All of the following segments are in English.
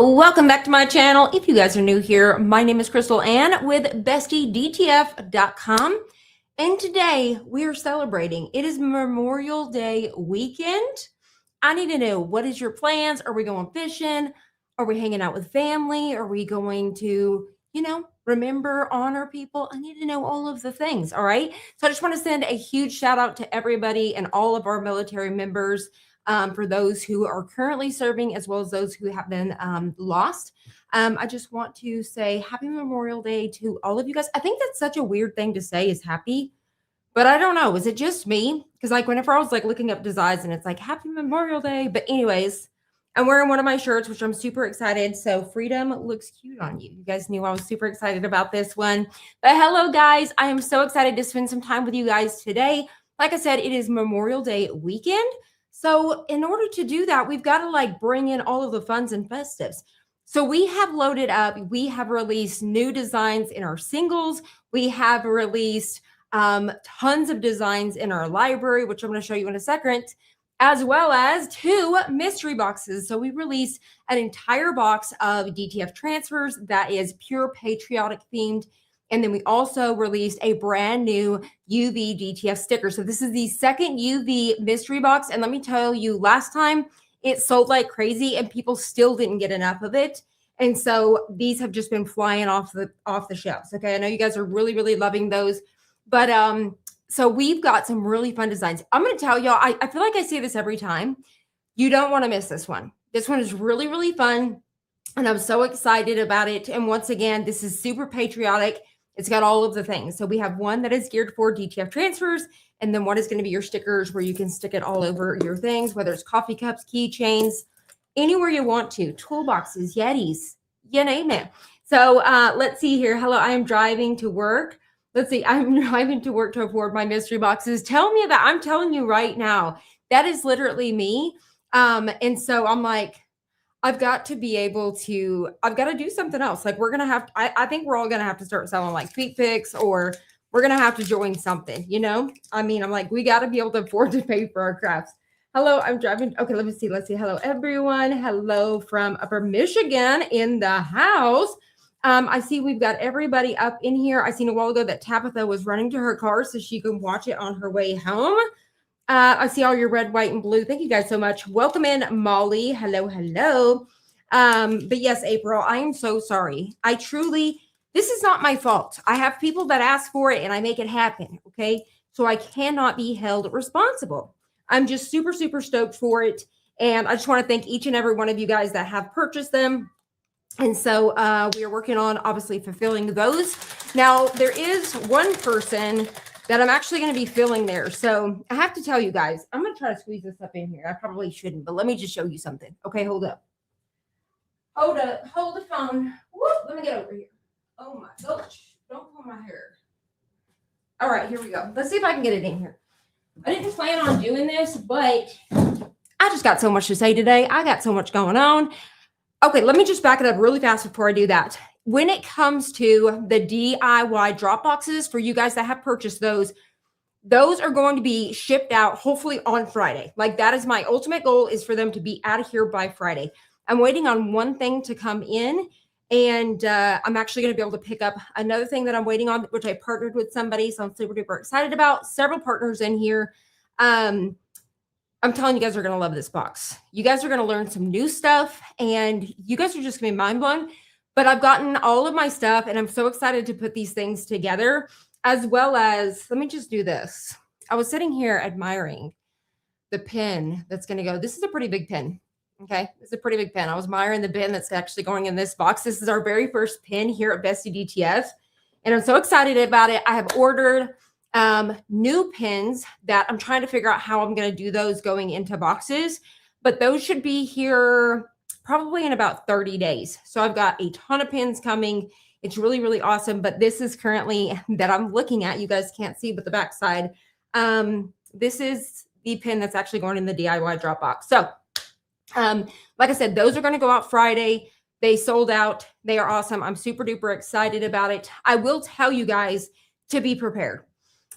Welcome back to my channel. If you guys are new here, my name is CrystalAnn with bestie DTF.com. And today we are celebrating. It is Memorial Day weekend. I need to know, what is your plans? Are we going fishing? Are we hanging out with family? Are we going to, remember, honor people? I need to know all of the things. All right. So I just want to send a huge shout out to everybody and all of our military members. For those who are currently serving, as well as those who have been lost. I just want to say happy Memorial Day to all of you guys. I think that's such a weird thing to say, is happy, but I don't know. Is it just me? Because whenever I was looking up designs and it's happy Memorial Day. But anyways, I'm wearing one of my shirts, which I'm super excited. So freedom looks cute on you. You guys knew I was super excited about this one. But hello, guys. I am so excited to spend some time with you guys today. Like I said, it is Memorial Day weekend. So in order to do that, we've got to bring in all of the funs and festives. So we have loaded up, we have released new designs in our singles. We have released tons of designs in our library, which I'm going to show you in a second, as well as 2 mystery boxes. So we released an entire box of DTF transfers that is pure patriotic themed. And then we also released a brand new UV DTF sticker. So this is the second UV mystery box. And let me tell you, last time it sold like crazy and people still didn't get enough of it. And so these have just been flying off the shelves. Okay. I know you guys are really, really loving those. But so we've got some really fun designs. I'm going to tell y'all, I feel like I say this every time. You don't want to miss this one. This one is really, really fun. And I'm so excited about it. And once again, this is super patriotic. It's got all of the things. So we have one that is geared for DTF transfers, and then one is going to be your stickers where you can stick it all over your things, whether it's coffee cups, keychains, anywhere you want to, toolboxes, Yetis, you name it. So let's see here. Hello, I am driving to work. Let's see. I'm driving to work to afford my mystery boxes. Tell me about, I'm telling you right now, that is literally me. And so I'm like, I've got to be able to, I've got to do something else. We're going to have, I think we're all going to have to start selling feet pics, or we're going to have to join something, I'm like, we got to be able to afford to pay for our crafts. Hello, I'm driving. Okay, let me see. Let's see. Hello, everyone. Hello from Upper Michigan in the house. I see we've got everybody up in here. I seen a while ago that Tabitha was running to her car so she can watch it on her way home. I see all your red, white, and blue. Thank you guys so much. Welcome in, Molly. Hello, hello. But yes, April, I am so sorry. This is not my fault. I have people that ask for it and I make it happen. Okay. So I cannot be held responsible. I'm just super, super stoked for it. And I just want to thank each and every one of you guys that have purchased them. And so we are working on obviously fulfilling those. Now, there is one person that I'm actually going to be filling there. So I have to tell you guys, I'm going to try to squeeze this up in here. I probably shouldn't, but let me just show you something. Okay, hold up. Hold the phone. Whoop, let me get over here. Oh my gosh, don't pull my hair. All right, here we go. Let's see if I can get it in here. I didn't plan on doing this, but I just got so much to say today. I got so much going on. Okay, let me just back it up really fast before I do that. When it comes to the DIY drop boxes, for you guys that have purchased those are going to be shipped out hopefully on Friday. That is my ultimate goal, is for them to be out of here by Friday. I'm waiting on one thing to come in, and I'm actually going to be able to pick up another thing that I'm waiting on, which I partnered with somebody. So I'm super duper excited about. Several partners in here. I'm telling you guys are going to love this box. You guys are going to learn some new stuff, and you guys are just going to be mind blown. But I've gotten all of my stuff, and I'm so excited to put these things together, as well as, let me just do this. I was sitting here admiring the pin that's going to go. This is a pretty big pin. Okay. It's a pretty big pin. I was admiring the pin that's actually going in this box. This is our very first pin here at Bestie DTF, and I'm so excited about it. I have ordered new pins that I'm trying to figure out how I'm going to do those going into boxes, but those should be here probably in about 30 days. So I've got a ton of pins coming. It's really, really awesome. But this is currently that I'm looking at. You guys can't see, but the backside. This is the pin that's actually going in the DIY drop box. So like I said, those are going to go out Friday. They sold out. They are awesome. I'm super duper excited about it. I will tell you guys to be prepared,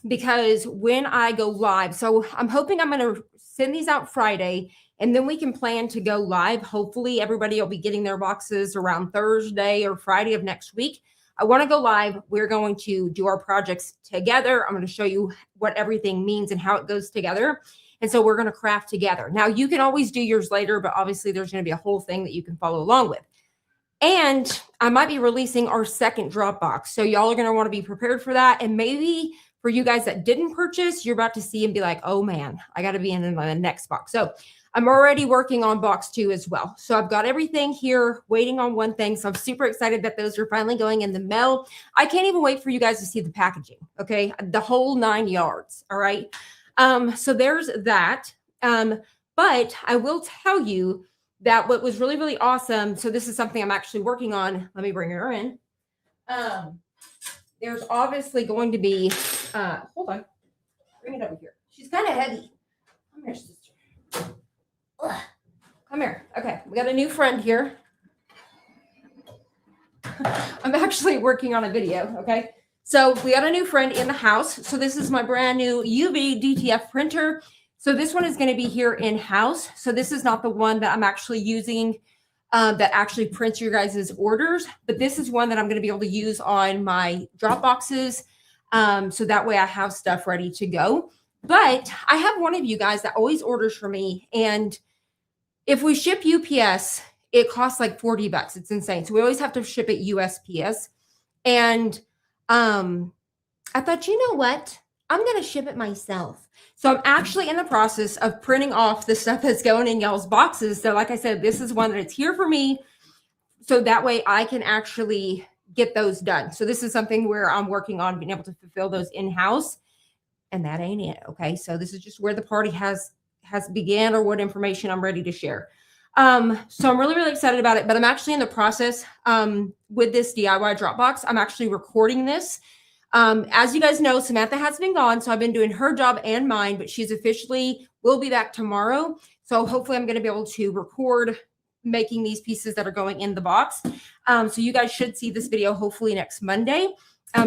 because when I go live, so I'm hoping I'm going to send these out Friday, And then we can plan to go live. Hopefully everybody will be getting their boxes around Thursday or Friday of next week. I want to go live. We're going to do our projects together. I'm going to show you what everything means and how it goes together. And so we're going to craft together. Now you can always do yours later, but obviously there's going to be a whole thing that you can follow along with. And I might be releasing our second drop box. So y'all are going to want to be prepared for that. And maybe for you guys that didn't purchase, you're about to see and be like, oh man, I got to be in the next box. So I'm already working on box 2 as well. So I've got everything here waiting on one thing. So I'm super excited that those are finally going in the mail. I can't even wait for you guys to see the packaging. Okay. The whole 9 yards. All right. So there's that. But I will tell you that what was really, really awesome. So this is something I'm actually working on. Let me bring her in. There's obviously going to be, hold on, bring it over here. She's kind of heavy. Come here, sister. Ugh. Come here. Okay, we got a new friend here. I'm actually working on a video, okay? So we got a new friend in the house. So this is my brand new UV DTF printer. So this one is going to be here in-house. So this is not the one that I'm actually using that actually prints your guys' orders, but this is one that I'm going to be able to use on my drop boxes. So that way I have stuff ready to go. But I have one of you guys that always orders for me. And if we ship UPS, it costs like $40. It's insane. So we always have to ship it USPS. And I thought, you know what? I'm going to ship it myself. So I'm actually in the process of printing off the stuff that's going in y'all's boxes. So like I said, this is one that it's here for me. So that way I can actually get those done. So this is something where I'm working on being able to fulfill those in-house. And that ain't it. Okay. So this is just where the party has began or what information I'm ready to share. So I'm really, really excited about it, but I'm actually in the process with this DIY Dropbox. I'm actually recording this. As you guys know, Samantha has been gone, so I've been doing her job and mine, but she's officially will be back tomorrow. So hopefully I'm going to be able to record making these pieces that are going in the box. So you guys should see this video hopefully next Monday,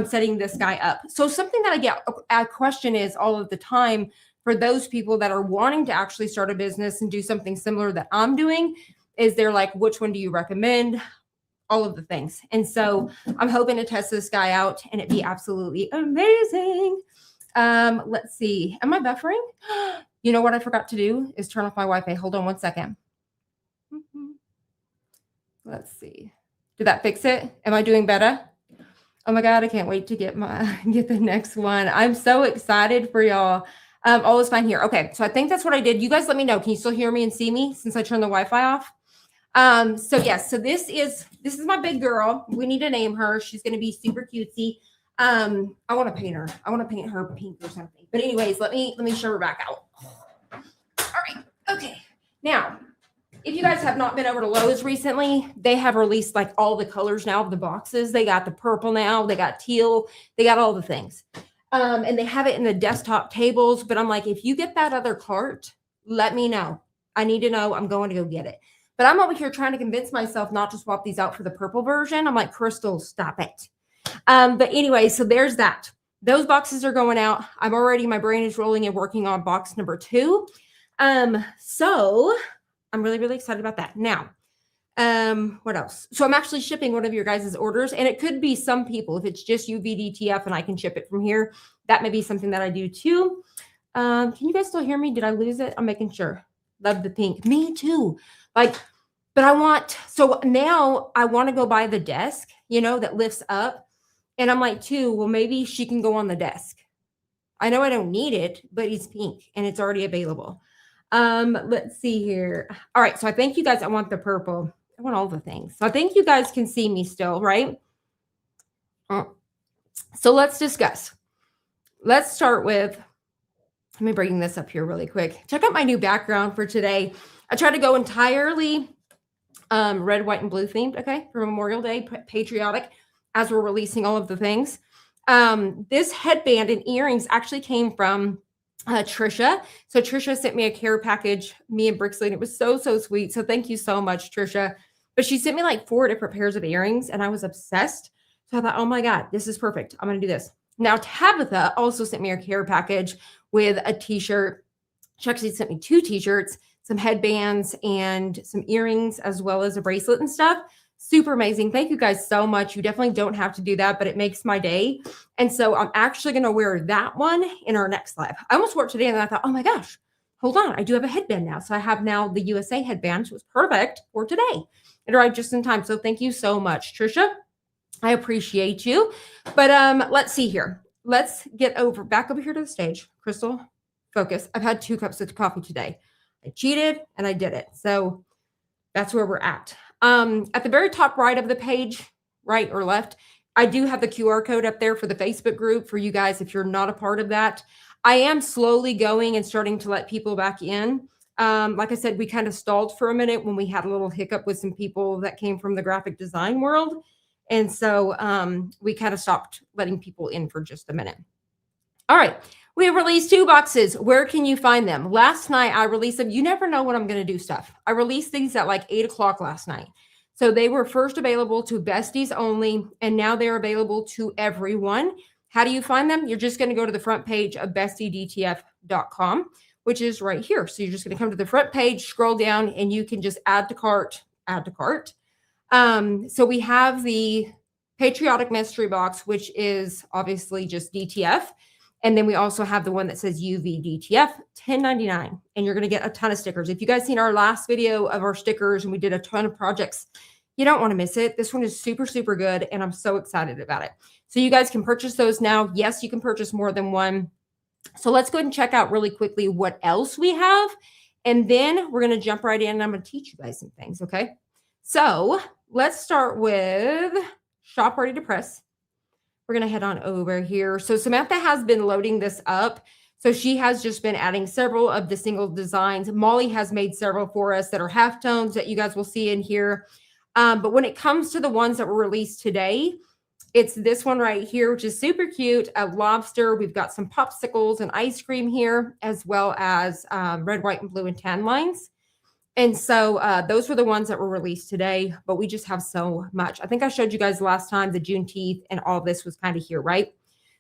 setting this guy up. So something that I get a question is all of the time for those people that are wanting to actually start a business and do something similar that I'm doing is they're like, which one do you recommend? All of the things. And so I'm hoping to test this guy out and it be absolutely amazing. Let's see. Am I buffering? You know what I forgot to do is turn off my Wi-Fi. Hold on one second. Let's see. Did that fix it? Am I doing better? Oh my God, I can't wait to get the next one. I'm so excited for y'all. All is fine here. Okay, so I think that's what I did. You guys let me know. Can you still hear me and see me since I turned the Wi-Fi off? So yes, so this is my big girl. We need to name her. She's going to be super cutesy. I want to paint her. I want to paint her pink or something. But anyways, let me show her back out. All right. Okay. Now, if you guys have not been over to Lowe's recently, they have released like all the colors now of the boxes. They got the purple now. They got teal. They got all the things. And they have it in the desktop tables. But I'm like, if you get that other cart, let me know. I need to know. I'm going to go get it. But I'm over here trying to convince myself not to swap these out for the purple version. I'm like, Crystal, stop it. But anyway, so there's that. Those boxes are going out. My brain is rolling and working on box number 2. So I'm really, really excited about that. Now, what else? So I'm actually shipping one of your guys' orders, and it could be some people. If it's just UVDTF and I can ship it from here, that may be something that I do too. Can you guys still hear me? Did I lose it? I'm making sure. Love the pink. Me too. But so now I want to go buy the desk, that lifts up. And I'm like, well, maybe she can go on the desk. I know I don't need it, but it's pink and it's already available. Let's see here. All right. So I think you guys, I want the purple. I want all the things. So I think you guys can see me still, right? So let's discuss. Let's start with, let me bring this up here really quick. Check out my new background for today. I try to go entirely red, white, and blue themed, okay, for Memorial Day, patriotic, as we're releasing all of the things. This headband and earrings actually came from Trisha. So Trisha sent me a care package, me and Brixley, and it was so, so sweet. So thank you so much, Trisha. But she sent me like 4 different pairs of earrings, and I was obsessed. So I thought, oh my God, this is perfect. I'm going to do this. Now, Tabitha also sent me a care package with a t-shirt. She actually sent me 2 t-shirts, some headbands and some earrings, as well as a bracelet and stuff. Super amazing. Thank you guys so much. You definitely don't have to do that, but it makes my day. And so I'm actually going to wear that one in our next live. I almost wore it today and then I thought, oh my gosh, hold on. I do have a headband now. So I have now the USA headband. So it was perfect for today. It arrived just in time. So thank you so much, Trisha. I appreciate you. But let's see here. Let's get back over here to the stage. Crystal, focus. I've had 2 cups of coffee today. I cheated and I did it. So that's where we're at. At the very top right of the page, right or left, I do have the QR code up there for the Facebook group for you guys if you're not a part of that. I am slowly going and starting to let people back in. Like I said, we kind of stalled for a minute when we had a little hiccup with some people that came from the graphic design world. And so we kind of stopped letting people in for just a minute. All right. We have released 2 boxes. Where can you find them? Last night I released them. You never know when I'm going to do stuff. I released these at like 8 o'clock last night. So they were first available to besties only, and now they're available to everyone. How do you find them? You're just going to go to the front page of bestiedtf.com, which is right here. So you're just going to come to the front page, scroll down, and you can just add to cart. So we have the Patriotic Mystery Box, which is obviously just DTF. And then we also have the one that says UV DTF, $10.99. And you're going to get a ton of stickers. If you guys seen our last video of our stickers and we did a ton of projects, you don't want to miss it. This one is super, super good. And I'm so excited about it. So you guys can purchase those now. Yes, you can purchase more than one. So let's go ahead and check out really quickly what else we have. And then we're going to jump right in and I'm going to teach you guys some things. Okay. So let's start with Shop Ready to Press. We're going to head on over here. So Samantha has been loading this up. So she has just been adding several of the single designs. Molly has made several for us that are halftones that you guys will see in here. But when it comes to the ones that were released today, it's this one right here, which is super cute. A lobster. We've got some popsicles and ice cream here, as well as red, white, and blue and tan lines. And so those were the ones that were released today, but we just have so much. I think I showed you guys last time the Juneteenth and all this was kind of here, right?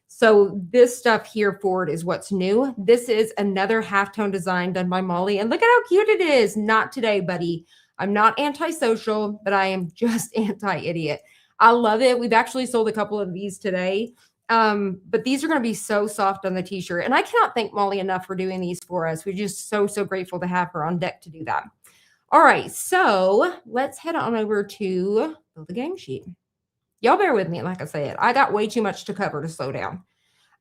So this stuff here forward is what's new. This is another halftone design done by Molly. And look at how cute it is. Not today, buddy. I'm not antisocial, but I am just anti-idiot. I love it. We've actually sold a couple of these today. But these are going to be so soft on the t-shirt. And I cannot thank Molly enough for doing these for us. We're just so, so grateful to have her on deck to do that. All right, so let's head on over to Build a Game Sheet. Y'all bear with me, like I said. I got way too much to cover to slow down.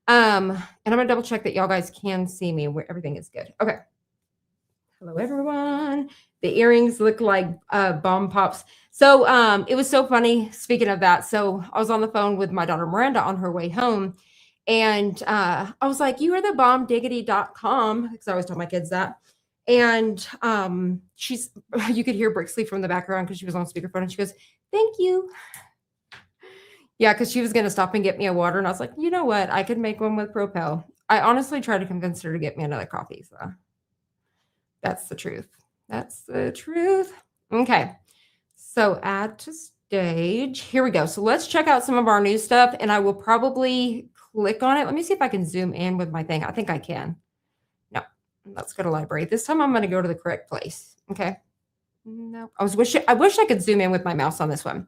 And I'm going to double check that y'all guys can see me where everything is good. Okay. Hello, everyone. The earrings look like bomb pops. So it was so funny, speaking of that. So I was on the phone with my daughter Miranda on her way home. And I was like, you are the bombdiggity.com, because I always tell my kids that. And you could hear Brixley from the background because she was on speakerphone and she goes, thank you. Yeah, because she was going to stop and get me a water. And I was like, you know what? I could make one with Propel. I honestly tried to convince her to get me another coffee. So that's the truth. That's the truth. Okay. So add to stage. Here we go. So let's check out some of our new stuff. And I will probably click on it. Let me see if I can zoom in with my thing. I think I can. No. Let's go to library. This time I'm going to go to the correct place. Okay. No, I wish I could zoom in with my mouse on this one.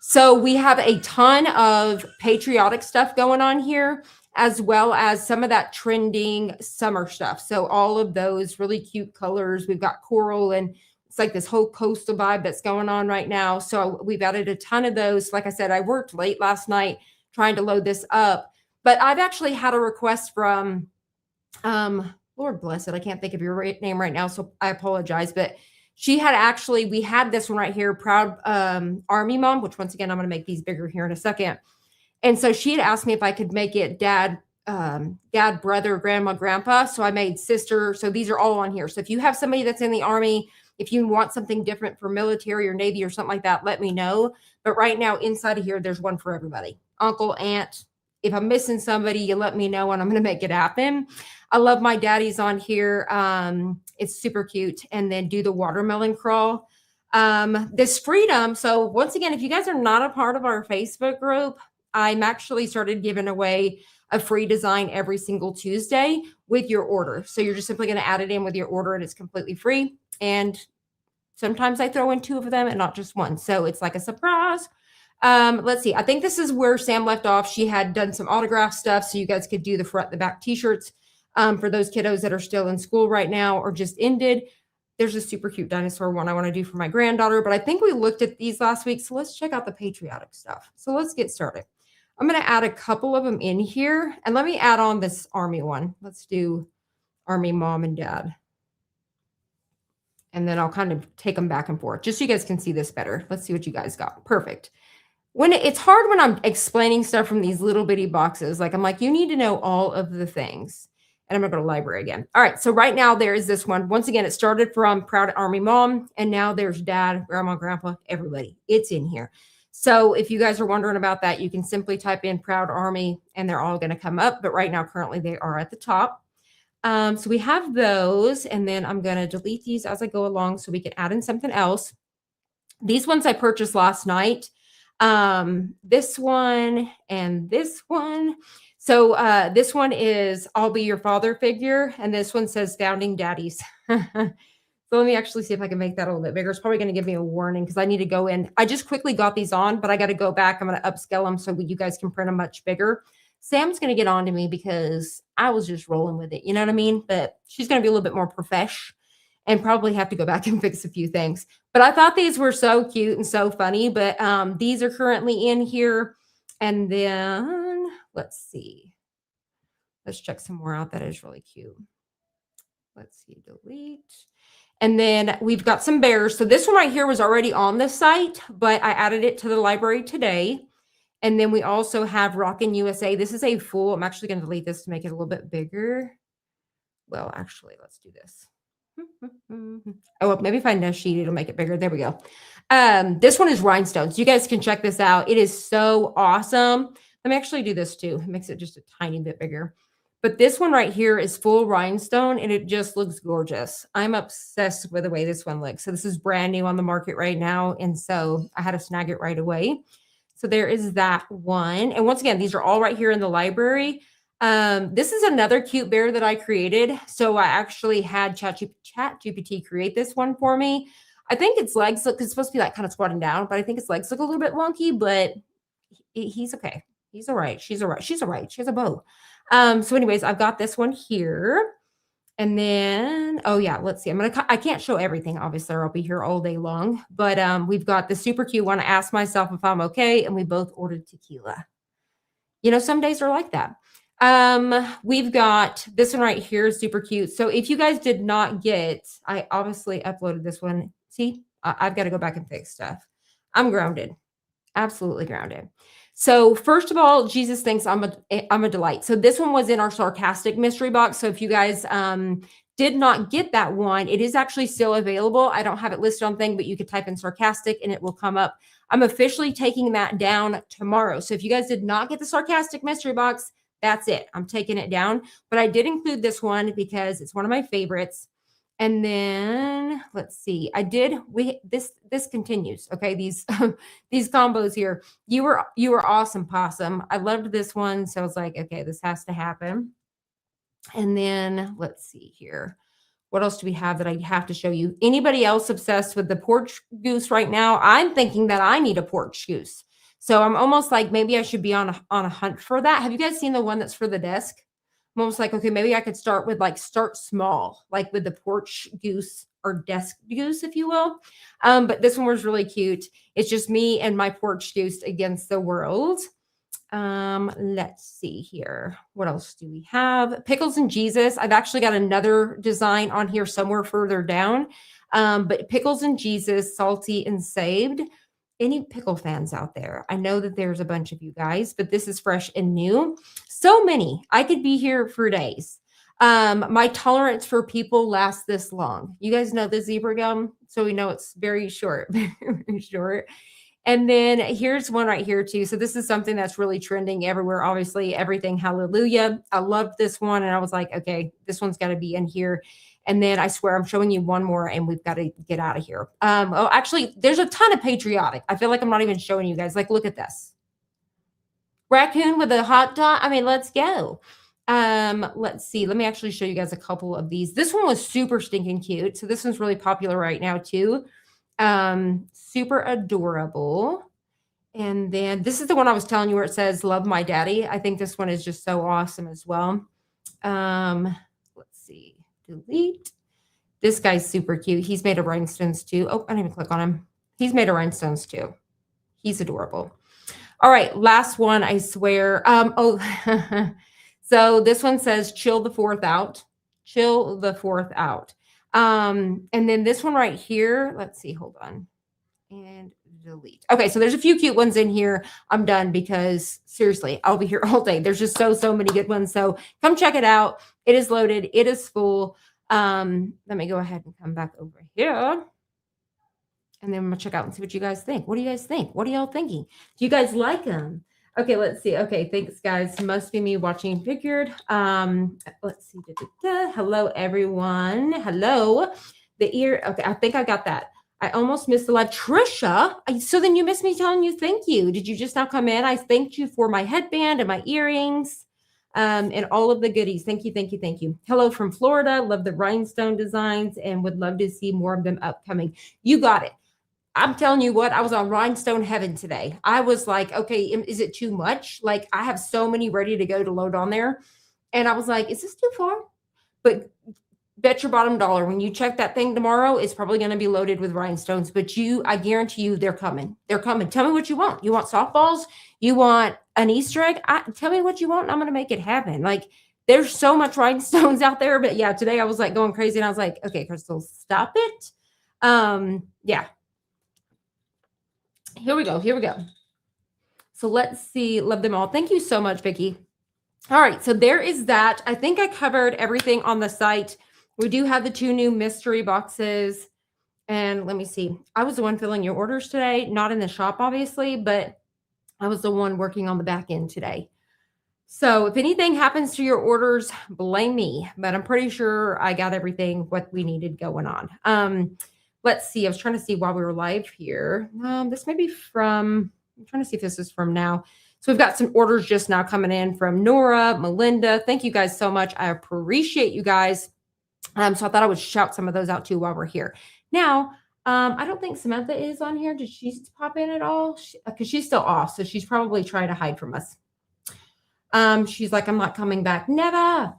So we have a ton of patriotic stuff going on here, as well as some of that trending summer stuff. So all of those really cute colors. We've got coral and it's like this whole coastal vibe that's going on right now. So we've added a ton of those. Like I said, I worked late last night trying to load this up, but I've actually had a request from, Lord bless it, I can't think of your name right now, so I apologize. But she had actually, we had this one right here, Proud Army Mom, which once again, I'm going to make these bigger here in a second. And so she had asked me if I could make it dad, brother, grandma, grandpa. So I made sister. So these are all on here. So if you have somebody that's in the Army, if you want something different for military or Navy or something like that, let me know. But right now inside of here, there's one for everybody. Uncle, aunt. If I'm missing somebody, you let me know and I'm going to make it happen. I love my daddies on here. It's super cute. And then do the watermelon crawl. This freedom. So once again, if you guys are not a part of our Facebook group, I'm actually started giving away a free design every single Tuesday with your order. So you're just simply going to add it in with your order and it's completely free. And sometimes I throw in 2 of them and not just 1. So it's like a surprise. Let's see. I think this is where Sam left off. She had done some autograph stuff, so you guys could do the front, the back t-shirts for those kiddos that are still in school right now or just ended. There's a super cute dinosaur one I want to do for my granddaughter, but I think we looked at these last week. So let's check out the patriotic stuff. So let's get started. I'm going to add a couple of them in here, and let me add on this army one. Let's do army mom and dad. And then I'll kind of take them back and forth just so you guys can see this better. Let's see what you guys got. Perfect. It's hard when I'm explaining stuff from these little bitty boxes. Like I'm like, you need to know all of the things. And I'm going to go to library again. All right. So right now there is this one. Once again, it started from Proud Army Mom. And now there's dad, grandma, grandpa, everybody. It's in here. So if you guys are wondering about that, you can simply type in Proud Army and they're all going to come up. But right now, currently they are at the top. So we have those, and then I'm going to delete these as I go along so we can add in something else. These ones I purchased last night. This one and this one. So this one is I'll Be Your Father figure, and this one says Founding Daddies. So let me actually see if I can make that a little bit bigger. It's probably going to give me a warning because I need to go in. I just quickly got these on, but I got to go back. I'm going to upscale them so you guys can print them much bigger. Sam's going to get on to me because I was just rolling with it. You know what I mean? But she's going to be a little bit more profesh and probably have to go back and fix a few things. But I thought these were so cute and so funny. But these are currently in here. And then let's see. Let's check some more out. That is really cute. Let's see. Delete. And then we've got some bears. So this one right here was already on the site, but I added it to the library today. And then we also have Rockin' USA. This is a full, I'm actually going to delete this to make it a little bit bigger. Well, actually, let's do this. Oh, maybe if I no sheet, it'll make it bigger. There we go. This one is rhinestones. You guys can check this out. It is so awesome. Let me actually do this too. It makes it just a tiny bit bigger. But this one right here is full rhinestone, and it just looks gorgeous. I'm obsessed with the way this one looks. So this is brand new on the market right now. And so I had to snag it right away. So there is that one. And once again, these are all right here in the library. This is another cute bear that I created. So I actually had ChatGPT create this one for me. I think its legs look, it's supposed to be like kind of squatting down, but I think its legs look a little bit wonky, but he's okay. He's all right. She's all right. She's all right. She has a bow. So anyways, I've got this one here. And then, oh yeah, let's see. I can't show everything, obviously, or I'll be here all day long. But we've got the super cute one. I asked myself if I'm okay, and we both ordered tequila. You know, some days are like that. We've got this one right here, super cute. So if you guys did not get, I obviously uploaded this one. See, I've got to go back and fix stuff. I'm grounded, absolutely grounded. So first of all, Jesus thinks I'm a delight. So this one was in our sarcastic mystery box. So if you guys did not get that one, it is actually still available. I don't have it listed on thing, but you could type in sarcastic and it will come up. I'm officially taking that down tomorrow. So if you guys did not get the sarcastic mystery box, that's it. I'm taking it down. But I did include this one because it's one of my favorites. And then let's see. This continues. Okay, these these combos here. You were awesome, Possum. I loved this one, so I was like, okay, this has to happen. And then let's see here. What else do we have that I have to show you? Anybody else obsessed with the porch goose right now? I'm thinking that I need a porch goose. So I'm almost like maybe I should be on a hunt for that. Have you guys seen the one that's for the desk? I'm almost like, okay, maybe I could start small, like with the porch goose or desk goose, if you will. But this one was really cute. It's just me and my porch goose against the world. Let's see here. What else do we have? Pickles and Jesus. I've actually got another design on here somewhere further down. But Pickles and Jesus, salty and saved. Any pickle fans out there? I know that there's a bunch of you guys, but this is fresh and new. So many. I could be here for days. My tolerance for people lasts this long. You guys know the zebra gum, so we know it's very short, very short. And then here's one right here too. So this is something that's really trending everywhere. Obviously, everything hallelujah. I loved this one, and I was like, okay, this one's got to be in here. And then I swear I'm showing you one more and we've got to get out of here. Oh, actually, there's a ton of patriotic. I feel like I'm not even showing you guys. Like, look at this. Raccoon with a hot dog. I mean, let's go. Let's see. Let me actually show you guys a couple of these. This one was super stinking cute. So this one's really popular right now too. Super adorable. And then this is the one I was telling you where it says love my daddy. I think this one is just so awesome as well. Let's see. Delete. This guy's super cute. He's made of rhinestones too. Oh, I didn't even click on him. He's made of rhinestones too. He's adorable. All right, last one, I swear. So this one says chill the fourth out. Chill the fourth out. And then this one right here, let's see, hold on. And delete. Okay, so there's a few cute ones in here. I'm done because seriously, I'll be here all day. There's just so many good ones. So come check it out. It is loaded. It is full. Let me go ahead and come back over here. And then I'm gonna check out and see what you guys think. What do you guys think? What are y'all thinking? Do you guys like them? Okay, let's see. Okay, thanks, guys. Must be me watching Figured. Let's see. Hello, everyone. Hello. The ear. Okay, I think I got that. I almost missed the live. Trisha, so then you missed me telling you thank you. Did you just now come in? I thanked you for my headband and my earrings and all of the goodies. Thank you, thank you, thank you. Hello from Florida. Love the rhinestone designs and would love to see more of them upcoming. You got it. I'm telling you what, I was on rhinestone heaven today. I was like, okay, is it too much? Like I have so many ready to go to load on there. And I was like, is this too far? But bet your bottom dollar, when you check that thing tomorrow, it's probably going to be loaded with rhinestones. But I guarantee you they're coming. They're coming. Tell me what you want. You want softballs? You want an Easter egg? Tell me what you want and I'm going to make it happen. Like there's so much rhinestones out there. But yeah, today I was like going crazy and I was like, okay, Crystal, stop it. Yeah. Here we go. So let's see. Love them all. Thank you so much, Vicki. All right. So there is that. I think I covered everything on the site. We do have the 2 new mystery boxes. And let me see. I was the one filling your orders today, not in the shop, obviously, but I was the one working on the back end today. So if anything happens to your orders, blame me. But I'm pretty sure I got everything what we needed going on. Let's see. I was trying to see while we were live here. This may be from, I'm trying to see if this is from now. So we've got some orders just now coming in from Nora, Melinda. Thank you guys so much. I appreciate you guys. So I thought I would shout some of those out too while we're here. Now, I don't think Samantha is on here. Did she pop in at all? Because she's still off. So she's probably trying to hide from us. She's like, I'm not coming back. Never.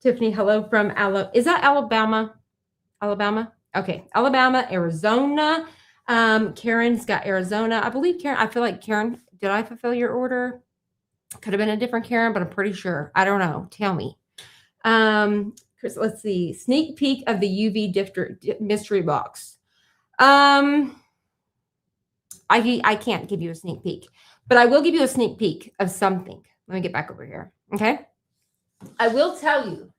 Tiffany, hello from Is that Alabama? Alabama? Okay, Alabama, Arizona. Karen's got Arizona. I believe Karen, I feel like Karen, did I fulfill your order? Could have been a different Karen, but I'm pretty sure. I don't know. Tell me. Chris, let's see. Sneak peek of the UV mystery box. I can't give you a sneak peek, but I will give you a sneak peek of something. Let me get back over here. Okay. I will tell you.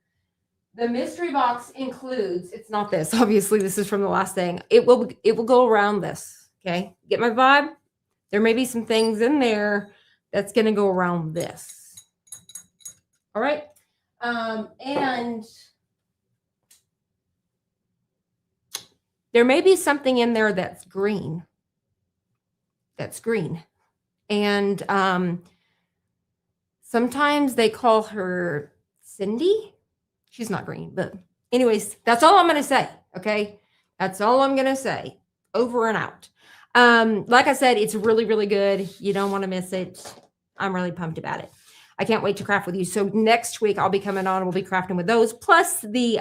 The mystery box includes, it's not this, obviously this is from the last thing. It will go around this. Okay. Get my vibe? There may be some things in there that's going to go around this. All right. And there may be something in there that's green. And sometimes they call her Cindy. She's not green, but anyways, that's all I'm going to say. Okay. That's all I'm going to say. Over and out. Like I said, it's really, really good. You don't want to miss it. I'm really pumped about it. I can't wait to craft with you. So next week I'll be coming on. We'll be crafting with those plus the,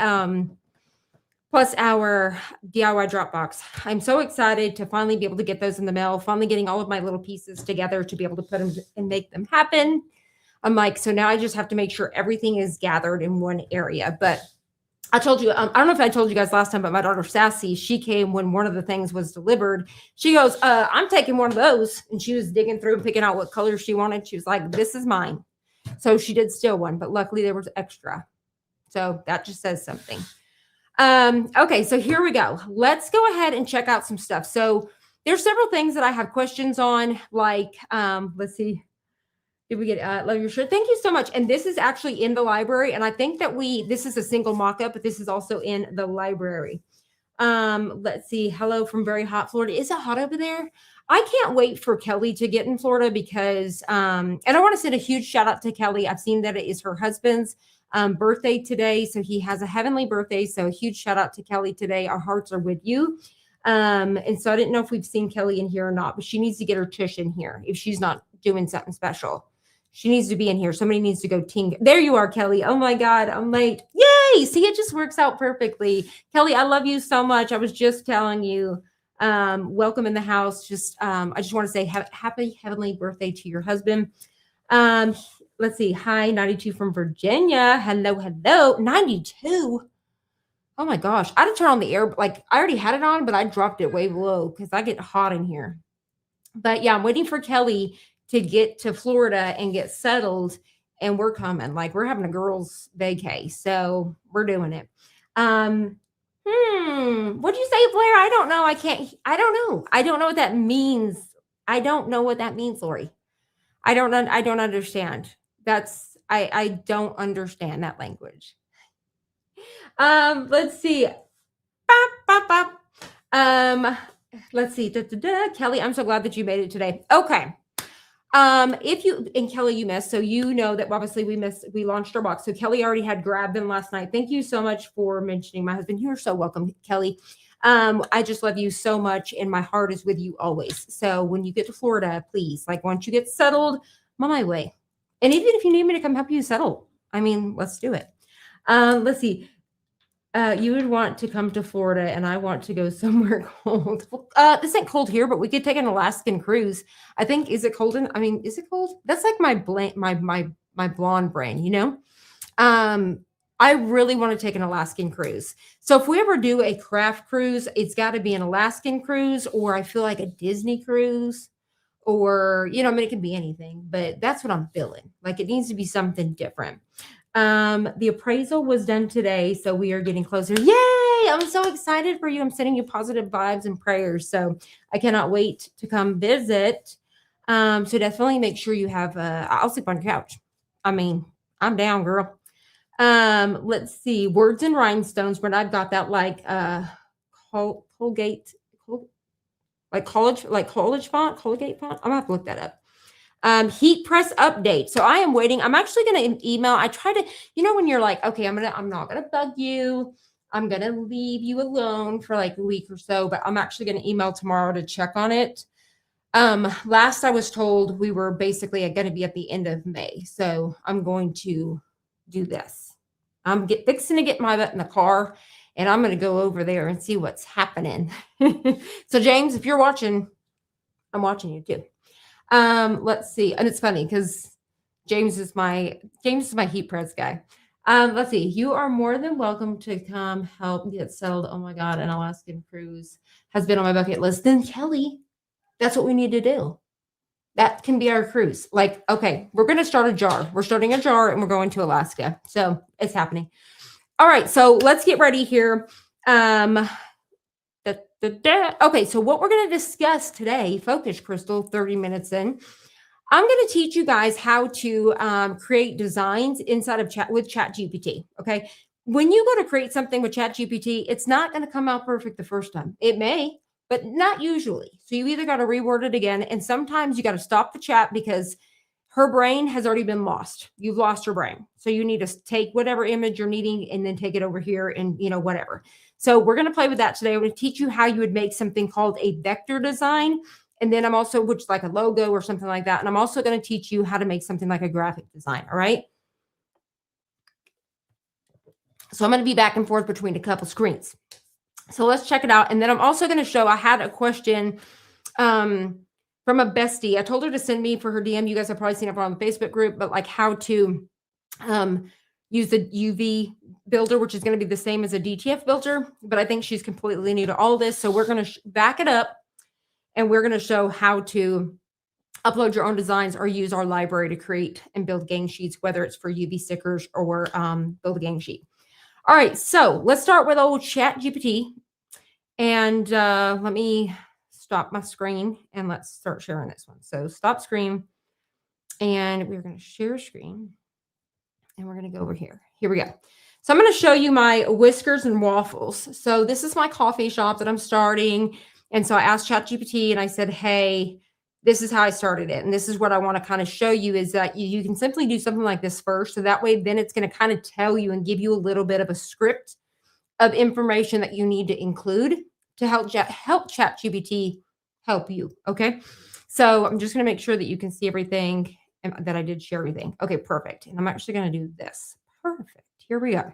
plus our DIY Dropbox. I'm so excited to finally be able to get those in the mail, finally getting all of my little pieces together to be able to put them and make them happen. I'm like, so now I just have to make sure everything is gathered in one area. But I told you, I don't know if I told you guys last time, but my daughter Sassy, she came when one of the things was delivered. She goes, I'm taking one of those. And she was digging through and picking out what color she wanted. She was like, this is mine. So she did steal one, but luckily there was extra. So that just says something. Okay, so here we go. Let's go ahead and check out some stuff. So there's several things that I have questions on, like, let's see. Did we get love your shirt? Thank you so much. And this is actually in the library. And I think that this is a single mock-up, but this is also in the library. Let's see. Hello from very hot Florida. Is it hot over there? I can't wait for Kelly to get in Florida because, and I want to send a huge shout out to Kelly. I've seen that it is her husband's birthday today. So he has a heavenly birthday. So a huge shout out to Kelly today. Our hearts are with you. And so I didn't know if we've seen Kelly in here or not, but she needs to get her tush in here if she's not doing something special. She needs to be in here. Somebody needs to go ting. There you are, Kelly. Oh my God, I'm late. Yay! See, it just works out perfectly. Kelly, I love you so much. I was just telling you, welcome in the house. I just want to say happy heavenly birthday to your husband. Let's see. Hi, 92 from Virginia. Hello. 92. Oh my gosh. I had to turn on the air. Like I already had it on, but I dropped it way low because I get hot in here. But yeah, I'm waiting for Kelly to get to Florida and get settled. And we're coming. Like we're having a girls' vacay. So we're doing it. What'd you say, Blair? I don't know. I don't know. I don't know what that means. I don't know what that means, Lori. I don't understand. I don't understand that language. Let's see. Bop, bop, bop. Let's see. Kelly, I'm so glad that you made it today. Okay. If you and Kelly, you missed, so you know that obviously we launched our box. So Kelly already had grabbed them last night. Thank you so much for mentioning my husband. You're so welcome, Kelly. I just love you so much, and my heart is with you always. So when you get to Florida, please, like once you get settled, I'm on my way. And even if you need me to come help you settle, I mean, let's do it. Let's see. You would want to come to Florida, and I want to go somewhere cold. This ain't cold here, but we could take an Alaskan cruise. I think, is it cold? Is it cold? That's like my blonde brain, you know? I really want to take an Alaskan cruise. So if we ever do a craft cruise, it's got to be an Alaskan cruise, or I feel like a Disney cruise, or, I mean, it can be anything, but that's what I'm feeling. Like it needs to be something different. The appraisal was done today, so we are getting closer. Yay! I'm so excited for you. I'm sending you positive vibes and prayers. So I cannot wait to come visit. So definitely make sure you have I'll sleep on your couch. I mean, I'm down, girl. Let's see. Words and rhinestones, but I've got that like Colgate, like college font, Colgate font. I'm gonna have to look that up. Heat press update. So I am waiting. I'm actually going to email. I try to, when you're like, okay, I'm not going to bug you. I'm going to leave you alone for like a week or so, but I'm actually going to email tomorrow to check on it. Last I was told we were basically going to be at the end of May. So I'm going to do this. I'm fixing to get my butt in the car, and I'm going to go over there and see what's happening. So James, if you're watching, I'm watching you too. Let's see. And it's funny because James is my heat press guy. Let's see. You are more than welcome to come help get settled. Oh my God, an Alaskan cruise has been on my bucket list. Then Kelly, that's what we need to do. That can be our cruise. Like, okay, we're going to start a jar. We're starting a jar and we're going to Alaska. So it's happening. All right. So let's get ready here. Okay, so what we're going to discuss today, focus Crystal, 30 minutes in, I'm going to teach you guys how to create designs inside of ChatGPT. Okay, when you go to create something with ChatGPT, it's not going to come out perfect the first time. It may, but not usually. So you either got to reword it again, and sometimes you got to stop the chat because her brain has already been lost. You've lost her brain. So you need to take whatever image you're needing and then take it over here and, whatever. So we're going to play with that today. I'm going to teach you how you would make something called a vector design. And then which is like a logo or something like that. And I'm also going to teach you how to make something like a graphic design. All right. So I'm going to be back and forth between a couple screens. So let's check it out. And then I'm also going to show, I had a question from a bestie. I told her to send me for her DM. You guys have probably seen it on the Facebook group, but like how to use the UV builder, which is going to be the same as a DTF builder, but I think she's completely new to all this. So we're going to back it up and we're going to show how to upload your own designs or use our library to create and build gang sheets, whether it's for UV stickers or build a gang sheet. All right. So let's start with old ChatGPT, and let me stop my screen and let's start sharing this one. So stop screen, and we're going to share screen. And we're going to go over here. Here we go. So I'm going to show you my whiskers and waffles. So this is my coffee shop that I'm starting. And so I asked ChatGPT and I said, hey, this is how I started it. And this is what I want to kind of show you is that you can simply do something like this first. So that way, then it's going to kind of tell you and give you a little bit of a script of information that you need to include to help ChatGPT help you. Okay. So I'm just going to make sure that you can see everything and that I did share everything. Okay, perfect. And I'm actually going to do this. Perfect. Here we go.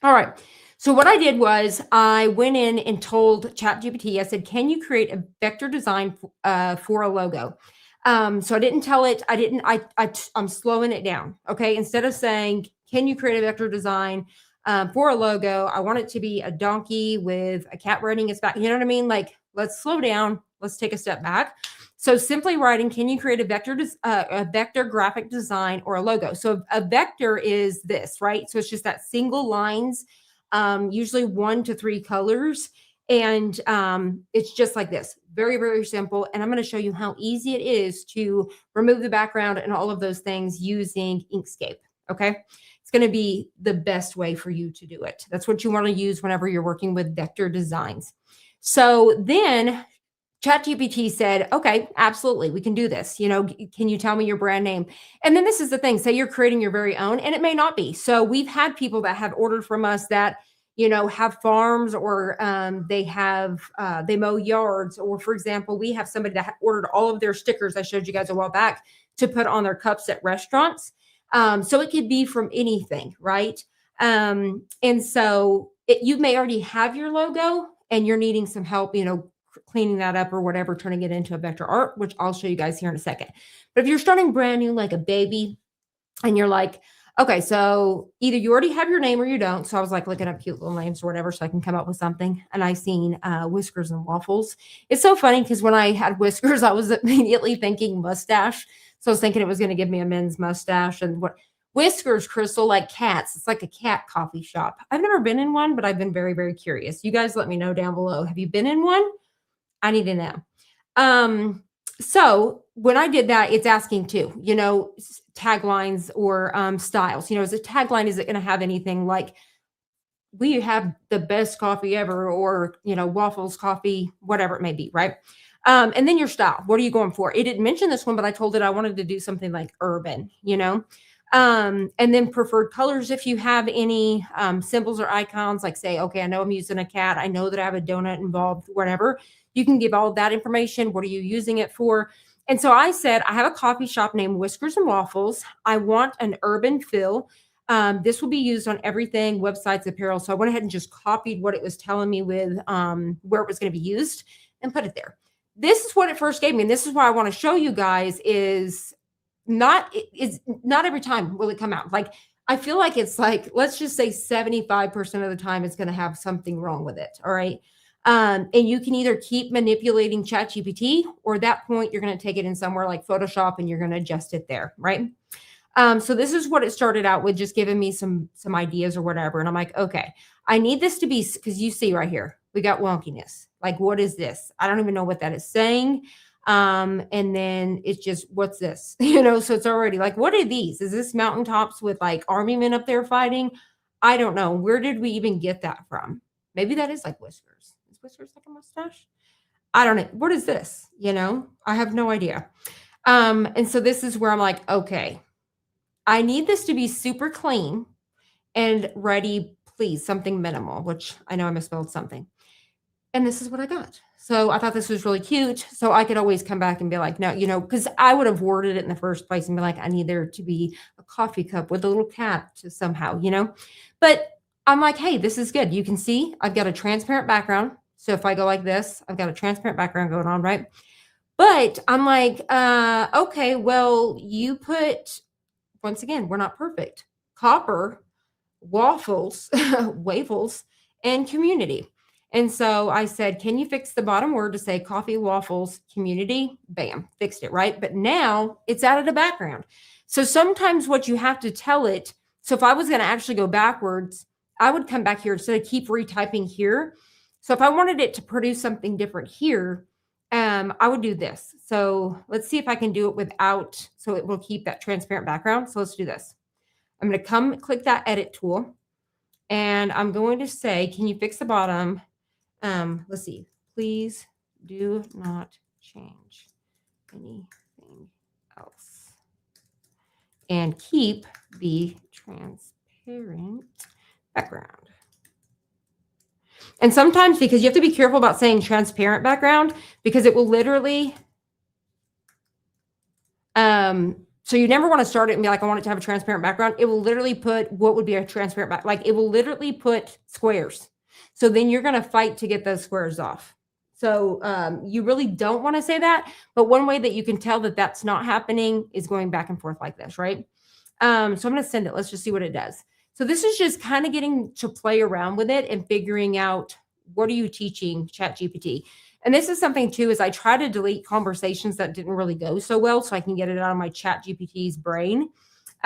All right. So what I did was I went in and told ChatGPT, I said, can you create a vector design for a logo? So I didn't tell it, I'm slowing it down. Okay. Instead of saying, can you create a vector design for a logo? I want it to be a donkey with a cat riding its back. You know what I mean? Like, let's slow down. Let's take a step back. So simply writing, can you create a vector graphic design or a logo? So a vector is this, right? So it's just that single lines, usually 1 to 3 colors. And it's just like this, very, very simple. And I'm going to show you how easy it is to remove the background and all of those things using Inkscape. Okay. It's going to be the best way for you to do it. That's what you want to use whenever you're working with vector designs. So then ChatGPT said, okay, absolutely, we can do this. Can you tell me your brand name? And then this is the thing, say you're creating your very own, and it may not be. So we've had people that have ordered from us that, have farms or they mow yards. Or for example, we have somebody that ordered all of their stickers I showed you guys a while back to put on their cups at restaurants. So it could be from anything, right? And so you may already have your logo and you're needing some help, cleaning that up or whatever, turning it into a vector art, which I'll show you guys here in a second. But if you're starting brand new, like a baby, and you're like, okay, so either you already have your name or you don't. So I was like looking up cute little names or whatever so I can come up with something. And I seen whiskers and waffles. It's so funny because when I had whiskers, I was immediately thinking mustache. So I was thinking it was going to give me a men's mustache. And what whiskers, Crystal, like cats. It's like a cat coffee shop. I've never been in one, but I've been very, very curious. You guys let me know down below. Have you been in one? I need to know. So when I did that, it's asking too, taglines or styles. As a tagline, is it going to have anything like we have the best coffee ever or, waffles, coffee, whatever it may be, right? And then your style. What are you going for? It didn't mention this one, but I told it I wanted to do something like urban, and then preferred colors if you have any symbols or icons, like say, okay, I know I'm using a cat. I know that I have a donut involved, whatever. You can give all of that information. What are you using it for? And so I said, I have a coffee shop named Whiskers and Waffles. I want an urban feel. This will be used on everything, websites, apparel. So I went ahead and just copied what it was telling me with where it was going to be used and put it there. This is what it first gave me. And this is why I want to show you guys is not every time will it come out. Like, I feel like it's like, let's just say 75% of the time it's going to have something wrong with it. All right. And you can either keep manipulating ChatGPT or at that point you're going to take it in somewhere like Photoshop and you're going to adjust it there. Right. So this is what it started out with, just giving me some ideas or whatever. And I'm like, okay, I need this to be, because you see right here, we got wonkiness. Like, what is this? I don't even know what that is saying. And then it's just, what's this? So it's already like, what are these? Is this mountaintops with like army men up there fighting? I don't know. Where did we even get that from? Maybe that is like whiskers. Is whiskers like a mustache? I don't know. What is this? I have no idea. And so this is where I'm like, okay, I need this to be super clean and ready, please, something minimal, which I know I misspelled something. And this is what I got. So I thought this was really cute. So I could always come back and be like, no, because I would have worded it in the first place and be like, I need there to be a coffee cup with a little cat to somehow, But I'm like, hey, this is good. You can see I've got a transparent background. So if I go like this, I've got a transparent background going on, right? But I'm like, okay, well, you put, once again, we're not perfect. Copper, waffles, wafels, and community. And so I said, can you fix the bottom word to say coffee, waffles, community? Bam, fixed it, right? But now it's out of the background. So sometimes what you have to tell it, so if I was going to actually go backwards, I would come back here instead of keep retyping here. So if I wanted it to produce something different here, I would do this. So let's see if I can do it without, so it will keep that transparent background. So let's do this. I'm going to come click that edit tool. And I'm going to say, can you fix the bottom? Let's see. Please do not change anything else. And keep the transparent background. And sometimes, because you have to be careful about saying transparent background, because it will literally, so you never want to start it and be like, I want it to have a transparent background. It will literally put what would be a transparent back, like it will literally put squares. So then you're going to fight to get those squares off. So you really don't want to say that. But one way that you can tell that that's not happening is going back and forth like this, right? So I'm going to send it. Let's just see what it does. So this is just kind of getting to play around with it and figuring out, what are you teaching ChatGPT? And this is something too, is I try to delete conversations that didn't really go so well so I can get it out of my ChatGPT's brain.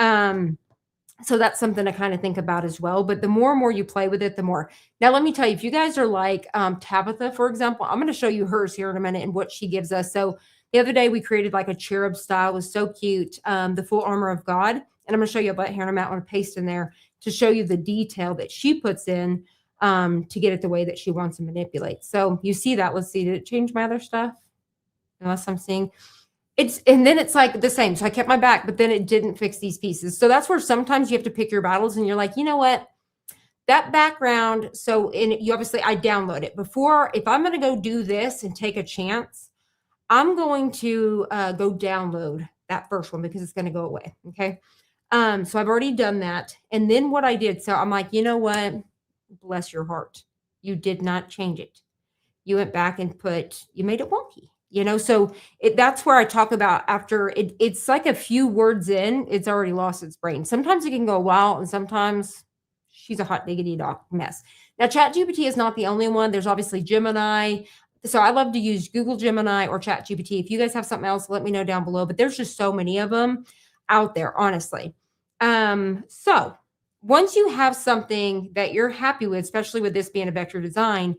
So that's something to kind of think about as well. But the more and more you play with it, the more. Now, let me tell you, if you guys are like Tabitha, for example, I'm going to show you hers here in a minute and what she gives us. So the other day we created like a cherub style. It was so cute. The full armor of God. And I'm going to show you about here in a minute. I'm going to paste in there to show you the detail that she puts in to get it the way that she wants to manipulate. So you see that. Let's see. Did it change my other stuff? Unless I'm seeing. And then it's like the same. So I kept my back, but then it didn't fix these pieces. So that's where sometimes you have to pick your battles and you're like, you know what? That background. So you obviously, I download it before. If I'm going to go do this and take a chance, I'm going to go download that first one because it's going to go away. Okay. So I've already done that. And then what I did, so I'm like, you know what? Bless your heart. You did not change it. You went back and you made it wonky. So that's where I talk about after it's like a few words in, it's already lost its brain. Sometimes it can go a while, and sometimes she's a hot diggity dog mess. Now, ChatGPT is not the only one. There's obviously Gemini. So I love to use Google Gemini or ChatGPT. If you guys have something else, let me know down below. But there's just so many of them out there, honestly. So once you have something that you're happy with, especially with this being a vector design,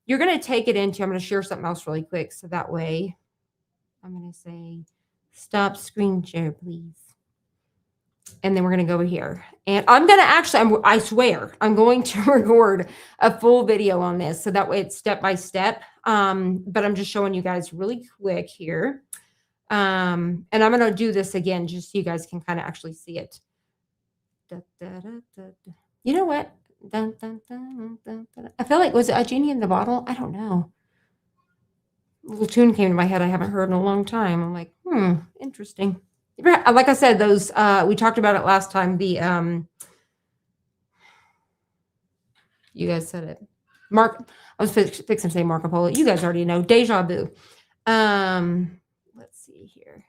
you're going to take it into, I'm going to share something else really quick. So that way I'm going to say, stop screen share, please. And then we're going to go over here. And I'm going to actually, I swear, I'm going to record a full video on this. So that way it's step by step. But I'm just showing you guys really quick here. And I'm going to do this again, just so you guys can kind of actually see it. You know what? Dun, dun, dun, dun, dun. I feel like, was it a genie in the bottle? I don't know. A little tune came to my head I haven't heard in a long time. I'm like, interesting. Like I said, those we talked about it last time. The you guys said it. I was fixing to say Marco Polo. You guys already know. Deja vu. Let's see here.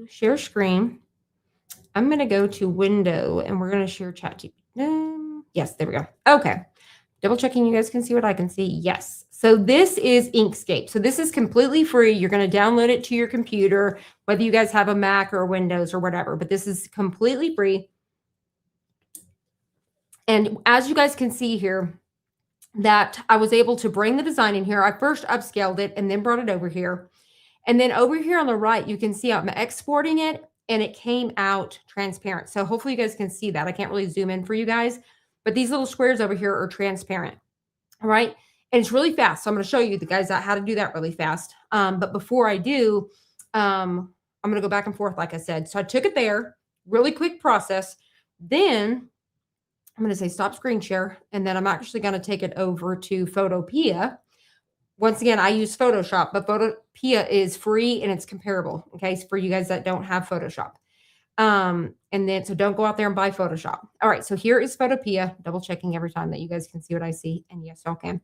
Share screen. I'm going to go to window and we're going to share ChatGPT. Yes, there we go. Okay. Double checking you guys can see what I can see. Yes. So this is Inkscape. So this is completely free. You're going to download it to your computer, whether you guys have a Mac or Windows or whatever, but this is completely free. And as you guys can see here, that I was able to bring the design in here. I first upscaled it and then brought it over here. And then over here on the right, you can see I'm exporting it. And it came out transparent. So hopefully you guys can see that. I can't really zoom in for you guys, but these little squares over here are transparent. All right. And it's really fast. So I'm going to show you the guys how to do that really fast. But before I do, I'm going to go back and forth, like I said. So I took it there, really quick process. Then I'm going to say stop screen share. And then I'm actually going to take it over to Photopea. Once again, I use Photoshop, but Photopea is free and it's comparable. Okay. So for you guys that don't have Photoshop. And then, so don't go out there and buy Photoshop. All right. So here is Photopea, double checking every time that you guys can see what I see. And yes, y'all can.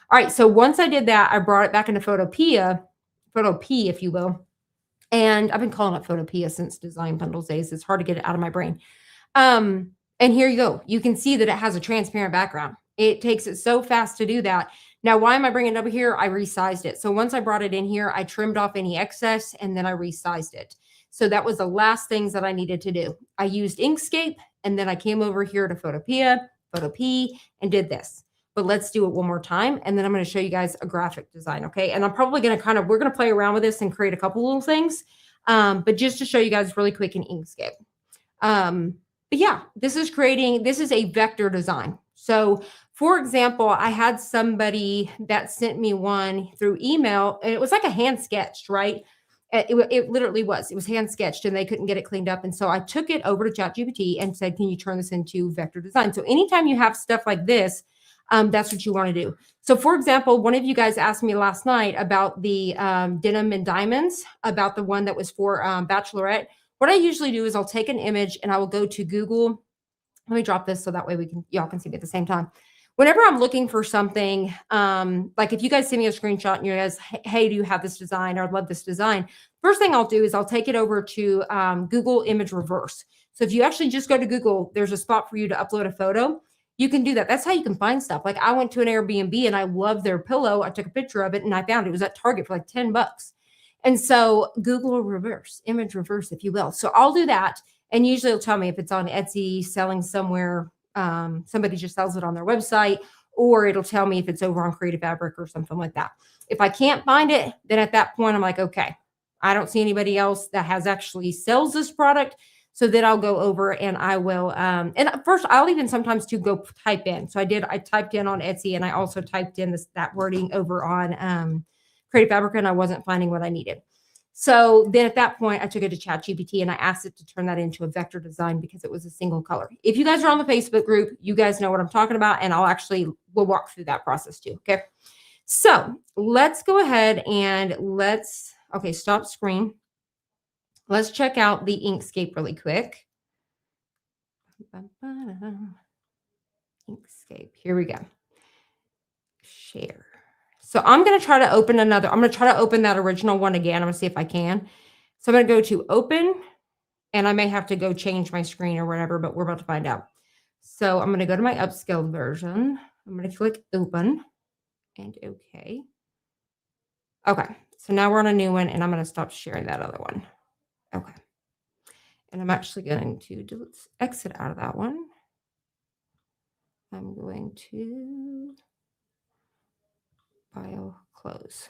All right. So once I did that, I brought it back into Photopea, if you will. And I've been calling it Photopea since Design Bundles days. It's hard to get it out of my brain. And here you go. You can see that it has a transparent background. It takes it so fast to do that. Now, why am I bringing it over here? I resized it. So once I brought it in here, I trimmed off any excess and then I resized it. So that was the last things that I needed to do. I used Inkscape and then I came over here to Photopea, and did this. But let's do it one more time. And then I'm going to show you guys a graphic design. Okay. And I'm probably going to we're going to play around with this and create a couple little things. But just to show you guys really quick in Inkscape. But yeah, this is a vector design. So for example, I had somebody that sent me one through email, and it was like a hand sketched, right? It literally was. It was hand sketched, and they couldn't get it cleaned up. And so I took it over to ChatGPT and said, "Can you turn this into vector design?" So anytime you have stuff like this, that's what you want to do. So, for example, one of you guys asked me last night about the denim and diamonds, about the one that was for Bachelorette. What I usually do is I'll take an image and I will go to Google. Let me drop this so that way y'all can see me at the same time. Whenever I'm looking for something, like if you guys send me a screenshot and you guys, hey, do you have this design? Or I'd love this design. First thing I'll do is I'll take it over to Google Image Reverse. So if you actually just go to Google, there's a spot for you to upload a photo. You can do that. That's how you can find stuff. Like I went to an Airbnb and I loved their pillow. I took a picture of it and I found it was at Target for like $10. And so Google Reverse, Image Reverse, if you will. So I'll do that. And usually it'll tell me if it's on Etsy, selling somewhere, somebody just sells it on their website, or it'll tell me if it's over on Creative Fabric or something like that. If I can't find it, then at that point, I'm like, okay, I don't see anybody else that has actually sells this product. So then I'll go over and I will, and first I'll even sometimes to go type in. So I typed in on Etsy and I also typed in that wording over on Creative Fabric and I wasn't finding what I needed. So then at that point, I took it to ChatGPT and I asked it to turn that into a vector design because it was a single color. If you guys are on the Facebook group, you guys know what I'm talking about, and we'll walk through that process too. Okay. So let's go ahead and stop screen. Let's check out the Inkscape really quick. Inkscape. Here we go. Share. So I'm going to try to open that original one again. I'm going to see if I can. So I'm going to go to open, and I may have to go change my screen or whatever, but we're about to find out. So I'm going to go to my upscaled version. I'm going to click open and okay. Okay. So now we're on a new one, and I'm going to stop sharing that other one. Okay. And I'm actually going to exit out of that one. I'm going to file close.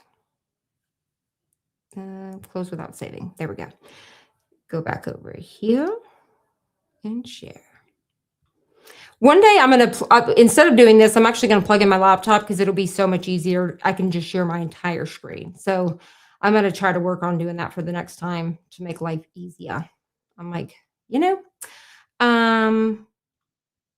Close without saving. There we go. Go back over here and share. One day I'm going to, instead of doing this, I'm actually going to plug in my laptop because it'll be so much easier. I can just share my entire screen. So I'm going to try to work on doing that for the next time to make life easier. I'm like, here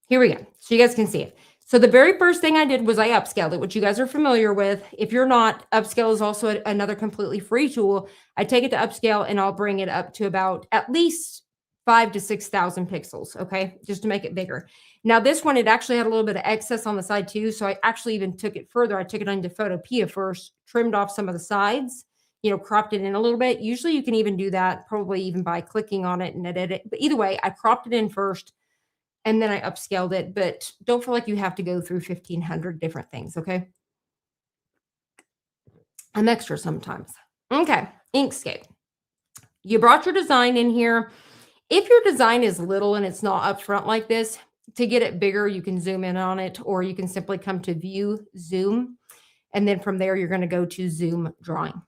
we go. So you guys can see it. So the very first thing I did was I upscaled it, which you guys are familiar with. If you're not, Upscale is also another completely free tool. I take it to Upscale and I'll bring it up to about at least 5,000 to 6,000 pixels, okay, just to make it bigger. Now this one, it actually had a little bit of excess on the side too, so I actually even took it further. I took it into Photopea first, trimmed off some of the sides, cropped it in a little bit. Usually you can even do that, probably even by clicking on it and edit it. But either way, I cropped it in first, and then I upscaled it, but don't feel like you have to go through 1,500 different things, okay? I'm extra sometimes. Okay, Inkscape. You brought your design in here. If your design is little and it's not up front like this, to get it bigger, you can zoom in on it, or you can simply come to View, Zoom, and then from there, you're going to go to Zoom Drawing.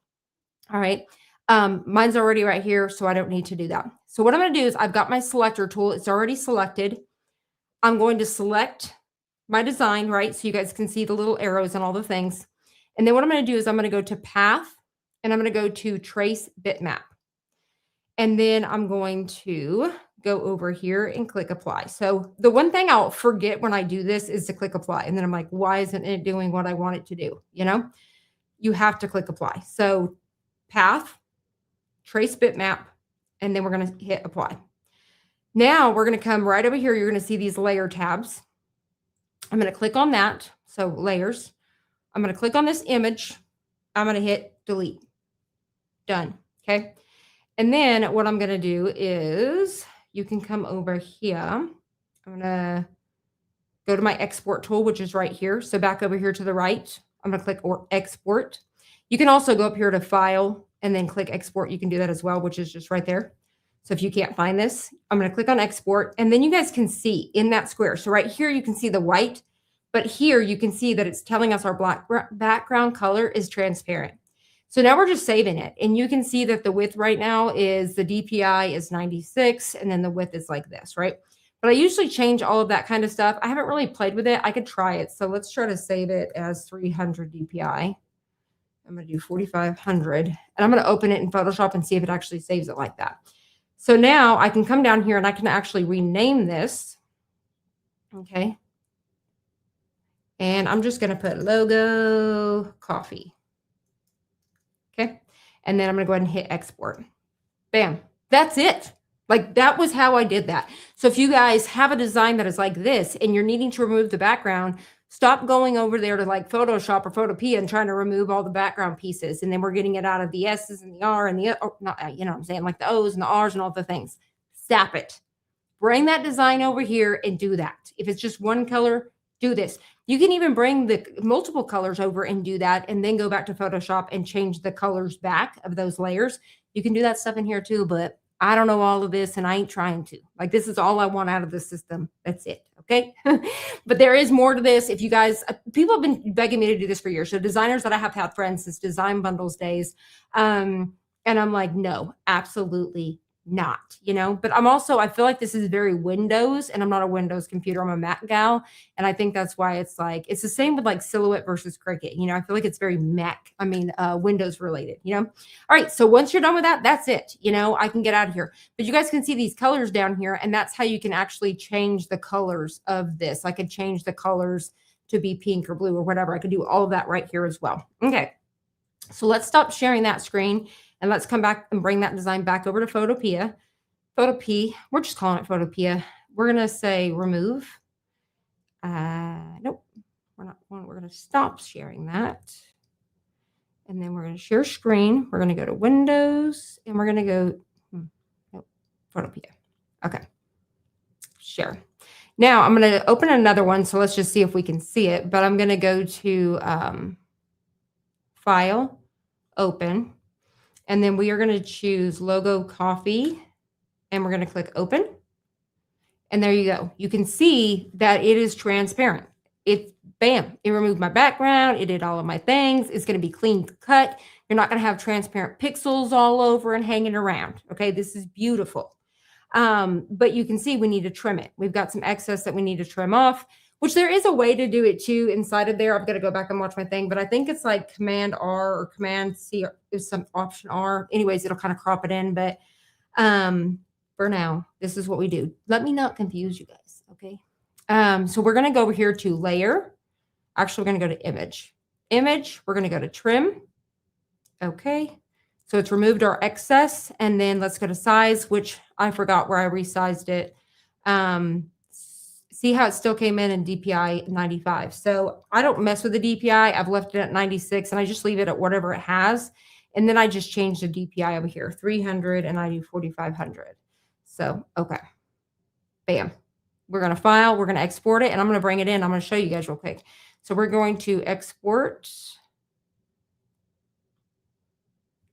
All right. Mine's already right here, so I don't need to do that. So what I'm going to do is I've got my selector tool. It's already selected. I'm going to select my design, right? So you guys can see the little arrows and all the things. And then what I'm going to do is I'm going to go to Path, and I'm going to go to Trace Bitmap. And then I'm going to go over here and click Apply. So the one thing I'll forget when I do this is to click Apply. And then I'm like, why isn't it doing what I want it to do? You have to click Apply. So Path, Trace Bitmap, and then we're going to hit Apply. Now we're going to come right over here. You're going to see these layer tabs. I'm going to click on that. So layers. I'm going to click on this image. I'm going to hit delete. Done. Okay. And then what I'm going to do is you can come over here. I'm going to go to my export tool, which is right here. So back over here to the right, I'm going to click export. You can also go up here to file and then click export. You can do that as well, which is just right there. So if you can't find this, I'm going to click on export, and then you guys can see in that square. So right here, you can see the white, but here you can see that it's telling us our black background color is transparent. So now we're just saving it, and you can see that the width right now is the DPI is 96, and then the width is like this, right? But I usually change all of that kind of stuff. I haven't really played with it. I could try it. So let's try to save it as 300 DPI. I'm going to do 4,500 and I'm going to open it in Photoshop and see if it actually saves it like that. So now I can come down here and I can actually rename this. Okay. And I'm just going to put logo coffee. Okay. And then I'm going to go ahead and hit export. Bam. That's it. Like that was how I did that. So if you guys have a design that is like this and you're needing to remove the background, stop going over there to like Photoshop or Photopea and trying to remove all the background pieces. And then we're getting it out of the S's and the R and the, oh, not, you know what I'm saying? Like the O's and the R's and all the things. Stop it. Bring that design over here and do that. If it's just one color, do this. You can even bring the multiple colors over and do that and then go back to Photoshop and change the colors back of those layers. You can do that stuff in here too, but I don't know all of this and I ain't trying to. Like this is all I want out of the system. That's it. Okay. But there is more to this. If you guys, people have been begging me to do this for years. So designers that I have had friends since Design Bundles days. And I'm like, no, absolutely not, you know, but I'm also, I feel like this is very Windows and I'm not a Windows computer. I'm a Mac gal. And I think that's why it's like, it's the same with like Silhouette versus Cricut. You know, I feel like it's very Mac, Windows related, you know? All right. So once you're done with that, that's it. You know, I can get out of here, but you guys can see these colors down here. And that's how you can actually change the colors of this. I could change the colors to be pink or blue or whatever. I could do all of that right here as well. Okay. So let's stop sharing that screen. And let's come back and bring that design back over to Photopea. Photopea, we're just calling it Photopea. We're going to say remove. Nope, we're not. We're going to stop sharing that. And then we're going to share screen. We're going to go to Windows and we're going to go, nope, Photopea. Okay, share. Now I'm going to open another one. So let's just see if we can see it. But I'm going to go to File, Open. And then we are going to choose logo coffee and we're going to click open. And there you go. You can see that it is transparent. It, bam, it removed my background. It did all of my things. It's going to be clean cut. You're not going to have transparent pixels all over and hanging around. Okay. This is beautiful. But you can see we need to trim it. We've got some excess that we need to trim off, which there is a way to do it too inside of there. I've got to go back and watch my thing, but I think it's like Command R or Command C is some Option R. Anyways, it'll kind of crop it in, but for now, this is what we do. Let me not confuse you guys, okay? So we're going to go over here to Layer. Actually, we're going to go to Image. Image, we're going to go to Trim. Okay. So it's removed our excess, and then let's go to Size, which I forgot where I resized it. See how it still came in DPI 95. So I don't mess with the DPI. I've left it at 96 and I just leave it at whatever it has. And then I just change the DPI over here, 300 and I do 4,500. So, okay. Bam. We're going to file, we're going to export it and I'm going to bring it in. I'm going to show you guys real quick. So we're going to export.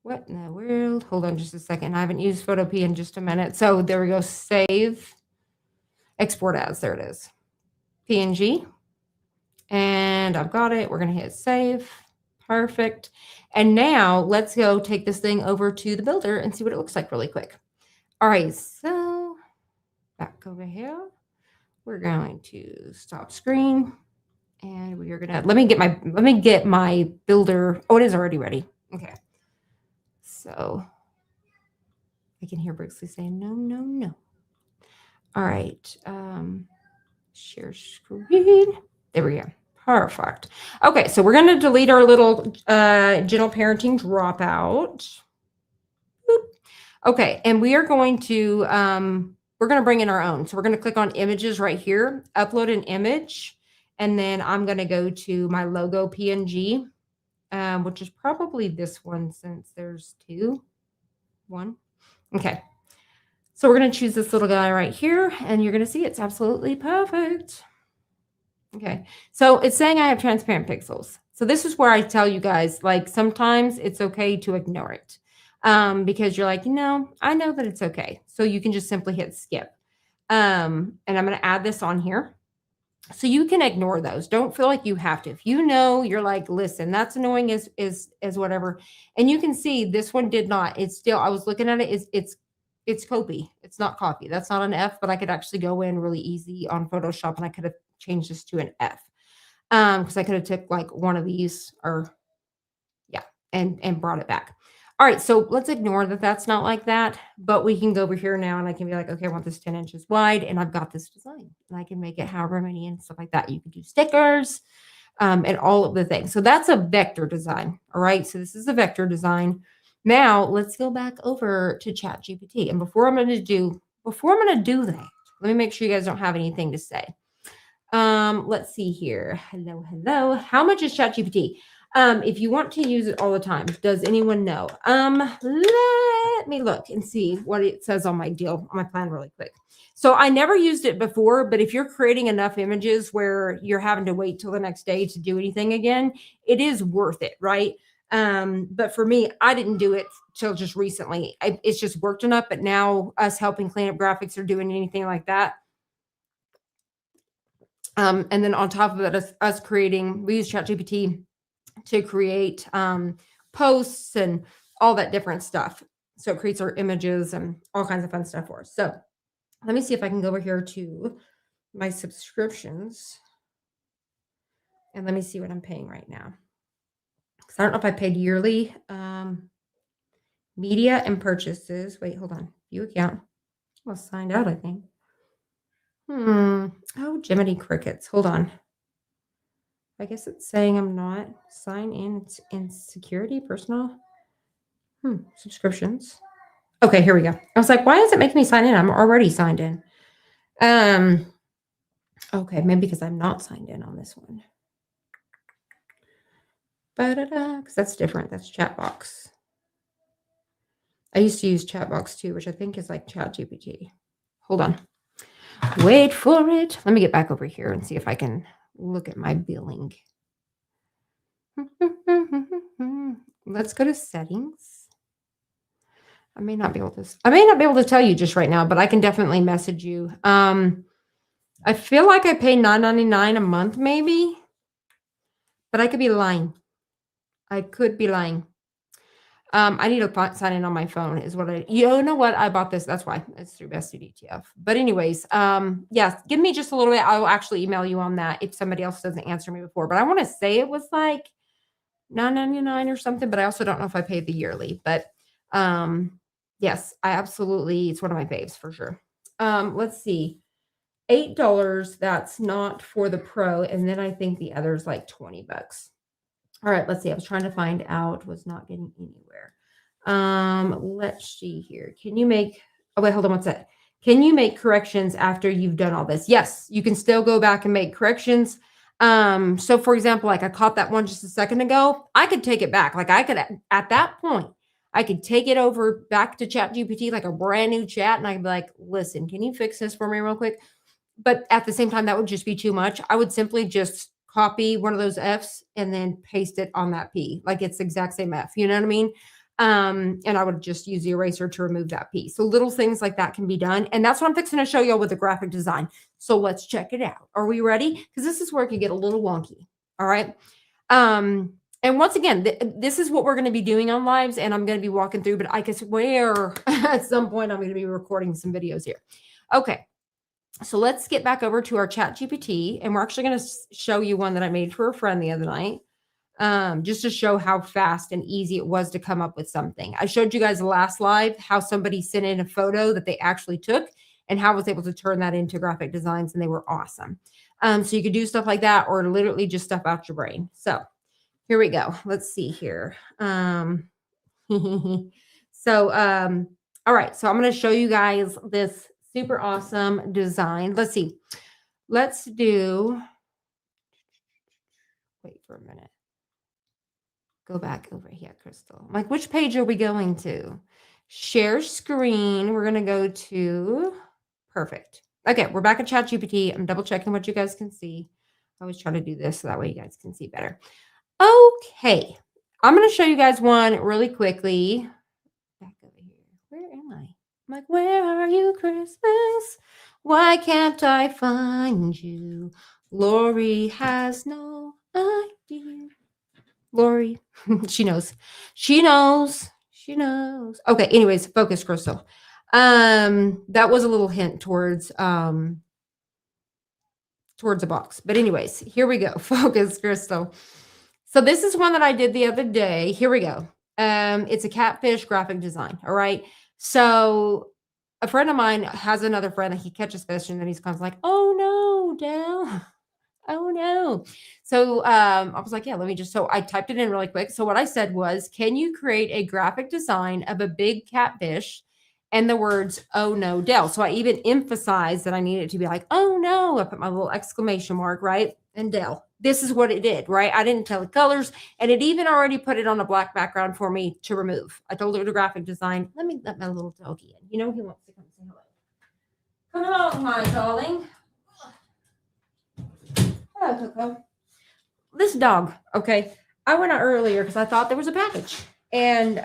What in the world? Hold on just a second. I haven't used Photopea in just a minute. So there we go. Save. Export as, there it is, PNG, and I've got it. We're going to hit save. Perfect. And now let's go take this thing over to the builder and see what it looks like really quick. All right, so back over here, we're going to stop screen and we are going to, let me get my builder. Oh, it is already ready. Okay. So I can hear Brixley saying, no, no, no. All right. Share screen. There we go. Perfect. Okay. So we're going to delete our little gentle parenting dropout. Boop. Okay. And we are going to, we're going to bring in our own. So we're going to click on images right here, upload an image. And then I'm going to go to my logo PNG, which is probably this one since there's one. Okay. So we're going to choose this little guy right here and you're going to see it's absolutely perfect. Okay. So it's saying I have transparent pixels. So this is where I tell you guys, like sometimes it's okay to ignore it because you're like, I know that it's okay. So you can just simply hit skip. And I'm going to add this on here. So you can ignore those. Don't feel like you have to. If you know, you're like, listen, that's annoying is whatever. And you can see this one did not. It's still, I was looking at it, it's It's copy. It's not copy. That's not an F, but I could actually go in really easy on Photoshop and I could have changed this to an F. Because I could have took like one of these or yeah, and brought it back. All right, so let's ignore that that's not like that, but we can go over here now and I can be like, okay, I want this 10 inches wide and I've got this design and I can make it however many and stuff like that. You can do stickers and all of the things. So that's a vector design. All right, so this is a vector design. Now let's go back over to ChatGPT. And before I'm going to do that, let me make sure you guys don't have anything to say. Let's see here. Hello. How much is ChatGPT? If you want to use it all the time, does anyone know? Let me look and see what it says on my deal, on my plan really quick. So I never used it before, but if you're creating enough images where you're having to wait till the next day to do anything again, it is worth it, right? But for me, I didn't do it till just recently. It's just worked enough, but now us helping clean up graphics or doing anything like that. And then on top of it, us creating, we use ChatGPT to create posts and all that different stuff. So it creates our images and all kinds of fun stuff for us. So let me see if I can go over here to my subscriptions. And let me see what I'm paying right now. Because I don't know if I paid yearly. Media and purchases. Wait, hold on. View account. I was signed out, I think. Oh, Jiminy Crickets. Hold on. I guess it's saying I'm not. Sign in. It's in security, personal. Subscriptions. Okay, here we go. I was like, why is it making me sign in? I'm already signed in. Okay, maybe because I'm not signed in on this one. Because that's different. That's Chatbox. I used to use Chatbox too, which I think is like ChatGPT. Hold on. Wait for it. Let me get back over here and see if I can look at my billing. Let's go to settings. I may not be able to tell you just right now, but I can definitely message you. I feel like I pay $9.99 a month, maybe, but I could be lying. I need to sign in on my phone is what you know what? I bought this. That's why it's through Bestie DTF. But anyways, yes, give me just a little bit. I'll actually email you on that if somebody else doesn't answer me before, but I want to say it was like $9.99 or something, but I also don't know if I paid the yearly, but, yes, I absolutely, it's one of my faves for sure. Let's see, $8. That's not for the pro. And then I think the other is like $20. All right, let's see. I was trying to find out, was not getting anywhere. Let's see here. Can you make, oh wait, hold on, what's that? Can you make corrections after you've done all this? Yes, you can still go back and make corrections. So for example, like I caught that one just a second ago, I could take it back. Like I could, at that point, I could take it over back to ChatGPT, like a brand new chat. And I could be like, listen, can you fix this for me real quick? But at the same time, that would just be too much. I would simply just copy one of those F's and then paste it on that P. Like it's the exact same F, you know what I mean? And I would just use the eraser to remove that P. So little things like that can be done. And that's what I'm fixing to show y'all with the graphic design. So let's check it out. Are we ready? Because this is where it can get a little wonky. All right. And once again, this is what we're going to be doing on lives and I'm going to be walking through, but I can swear at some point I'm going to be recording some videos here. Okay. So let's get back over to our ChatGPT and we're actually going to show you one that I made for a friend the other night. Just to show how fast and easy it was to come up with something. I showed you guys the last live how somebody sent in a photo that they actually took and how I was able to turn that into graphic designs and they were awesome. So you could do stuff like that or literally just stuff out your brain. So here we go. Let's see here. All right. So I'm going to show you guys this super awesome design. Let's see. Let's do, wait for a minute. Go back over here, Crystal. Like, which page are we going to? Share screen. We're going to go to, perfect. Okay, we're back at ChatGPT. I'm double checking what you guys can see. I always try to do this so that way you guys can see better. Okay, I'm going to show you guys one really quickly. Back over here. Where am I? I'm like, where are you, Christmas? Why can't I find you? Lori has no idea. Lori, she knows. Okay, anyways, focus, Crystal. That was a little hint towards a box. But anyways, here we go. Focus, Crystal. So this is one that I did the other day. Here we go. It's a catfish graphic design. All right. So a friend of mine has another friend that he catches fish and then he's kind of like, oh no, Dale. Oh no. So I was like, yeah, let me just, so I typed it in really quick. So what I said was, can you create a graphic design of a big catfish and the words, oh no, Dell. So I even emphasized that I needed it to be like, oh no, I put my little exclamation mark, right? And Dell. This is what it did, right? I didn't tell the colors and it even already put it on a black background for me to remove. I told her to graphic design. Let me let my little doggy in. You know, he wants to come say hello. Come on, my darling. Hello, Coco. This dog, okay. I went out earlier because I thought there was a package. And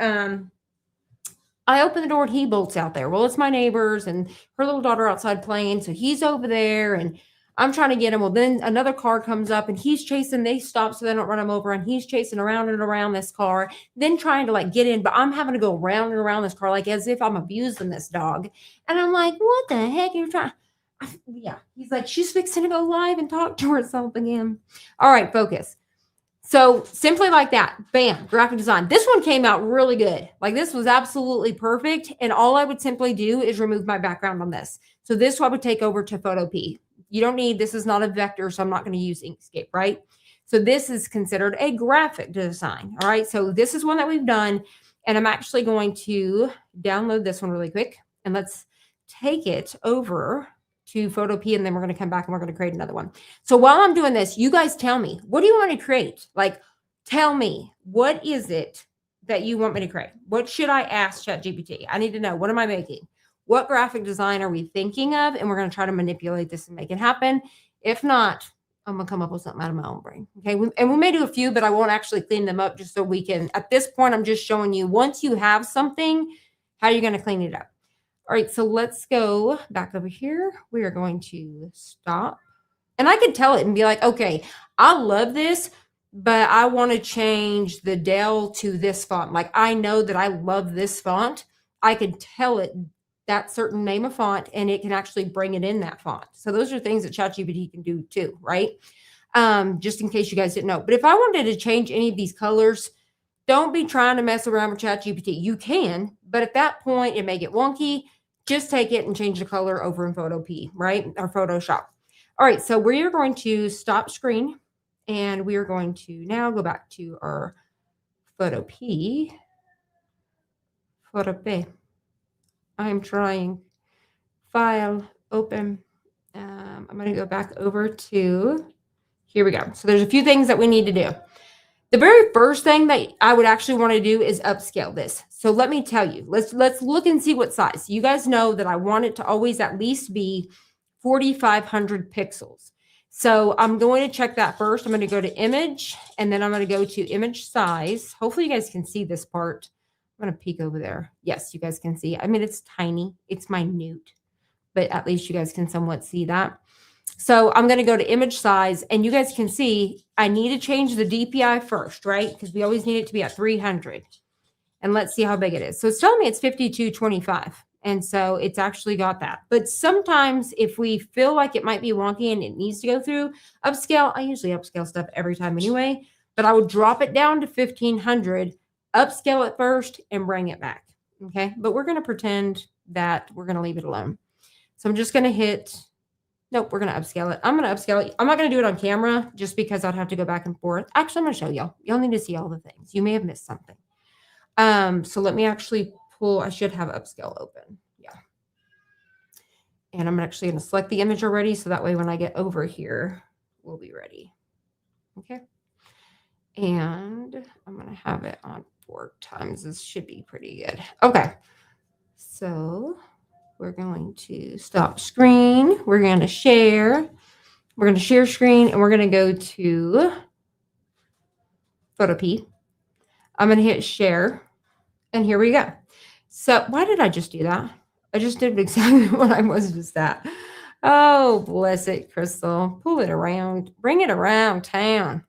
I open the door and he bolts out there. Well, it's my neighbors and her little daughter outside playing. So he's over there and I'm trying to get him. Well, then another car comes up and he's chasing. They stop so they don't run him over. And he's chasing around and around this car, then trying to like get in. But I'm having to go around and around this car like as if I'm abusing this dog. And I'm like, what the heck are you trying? Yeah. He's like, she's fixing to go live and talk to herself again. All right, focus. So simply like that, bam, graphic design. This one came out really good. Like this was absolutely perfect. And all I would simply do is remove my background on this. So this I would take over to Photo P. You don't need, this is not a vector, so I'm not going to use Inkscape, right? So this is considered a graphic design. All right. So this is one that we've done. And I'm actually going to download this one really quick. And let's take it over to Photo P, and then we're going to come back and we're going to create another one. So while I'm doing this, you guys tell me, what do you want to create? Like, tell me, what is it that you want me to create? What should I ask ChatGPT? I need to know, what am I making? What graphic design are we thinking of? And we're going to try to manipulate this and make it happen. If not, I'm going to come up with something out of my own brain. Okay. And we may do a few, but I won't actually clean them up just so we can, at this point, I'm just showing you, once you have something, how are you going to clean it up? All right, so let's go back over here. We are going to stop. And I could tell it and be like, okay, I love this, but I want to change the Dell to this font. Like I know that I love this font. I could tell it that certain name of font and it can actually bring it in that font. So those are things that ChatGPT can do too, right? Just in case you guys didn't know. But if I wanted to change any of these colors, don't be trying to mess around with ChatGPT. You can, but at that point, it may get wonky. Just take it and change the color over in Photo P, right? Or Photoshop. All right, so we are going to stop screen and we are going to now go back to our Photo P. Photo P. I'm trying. File, open. I'm going to go back over to, here we go. So there's a few things that we need to do. The very first thing that I would actually want to do is upscale this. So let me tell you, let's look and see what size. You guys know that I want it to always at least be 4,500 pixels. So I'm going to check that first. I'm going to go to image and then I'm going to go to image size. Hopefully you guys can see this part. I'm going to peek over there. Yes, you guys can see. I mean, it's tiny. It's minute, but at least you guys can somewhat see that. So I'm going to go to image size and you guys can see I need to change the DPI first, right? Because we always need it to be at 300. And let's see how big it is. So it's telling me it's 5225. And so it's actually got that. But sometimes if we feel like it might be wonky and it needs to go through upscale, I usually upscale stuff every time anyway, but I would drop it down to 1500, upscale it first and bring it back. Okay. But we're going to pretend that we're going to leave it alone. So I'm just going to hit, nope, we're going to upscale it. I'm going to upscale it. I'm not going to do it on camera just because I'd have to go back and forth. Actually, I'm going to show y'all. Y'all need to see all the things. You may have missed something. So let me actually pull, I should have upscale open. Yeah. And I'm actually going to select the image already. So that way, when I get over here, we'll be ready. Okay. And I'm going to have it on 4 times. This should be pretty good. Okay. So we're going to stop screen. We're going to share. We're going to share screen and we're going to go to Photo P. I'm going to hit share. And here we go. So why did I just do that? I just did exactly what I was just at. Oh, bless it, Crystal. Pull it around. Bring it around town.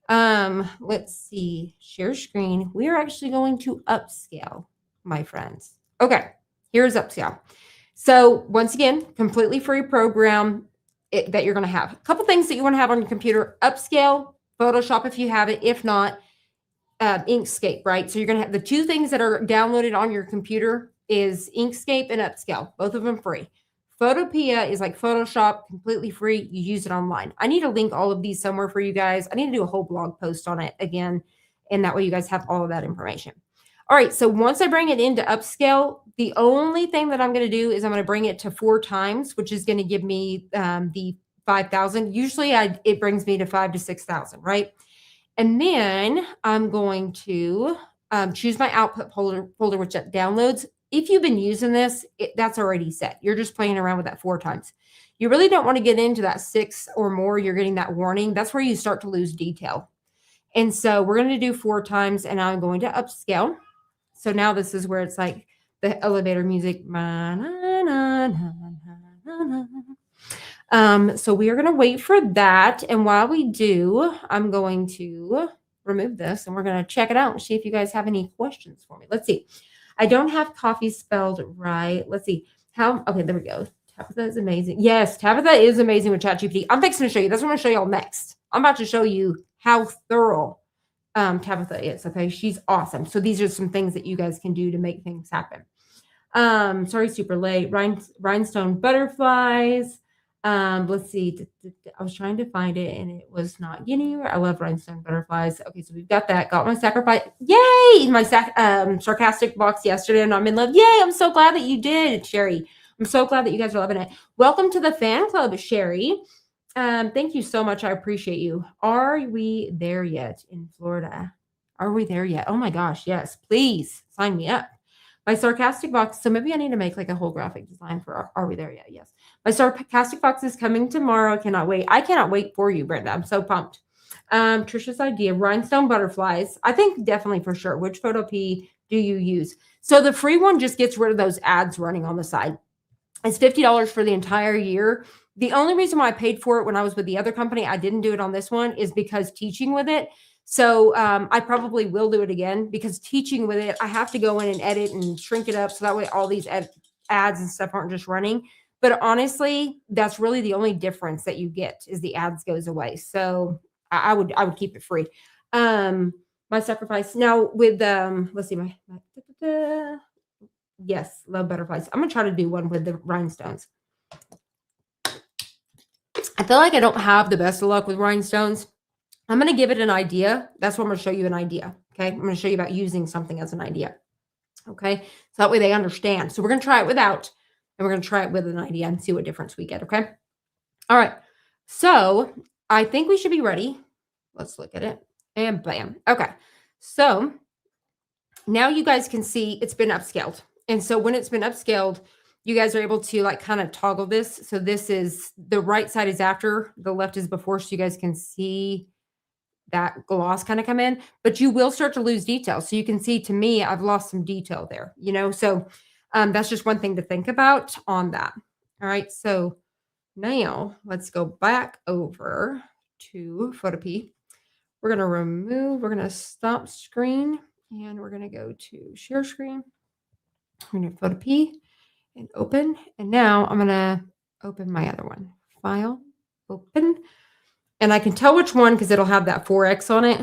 Let's see. Share screen. We are actually going to upscale, my friends. Okay. Here's Upscale. So once again, completely free program that you're going to have. A couple things that you want to have on your computer: Upscale, Photoshop if you have it. If not, Inkscape, right? So you're going to have the two things that are downloaded on your computer is Inkscape and Upscale, both of them free. Photopea is like Photoshop, completely free. You use it online. I need to link all of these somewhere for you guys. I need to do a whole blog post on it again, and that way you guys have all of that information. All right, so once I bring it into Upscale, the only thing that I'm going to do is I'm going to bring it to 4 times, which is going to give me the 5,000. Usually it brings me to 5,000 to 6,000, right? And then I'm going to choose my output folder, which downloads. If you've been using this, that's already set. You're just playing around with that 4 times. You really don't want to get into that 6 or more. You're getting that warning. That's where you start to lose detail. And so we're going to do 4 times, and I'm going to upscale. So now this is where it's like the elevator music. So we are going to wait for that. And while we do, I'm going to remove this and we're going to check it out and see if you guys have any questions for me. Let's see. I don't have coffee spelled right. Let's see. Okay, there we go. Tabitha is amazing. Yes, Tabitha is amazing with ChatGPT. I'm fixing to show you. That's what I'm going to show y'all next. I'm about to show you how thorough Tabitha is. Okay, she's awesome. So these are some things that you guys can do to make things happen. Sorry, super late. Rhinestone butterflies. Let's see. I was trying to find it and it was not getting anywhere. I love rhinestone butterflies. Okay, so we've got that. Got my sacrifice. Yay! My sarcastic box yesterday, and I'm in love. Yay! I'm so glad that you did, Sherry. I'm so glad that you guys are loving it. Welcome to the fan club, Sherry. Thank you so much. I appreciate you. Are we there yet in Florida? Are we there yet? Oh my gosh, yes. Please sign me up. My sarcastic box. So maybe I need to make like a whole graphic design for Are We There Yet? Yes. My sarcastic box is coming tomorrow. I cannot wait. I cannot wait for you, Brenda. I'm so pumped. Trisha's idea, rhinestone butterflies. I think definitely for sure. Which photo P do you use? So the free one just gets rid of those ads running on the side. It's $50 for the entire year. The only reason why I paid for it when I was with the other company, I didn't do it on this one, is because teaching with it. So I probably will do it again, because teaching with it, I have to go in and edit and shrink it up so that way all these ads and stuff aren't just running. But honestly, that's really the only difference that you get, is the ads goes away. So I would keep it free. My sacrifice now with let's see, yes, love butterflies. I'm gonna try to do one with the rhinestones. I feel like I don't have the best of luck with rhinestones. I'm going to give it an idea. That's what I'm going to show you, an idea. Okay. I'm going to show you about using something as an idea. Okay. So that way they understand. So we're going to try it without, and we're going to try it with an idea and see what difference we get. Okay. All right. So I think we should be ready. Let's look at it. And bam. Okay. So now you guys can see it's been upscaled. And so when it's been upscaled, you guys are able to like kind of toggle this. So this is the right side is after, the left is before. So you guys can see that gloss kind of come in, but you will start to lose detail. So you can see, to me, I've lost some detail there, so that's just one thing to think about on that. All right. So now let's go back over to Photopea. We're going to stop screen, and we're going to go to share screen. We're going to Photopea and open. And now I'm going to open my other one. File, open. And I can tell which one because it'll have that 4X on it,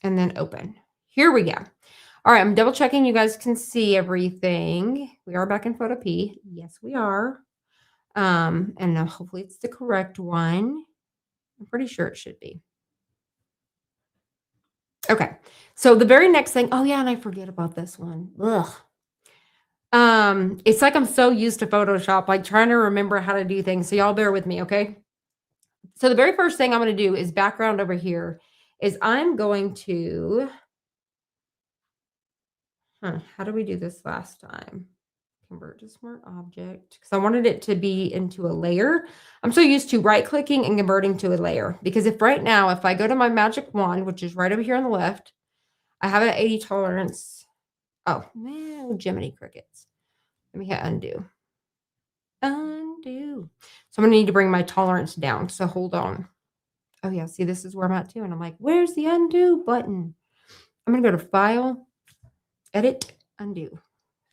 and then open. Here we go. All right, I'm double checking you guys can see everything. We are back in Photopea. Yes, we are. And now hopefully it's the correct one. I'm pretty sure it should be. Okay, so the very next thing, oh yeah, and I forget about this one. Ugh. It's like I'm so used to Photoshop, like trying to remember how to do things. So y'all bear with me, okay? So the very first thing I'm going to do is background over here is I'm going to, how did we do this last time? Convert to smart object, because I wanted it to be into a layer. I'm so used to right clicking and converting to a layer, because if I go to my magic wand, which is right over here on the left, I have an 80 tolerance. Oh, man, Jiminy crickets. Let me hit undo. Undo. So I'm going to need to bring my tolerance down. So hold on. Oh yeah, see, this is where I'm at too. And I'm like, where's the undo button? I'm going to go to File, Edit, Undo.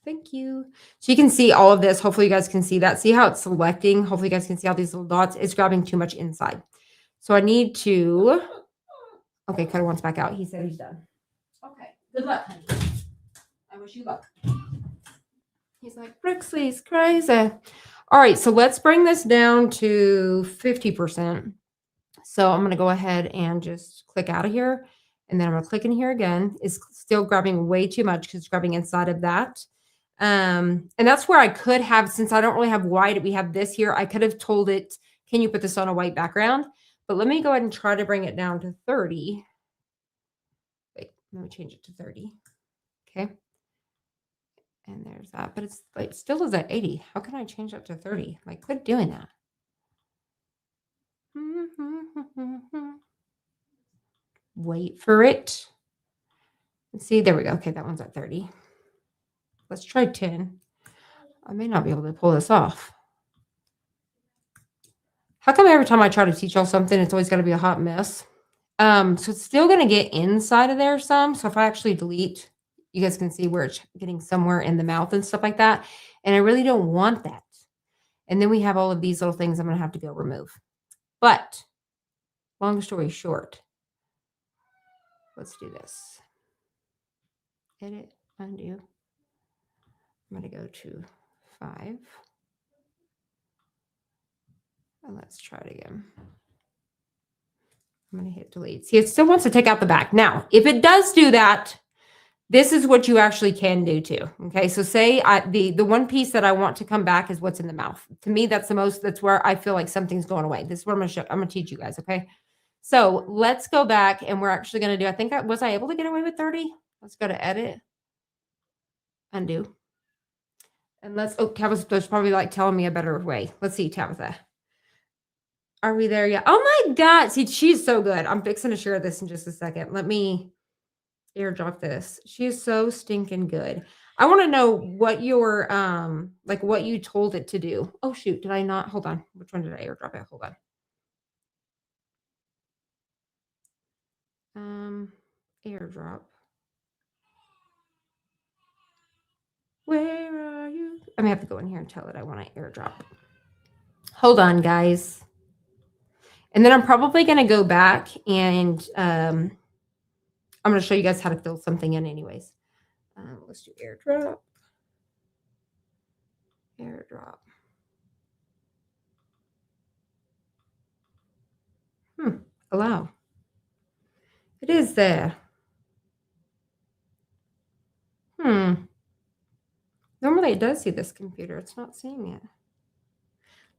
Thank you. So you can see all of this. Hopefully you guys can see that. See how it's selecting? Hopefully you guys can see all these little dots. It's grabbing too much inside. So I need to, okay, Cutter wants back out. He said he's done. Okay, good luck, honey. I wish you luck. He's like, Brixley's crazy. All right, so let's bring this down to 50%. So I'm going to go ahead and just click out of here. And then I'm going to click in here again. It's still grabbing way too much because it's grabbing inside of that. And that's where I could have, since I don't really have white, we have this here. I could have told it, can you put this on a white background? But let me go ahead and try to bring it down to 30. Wait, let me change it to 30. Okay. And there's that, but it's like still is at 80. How can I change that to 30? Like, quit doing that. Wait for it. Let's see, there we go. Okay, that one's at 30. Let's try 10. I may not be able to pull this off. How come every time I try to teach y'all something, it's always got to be a hot mess? So it's still going to get inside of there some. So if I actually delete, you guys can see where it's getting somewhere in the mouth and stuff like that. And I really don't want that. And then we have all of these little things I'm going to have to go remove. But long story short, let's do this. Edit, undo. I'm going to go to 5. And let's try it again. I'm going to hit delete. See, it still wants to take out the back. Now, if it does do that, this is what you actually can do too. Okay, so say the one piece that I want to come back is what's in the mouth. To me, that's where I feel like something's going away. This is what I'm going to show. I'm going to teach you guys. Okay, so let's go back and we're actually going to do. I think was I able to get away with 30? Let's go to edit, undo, and let's. Oh, Tabitha's probably like telling me a better way. Let's see, Tabitha. Are we there yet? Oh my God. See, she's so good. I'm fixing to share this in just a second. Let me airdrop this. She is so stinking good. I want to know what your, like what you told it to do. Oh shoot. Did I not? Hold on. Which one did I airdrop it? Hold on. Airdrop. Where are you? I'm gonna have to go in here and tell it I want to airdrop. Hold on, guys. And then I'm probably going to go back and I'm going to show you guys how to fill something in anyways. Let's do airdrop. Airdrop. Allow. It is there. Normally it does see this computer. It's not seeing it.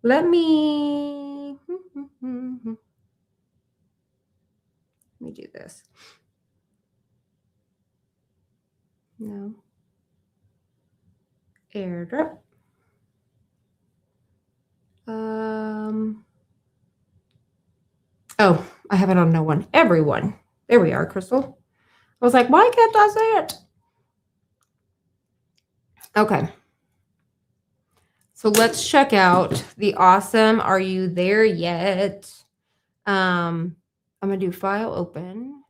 Let me do this. No. Airdrop. Oh, I have it on no one. Everyone. There we are, Crystal. I was like, why can't I say it? Okay. So let's check out the awesome. Are you there yet? I'm going to do file open.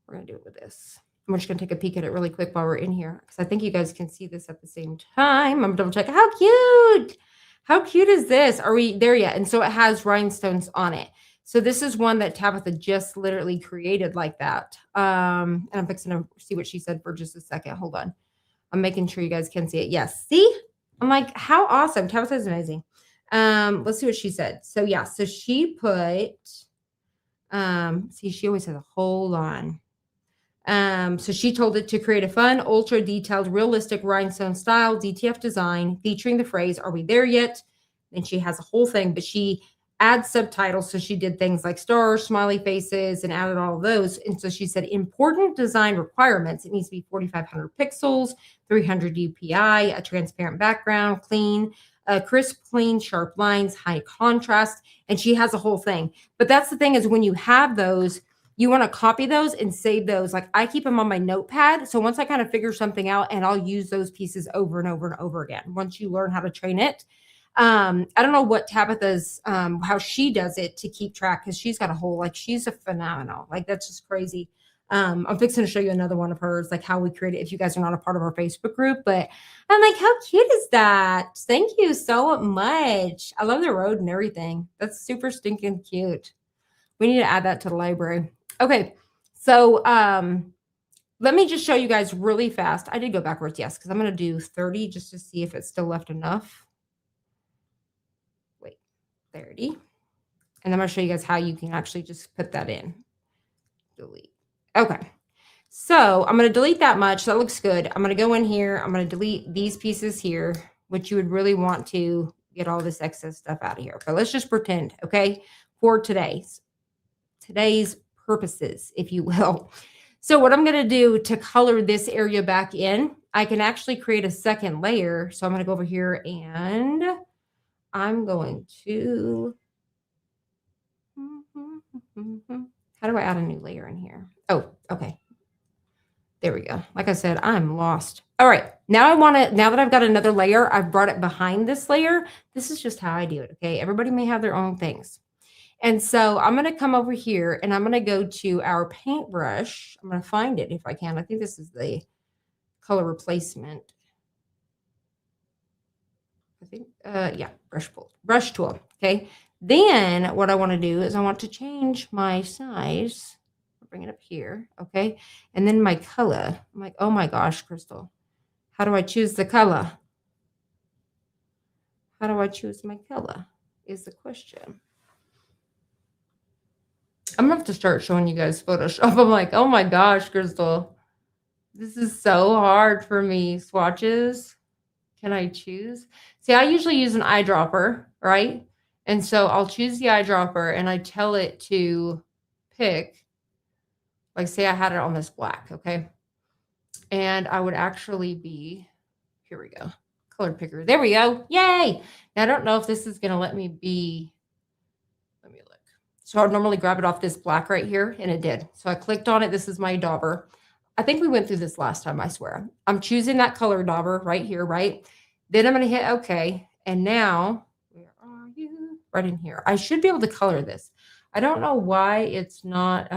We're going to do it with this. I'm just going to take a peek at it really quick while we're in here because I think you guys can see this at the same time. I'm going to double check. How cute. How cute is this? Are we there yet? And so it has rhinestones on it. So this is one that Tabitha just literally created like that. And I'm fixing to see what she said for just a second. Hold on. I'm making sure you guys can see it. Yes. See? I'm like, how awesome. Tabitha is amazing. Let's see what she said. So yeah, so she put, see, she always has a hold on. So she told it to create a fun, ultra detailed, realistic rhinestone style DTF design featuring the phrase, are we there yet? And she has a whole thing, but she adds subtitles. So she did things like stars, smiley faces, and added all of those. And so she said, important design requirements. It needs to be 4,500 pixels, 300 DPI, a transparent background, clean, crisp, clean, sharp lines, high contrast. And she has a whole thing. But that's the thing is when you have those, you want to copy those and save those. Like I keep them on my notepad. So once I kind of figure something out and I'll use those pieces over and over and over again. Once you learn how to train it. I don't know what Tabitha's, how she does it to keep track. Cause she's got a whole, like she's a phenomenal, like that's just crazy. I'm fixing to show you another one of hers, like how we created, if you guys are not a part of our Facebook group, but I'm like, how cute is that? Thank you so much. I love the road and everything. That's super stinking cute. We need to add that to the library. Okay. So, let me just show you guys really fast. I did go backwards, yes, because I'm going to do 30 just to see if it's still left enough. Wait, 30. And I'm going to show you guys how you can actually just put that in. Delete. Okay. So I'm going to delete that much. That looks good. I'm going to go in here. I'm going to delete these pieces here, which you would really want to get all this excess stuff out of here. But let's just pretend, okay, for today's purposes, if you will. So what I'm going to do to color this area back in, I can actually create a second layer. So I'm going to go over here and I'm going to, how do I add a new layer in here? Oh, okay. There we go. Like I said, I'm lost. All right. Now now that I've got another layer, I've brought it behind this layer. This is just how I do it. Okay. Everybody may have their own things. And so I'm going to come over here and I'm going to go to our paintbrush. I'm going to find it if I can. I think this is the color replacement. I think, yeah, brush tool. Okay. Then what I want to do is I want to change my size. I'll bring it up here. Okay. And then my color. I'm like, oh my gosh, Crystal, how do I choose the color? How do I choose my color is the question. I'm gonna have to start showing you guys Photoshop. I'm like, oh my gosh, Crystal, this is so hard for me. Swatches, can I choose? See, I usually use an eyedropper, right? And so I'll choose the eyedropper and I tell it to pick, like say I had it on this black, okay? And I would actually be, here we go, color picker. There we go, yay! Now I don't know if this is gonna let me be, let me look. So I'd normally grab it off this black right here, and it did. So I clicked on it. This is my dauber. I think we went through this last time, I swear. I'm choosing that color dauber right here, right? Then I'm going to hit OK. And now, where are you? Right in here. I should be able to color this. I don't know why it's not.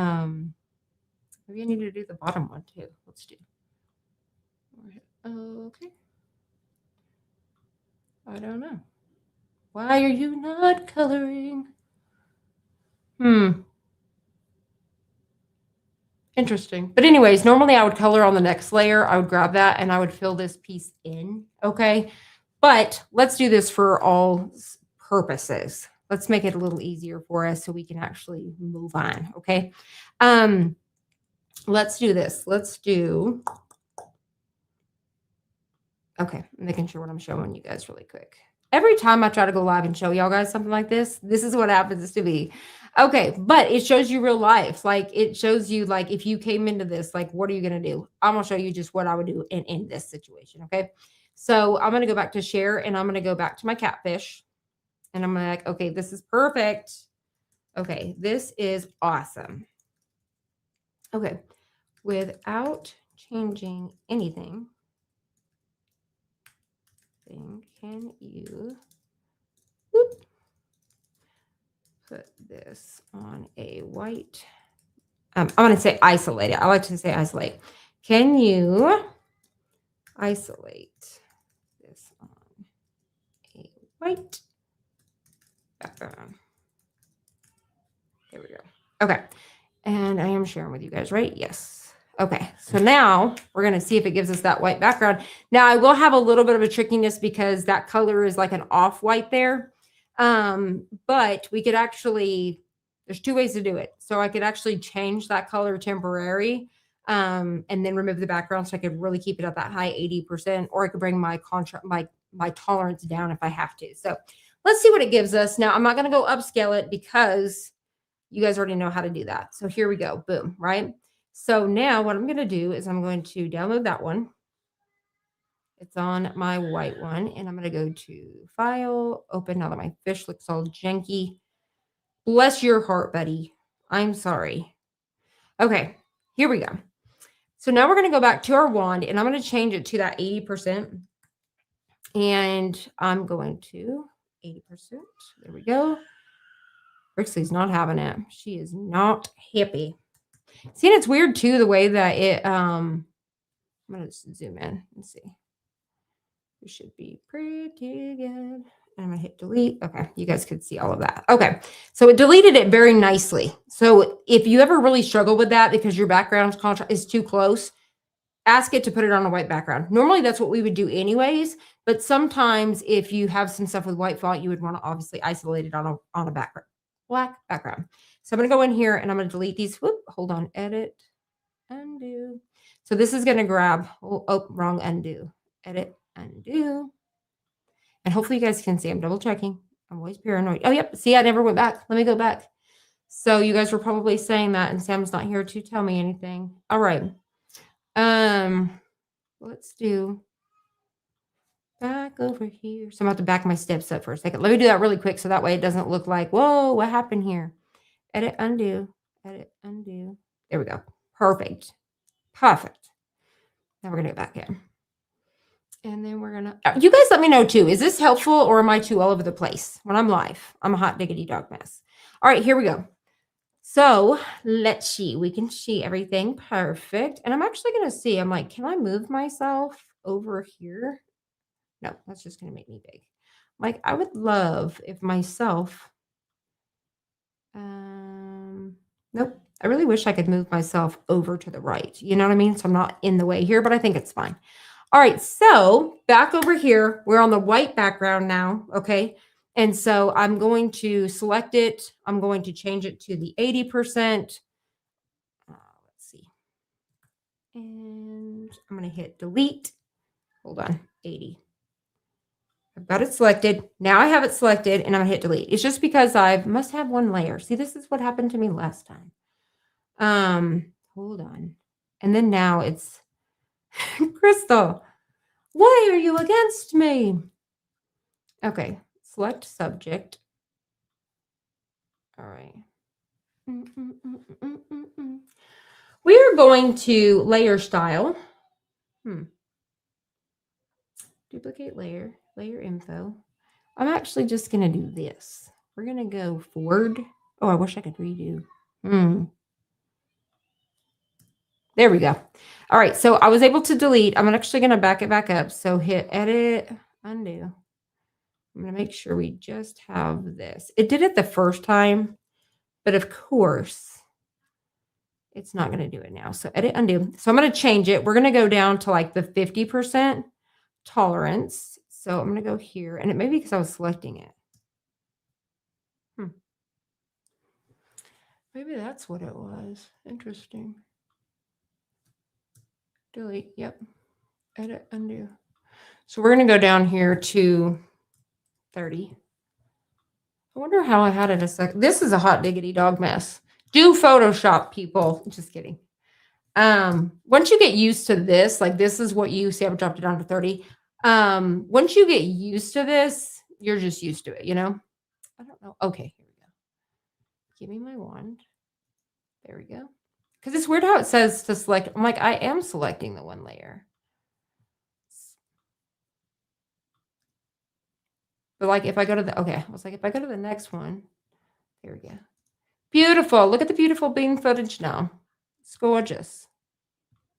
Maybe I need to do the bottom one too. Let's do. Okay. I don't know. Why are you not coloring? Interesting. But anyways, normally I would color on the next layer. I would grab that and I would fill this piece in. Okay. But let's do this for all purposes. Let's make it a little easier for us so we can actually move on. Okay. Let's do this. Let's do. Okay. I'm making sure what I'm showing you guys really quick. Every time I try to go live and show y'all guys something like this is what happens to me. Okay, but it shows you real life. Like it shows you like if you came into this, like what are you going to do? I'm going to show you just what I would do in this situation, okay? So I'm going to go back to share and I'm going to go back to my catfish and I'm going to like, okay, this is perfect. Okay, this is awesome. Okay, without changing anything, can you put this on a white? I'm going to say isolate it. I like to say isolate. Can you isolate this on a white background? There we go. Okay. And I am sharing with you guys, right? Yes. Okay. So now we're going to see if it gives us that white background. Now I will have a little bit of a trickiness because that color is like an off-white there. But we could actually, there's two ways to do it. So I could actually change that color temporary and then remove the background so I could really keep it at that high 80%, or I could bring my contrast, my tolerance down if I have to. So let's see what it gives us. Now I'm not going to go upscale it because you guys already know how to do that. So here we go. Boom. Right. So now what I'm going to do is I'm going to download that one. It's on my white one and I'm going to go to file, open. Now that my fish looks all janky. Bless your heart, buddy. I'm sorry. Okay, here we go. So now we're going to go back to our wand and I'm going to change it to that 80%. And I'm going to 80%. There we go. Rixley's not having it. She is not happy. See, and it's weird too, the way that it, I'm going to zoom in and see. It should be pretty good. And I'm going to hit delete. Okay. You guys could see all of that. Okay. So it deleted it very nicely. So if you ever really struggle with that because your background contrast is too close, ask it to put it on a white background. Normally that's what we would do anyways, but sometimes if you have some stuff with white font, you would want to obviously isolate it on a background, black background. So I'm going to go in here and I'm going to delete these. Whoop, hold on, edit, undo. So this is going to grab, oh, wrong undo, edit, undo. And hopefully you guys can see, I'm double checking. I'm always paranoid. Oh, yep. See, I never went back. Let me go back. So you guys were probably saying that and Sam's not here to tell me anything. All right. Let's do back over here. So I'm about to back my steps up for a second. Let me do that really quick so that way it doesn't look like, whoa, what happened here? Edit, undo, edit, undo. There we go. Perfect. Perfect. Now we're going to go back in. And then we're going to, you guys let me know too. Is this helpful or am I too all over the place when I'm live? I'm a hot diggity dog mess. All right, here we go. So let's see. We can see everything perfect. And I'm actually going to see, I'm like, can I move myself over here? No, that's just going to make me big. Like, I would love if myself, nope. I really wish I could move myself over to the right. You know what I mean? So I'm not in the way here, but I think it's fine. All right. So back over here, we're on the white background now. Okay. And so I'm going to select it. I'm going to change it to the 80%. Let's see. And I'm going to hit delete. Hold on. 80. I've got it selected. Now I have it selected and I'm gonna hit delete. It's just because I must have one layer. See, this is what happened to me last time. Hold on. And then now it's Crystal. Why are you against me? Okay, select subject. All right. We are going to layer style. Duplicate layer, layer info. I'm actually just going to do this. We're going to go forward. Oh, I wish I could redo. There we go. All right. So I was able to delete. I'm actually going to back it back up. So hit edit, undo. I'm going to make sure we just have this. It did it the first time, but of course, it's not going to do it now. So edit, undo. So I'm going to change it. We're going to go down to like the 50% tolerance. So I'm going to go here. And it may be because I was selecting it. Maybe that's what it was. Interesting. Delete. Yep. Edit, undo. So we're going to go down here to 30. I wonder how I had it a second. This is a hot diggity dog mess. Do Photoshop, people. Just kidding. Once you get used to this, like this is what you see, I've dropped it down to 30. Once you get used to this, you're just used to it, you know? I don't know. Okay, here we go. Give me my wand. There we go. Because it's weird how it says to select. I'm like, I am selecting the one layer. But like if I go to the, okay, I was like, if I go to the next one, there we go. Beautiful. Look at the beautiful bean footage now. It's gorgeous.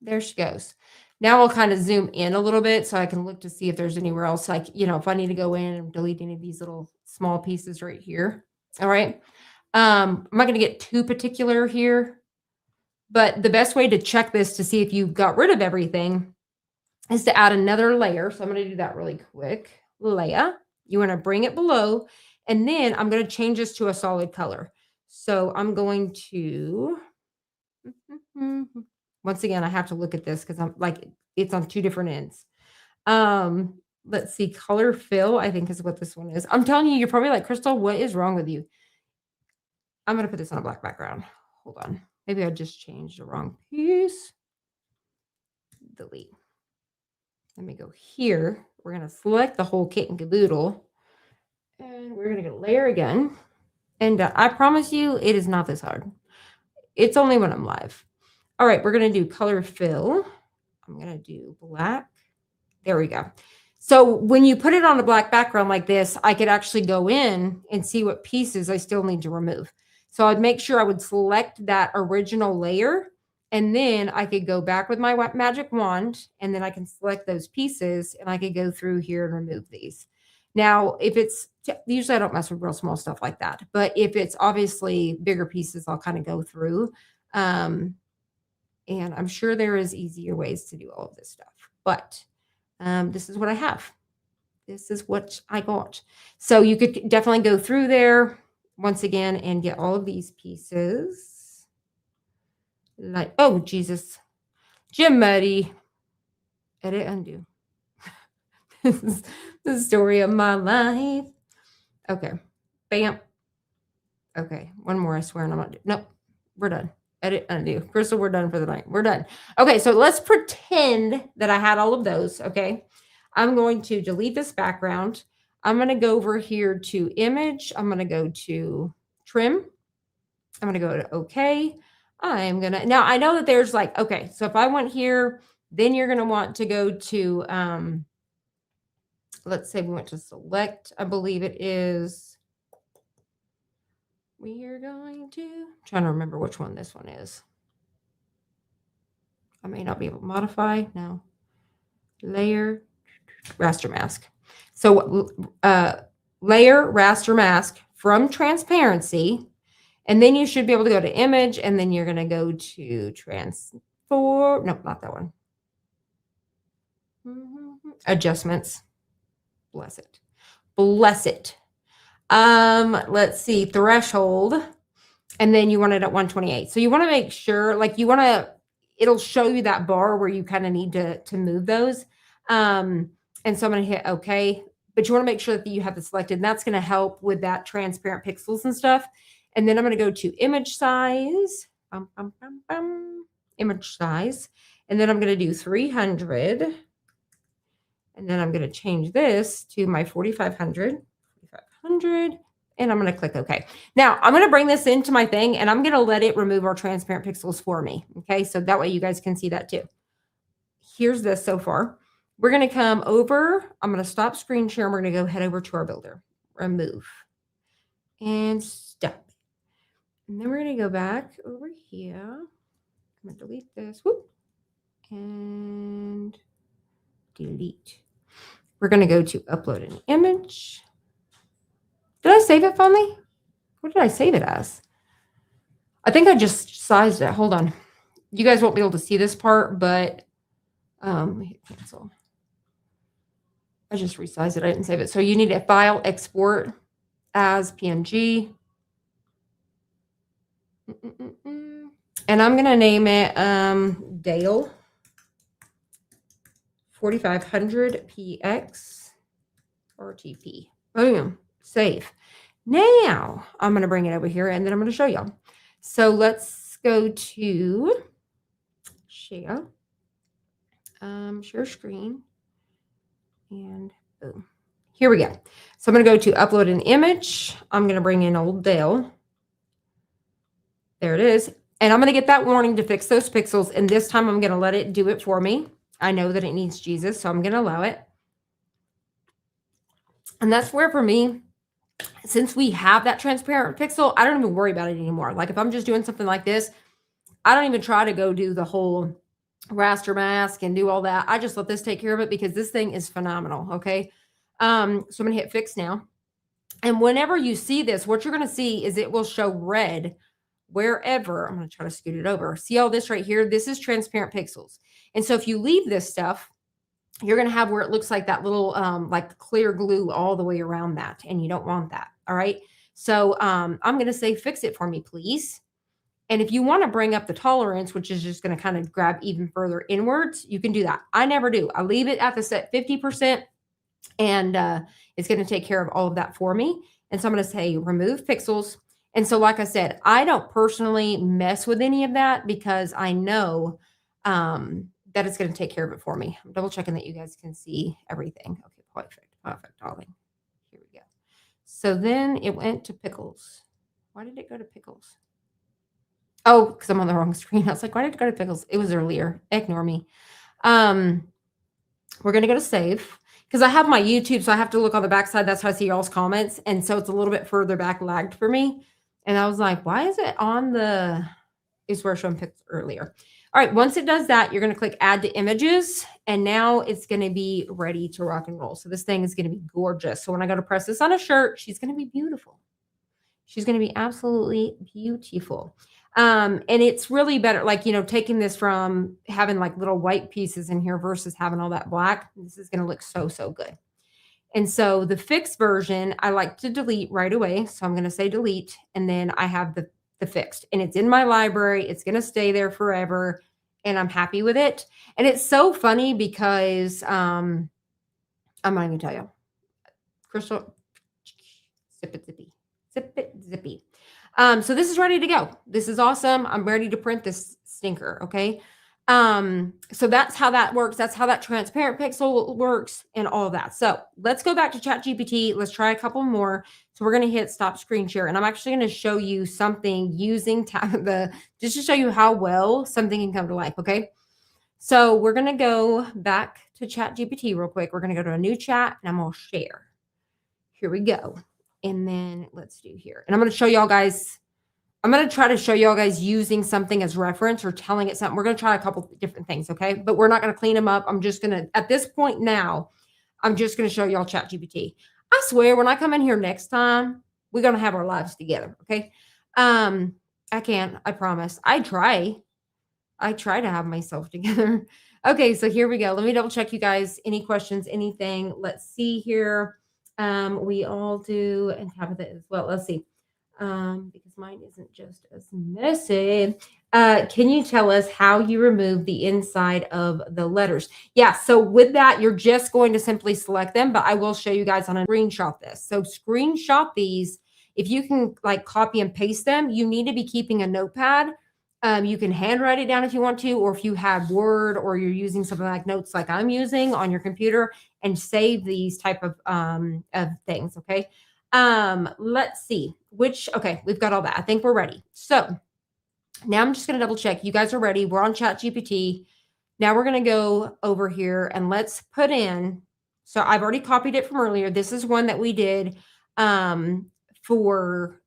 There she goes. Now I'll kind of zoom in a little bit so I can look to see if there's anywhere else, like, you know, if I need to go in and delete any of these little small pieces right here. All right. I'm not going to get too particular here, but the best way to check this to see if you got rid of everything is to add another layer. So I'm going to do that really quick. Layer. You want to bring it below, and then I'm going to change this to a solid color. So I'm going to, once again, I have to look at this because I'm like, it's on two different ends. Let's see, color fill, I think is what this one is. I'm telling you, you're probably like, Crystal, what is wrong with you? I'm going to put this on a black background. Hold on. Maybe I just changed the wrong piece. Delete. Let me go here. We're going to select the whole kit and caboodle. And we're going to go layer again. And I promise you, it is not this hard. It's only when I'm live. All right, we're going to do color fill. I'm going to do black. There we go. So when you put it on a black background like this, I could actually go in and see what pieces I still need to remove. So So I'd make sure I would select that original layer, and then I could go back with my magic wand, and then I can select those pieces, and I could go through here and remove these. Now, if it's, usually I don't mess with real small stuff like that, but if it's obviously bigger pieces, I'll kind of go through. And I'm sure there is easier ways to do all of this stuff, but this is what I have. This is what I got. So you could definitely go through there once again and get all of these pieces. Like, oh, Jesus. Jim Muddy. Edit, undo. This is the story of my life. Okay. Bam. Okay. One more, I swear, and I'm not. Nope. We're done. Edit, undo. Crystal, we're done for the night. We're done. Okay. So let's pretend that I had all of those. Okay. I'm going to delete this background. I'm going to go over here to image. I'm going to go to trim. I'm going to go to okay. I'm going to, now I know that there's like, okay, so if I went here, then you're going to want to go to, let's say we went to select, I believe it is, we are going to, I'm trying to remember which one this one is. I may not be able to modify. No. Layer, raster mask. So layer, raster mask from transparency. And then you should be able to go to image, and then you're going to go to transform. No, not that one. Adjustments. Bless it. Bless it. Let's see, threshold. And then you want it at 128. So you want to make sure, like you want to, it'll show you that bar where you kind of need to move those. And so I'm going to hit okay. But you want to make sure that you have it selected. And that's going to help with that transparent pixels and stuff. And then I'm going to go to image size. Image size. And then I'm going to do 300. And then I'm going to change this to my 4500. 4500. And I'm going to click OK. Now, I'm going to bring this into my thing, and I'm going to let it remove our transparent pixels for me. Okay, so that way you guys can see that too. Here's this so far. We're going to come over. I'm going to stop screen share, and we're going to go head over to our builder. Remove. And stop. And then we're going to go back over here. I'm going to delete this. Whoop. And delete. We're going to go to upload an image. Did I save it finally? What did I save it as? I think I just sized it. Hold on. You guys won't be able to see this part, but hit cancel. I just resized it. I didn't save it. So you need a file export as PNG. And I'm going to name it Dale 4500 PX RTP. Boom. Save. Now I'm going to bring it over here, and then I'm going to show y'all. So let's go to share, share screen, and boom. Here we go. So I'm going to go to upload an image. I'm going to bring in old Dale. There it is. And I'm going to get that warning to fix those pixels. And this time I'm going to let it do it for me. I know that it needs Jesus, so I'm going to allow it. And that's where, for me, since we have that transparent pixel, I don't even worry about it anymore. Like if I'm just doing something like this, I don't even try to go do the whole raster mask and do all that. I just let this take care of it because this thing is phenomenal. Okay. So I'm going to hit fix now. And whenever you see this, what you're going to see is it will show red wherever. I'm going to try to scoot it over. See all this right here? This is transparent pixels. And so if you leave this stuff, you're going to have where it looks like that little like clear glue all the way around that. And you don't want that. All right. So I'm going to say fix it for me, please. And if you want to bring up the tolerance, which is just going to kind of grab even further inwards, you can do that. I never do. I leave it at the set 50%, and it's going to take care of all of that for me. And so I'm going to say remove pixels. And so, like I said, I don't personally mess with any of that because I know that it's going to take care of it for me. I'm double checking that you guys can see everything. Okay, perfect. Perfect, darling. Here we go. So then it went to pickles. Why did it go to pickles? Oh, because I'm on the wrong screen. I was like, why did it go to pickles? It was earlier. Ignore me. We're going to go to save because I have my YouTube, so I have to look on the backside. That's how I see y'all's comments. And so it's a little bit further back lagged for me. And I was like, why is it on the, is where I showed pics earlier. All right, once it does that, you're going to click add to images, and now it's going to be ready to rock and roll. So this thing is going to be gorgeous. So when I go to press this on a shirt, she's going to be beautiful. She's going to be absolutely beautiful. And it's really better, like, you know, taking this from having like little white pieces in here versus having all that black. This is going to look so, so good. And so the fixed version, I like to delete right away. So I'm going to say delete, and then I have the fixed, and it's in my library. It's going to stay there forever, and I'm happy with it. And it's so funny because I'm not even tell you, Crystal, zip it zippy, zip it zippy. So this is ready to go. This is awesome. I'm ready to print this stinker. Okay. So that's how that works. That's how that transparent pixel works and all of that. So let's go back to ChatGPT. Let's try a couple more. So we're going to hit stop screen share, and I'm actually going to show you something using just to show you how well something can come to life. Okay. So we're going to go back to ChatGPT real quick. We're going to go to a new chat, and I'm going to share. Here we go. And then let's do here. And I'm going to show y'all guys, I'm going to try to show y'all guys using something as reference or telling it something. We're going to try a couple different things, okay? But we're not going to clean them up. I'm just going to, at this point now, I'm just going to show y'all ChatGPT. I swear, when I come in here next time, we're going to have our lives together, okay? I can't, I promise. I try to have myself together. Okay, so here we go. Let me double check you guys. Any questions, anything? Let's see here. We all do, and Tabitha as well. Let's see. Because mine isn't just as messy. Can you tell us how you remove the inside of the letters? Yeah, so with that, you're just going to simply select them, but I will show you guys on a screenshot this. So screenshot these. If you can like copy and paste them, you need to be keeping a notepad. You can handwrite it down if you want to, or if you have Word or you're using something like notes like I'm using on your computer, and save these type of things. Okay. Let's see okay, we've got all that. I think we're ready. So now I'm just going to double check. You guys are ready. We're on ChatGPT. Now we're going to go over here and let's put in, so I've already copied it from earlier. This is one that we did for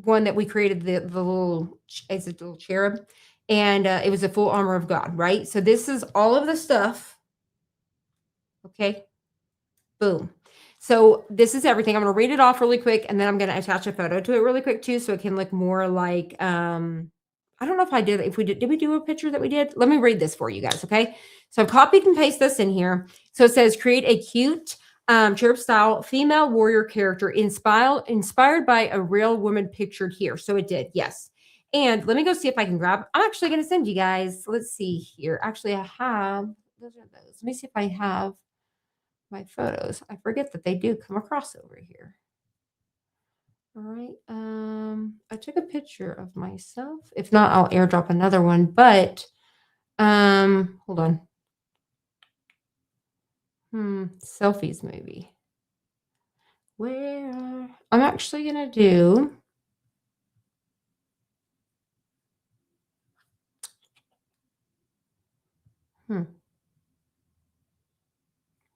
one that we created the little, it's a little cherub, and it was a full armor of God, right? So this is all of the stuff. Okay. Boom. So this is everything. I'm going to read it off really quick, and then I'm going to attach a photo to it really quick too, so it can look more like, I don't know if I did, did we do a picture that we did? Let me read this for you guys. Okay. So I've copied and pasted this in here. So it says, create a cute, cherub style female warrior character inspired by a real woman pictured here. So it did. Yes. And let me go see if I can grab, I'm actually going to send you guys, let's see here. Actually, I have, those are those. Let me see if I have my photos. I forget that they do come across over here. All right. I took a picture of myself. If not, I'll airdrop another one, but hold on. Selfies maybe. Where I'm actually gonna do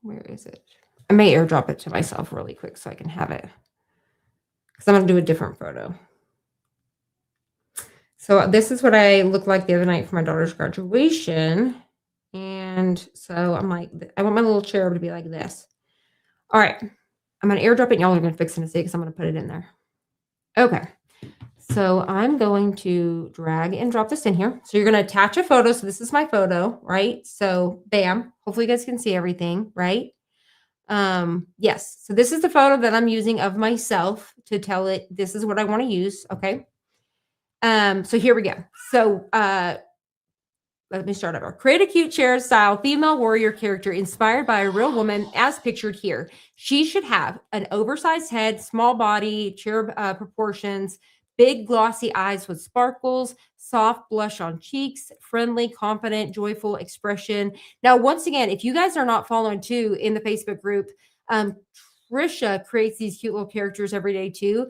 where is it? I may airdrop it to myself really quick so I can have it, because I'm going to do a different photo. So this is what I looked like the other night for my daughter's graduation. And so I'm like, I want my little cherub to be like this. All right. I'm going to airdrop it, and y'all are going to fix it and see, because I'm going to put it in there. Okay. So I'm going to drag and drop this in here. So you're going to attach a photo. So this is my photo, right? So bam. Hopefully you guys can see everything, right? Yes. So this is the photo that I'm using of myself to tell it this is what I want to use. Okay. So here we go. So let me start over. Create a cute cherub style female warrior character inspired by a real woman as pictured here. She should have an oversized head, small body, cherub proportions, big glossy eyes with sparkles, soft blush on cheeks, friendly, confident, joyful expression. Now, once again, if you guys are not following too in the Facebook group, Trisha creates these cute little characters every day too.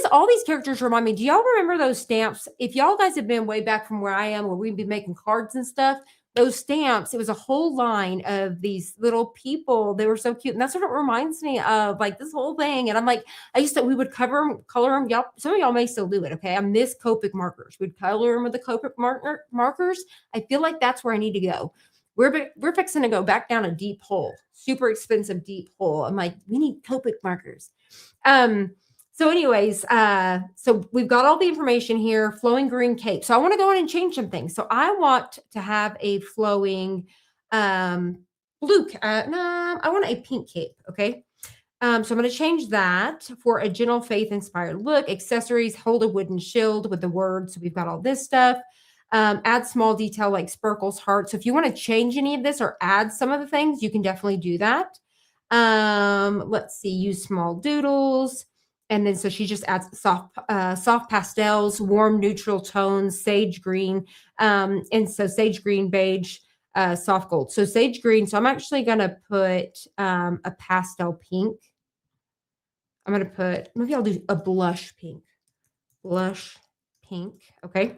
All these characters remind me. Do y'all remember those stamps? If y'all guys have been way back from where I am, where we'd be making cards and stuff, those stamps, it was a whole line of these little people. They were so cute. And that's what it reminds me of, like this whole thing. And I'm like, we would color them. Y'all, some of y'all may still do it. Okay. I miss Copic markers. We'd color them with the Copic markers. I feel like that's where I need to go. We're fixing to go back down a deep hole, super expensive deep hole. I'm like, we need Copic markers. So anyways, so we've got all the information here, flowing green cape. So I want to go in and change some things. So I want to have a flowing, blue, no, I want a pink cape. Okay. So I'm going to change that for a gentle faith inspired look. Accessories, hold a wooden shield with the words. So we've got all this stuff. Add small detail like sparkles, hearts. So if you want to change any of this or add some of the things, you can definitely do that. Let's see, use small doodles. And then so she just adds soft pastels, warm neutral tones, sage green. And so sage green, beige, soft gold. So sage green. So I'm actually going to put a pastel pink. I'm going to put, maybe I'll do a blush pink. Blush pink. Okay.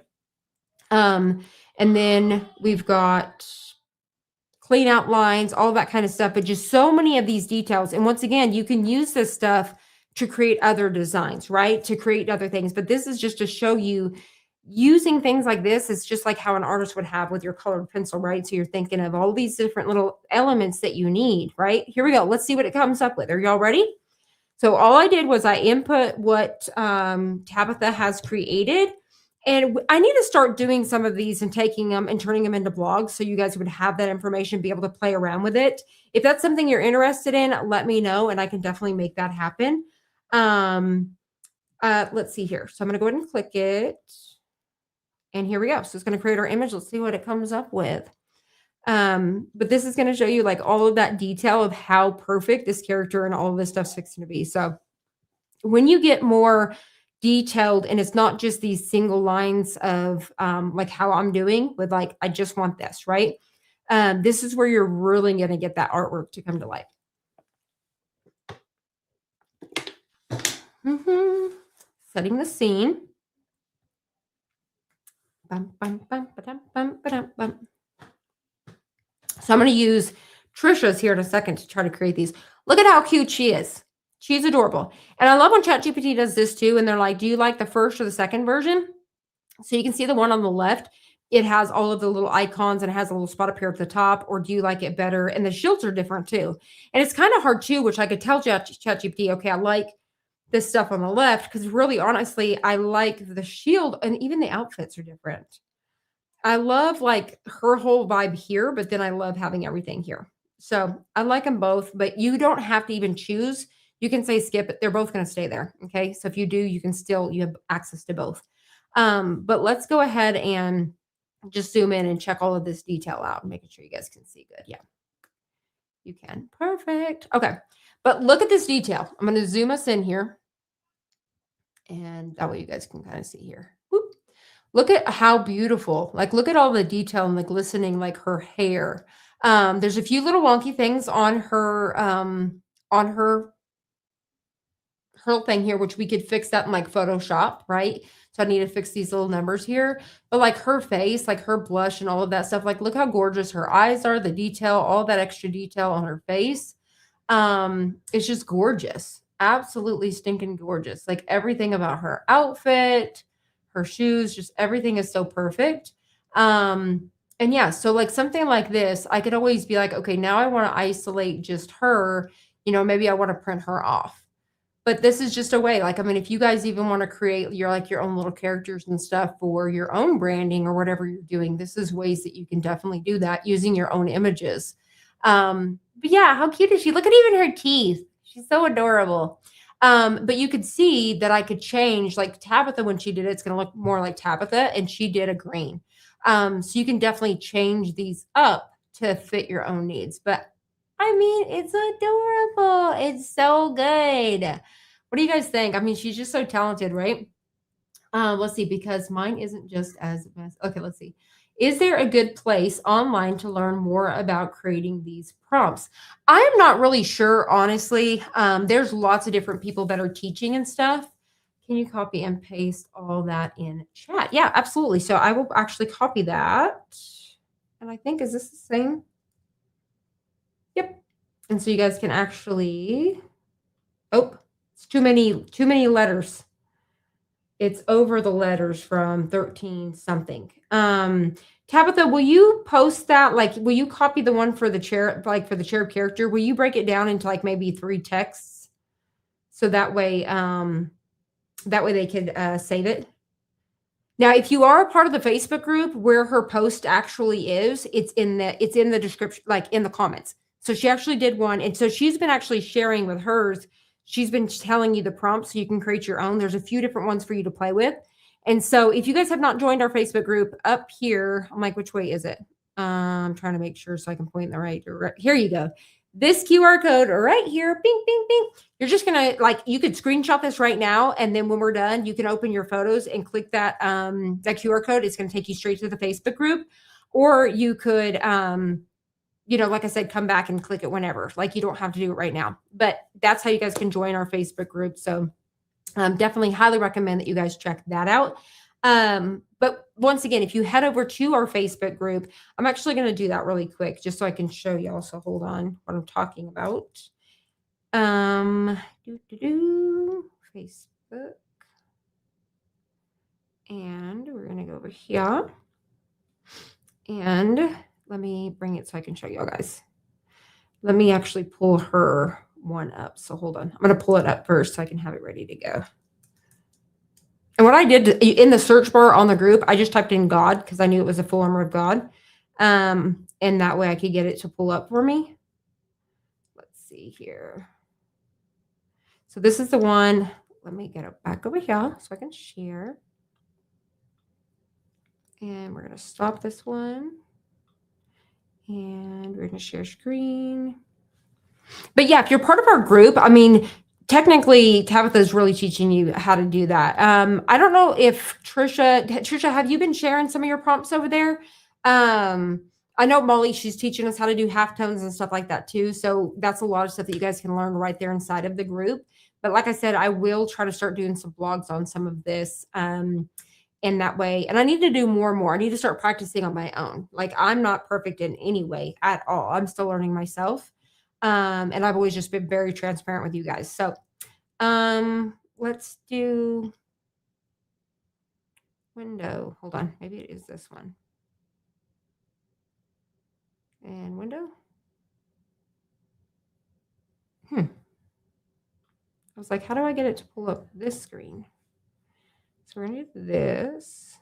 And then we've got clean outlines, all that kind of stuff, but just so many of these details. And once again, you can use this stuff to create other designs, right? To create other things. But this is just to show you using things like this. It's just like how an artist would have with your colored pencil, right? So you're thinking of all these different little elements that you need, right? Here we go. Let's see what it comes up with. Are y'all ready? So all I did was I input what Tabitha has created. And I need to start doing some of these and taking them and turning them into blogs so you guys would have that information, be able to play around with it. If that's something you're interested in, let me know and I can definitely make that happen. Let's see here. So I'm going to go ahead and click it. And here we go. So it's going to create our image. Let's see what it comes up with. But this is going to show you like all of that detail of how perfect this character and all of this stuff's fixing to be. So when you get more detailed and it's not just these single lines of like how I'm doing with like, I just want this, right? This is where you're really going to get that artwork to come to life. Setting the scene. Bum, bum, bum, ba-dum, bum, ba-dum, bum. So I'm going to use Trisha's here in a second to try to create these. Look at how cute she is. She's adorable. And I love when ChatGPT does this too. And they're like, do you like the first or the second version? So you can see the one on the left. It has all of the little icons and it has a little spot up here at the top. Or do you like it better? And the shields are different too. And it's kind of hard too, which I could tell ChatGPT, okay, I like this stuff on the left because really, honestly, I like the shield and even the outfits are different. I love like her whole vibe here, but then I love having everything here. So I like them both, but you don't have to even choose. You can say skip it. They're both going to stay there. Okay. So if you do, you can still, you have access to both. But let's go ahead and just zoom in and check all of this detail out, making sure you guys can see good. Yeah, you can. Perfect. Okay. But look at this detail. I'm going to zoom us in here. And that way you guys can kind of see here. Whoop. Look at how beautiful, like, look at all the detail and the glistening, like her hair. There's a few little wonky things on her thing here, which we could fix that in like Photoshop, right? So I need to fix these little numbers here, but like her face, like her blush and all of that stuff, like look how gorgeous her eyes are, the detail, all that extra detail on her face. It's just gorgeous. Absolutely stinking gorgeous. Like everything about her outfit, her shoes, just everything is so perfect. And yeah, so like something like this, I could always be like, okay, now I want to isolate just her, you know, maybe I want to print her off. But this is just a way, like, I mean, if you guys even want to create your own little characters and stuff for your own branding or whatever you're doing, this is ways that you can definitely do that using your own images. But yeah, how cute is she? Look at even her teeth. She's so adorable. But you could see that I could change, like Tabitha, when she did it, it's going to look more like Tabitha, and she did a green. So you can definitely change these up to fit your own needs. But I mean, it's adorable. It's so good. What do you guys think? I mean, she's just so talented, right? Let's see, because mine isn't just as best. Okay, let's see. Is there a good place online to learn more about creating these prompts? I am not really sure, honestly. There's lots of different people that are teaching and stuff. Can you copy and paste all that in chat? Yeah, absolutely. So I will actually copy that. And I think, is this the same? Yep. And so you guys can actually, oh, it's too many letters. It's over the letters from 13 something. Tabitha, will you post that? Like, will you copy the one for the chair, like for the cherub character? Will you break it down into like maybe 3 texts? So that way they could save it. Now, if you are a part of the Facebook group where her post actually is, it's in the description, like in the comments. So she actually did one. And so she's been actually sharing with hers. She's been telling you the prompts so you can create your own. There's a few different ones for you to play with. And so if you guys have not joined our Facebook group up here, I'm like, which way is it? I'm trying to make sure so I can point in the right direction. Here you go. This QR code right here, bing, bing, bing. You're just going to, like, you could screenshot this right now. And then when we're done, you can open your photos and click that QR code. It's going to take you straight to the Facebook group. Or you could, like I said, come back and click it whenever. Like, you don't have to do it right now. But that's how you guys can join our Facebook group. So definitely highly recommend that you guys check that out. But once again, if you head over to our Facebook group, I'm actually going to do that really quick just so I can show you also. Hold on what I'm talking about. Facebook. And we're going to go over here. And let me bring it so I can show you guys. Let me actually pull her one up. So hold on. I'm going to pull it up first so I can have it ready to go. And what I did in the search bar on the group, I just typed in God because I knew it was a full armor of God. And that way I could get it to pull up for me. Let's see here. So this is the one. Let me get it back over here so I can share. And we're going to stop this one. And we're going to share screen. But yeah, if you're part of our group, I mean, technically, Tabitha is really teaching you how to do that. I don't know if Trisha, have you been sharing some of your prompts over there? I know Molly, she's teaching us how to do halftones and stuff like that too. So that's a lot of stuff that you guys can learn right there inside of the group. But like I said, I will try to start doing some blogs on some of this in that way. And I need to do more and more. I need to start practicing on my own. Like, I'm not perfect in any way at all. I'm still learning myself. And I've always just been very transparent with you guys. So let's do window. Hold on. Maybe it is this one. And window. I was like, how do I get it to pull up this screen? So we're going to do this.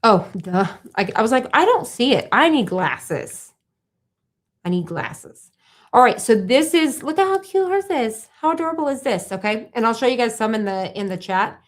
Oh, duh. I was like, I don't see it. I need glasses. All right. So this is, look at how cute hers is. How adorable is this? Okay. And I'll show you guys some in the chat.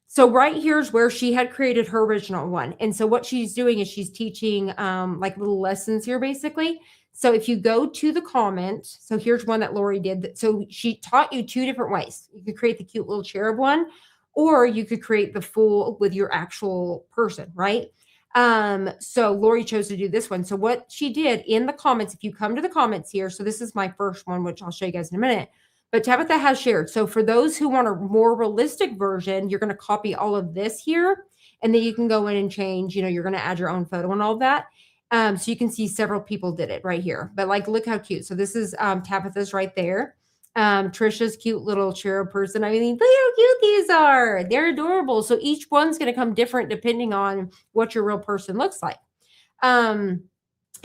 So right here is where she had created her original one. And so what she's doing is she's teaching like little lessons here, basically. So if you go to the comment, so here's one that Lori did. So she taught you 2 different ways. You could create the cute little cherub one, or you could create the full with your actual person, right? So Lori chose to do this one. So what she did in the comments, if you come to the comments here, so this is my first one, which I'll show you guys in a minute, but Tabitha has shared. So for those who want a more realistic version, you're going to copy all of this here, and then you can go in and change, you're going to add your own photo and all of that. So you can see several people did it right here, but like, look how cute. So this is Tabitha's right there. Trisha's cute little cherub person. I mean, look how cute these are. They're adorable. So each one's going to come different depending on what your real person looks like.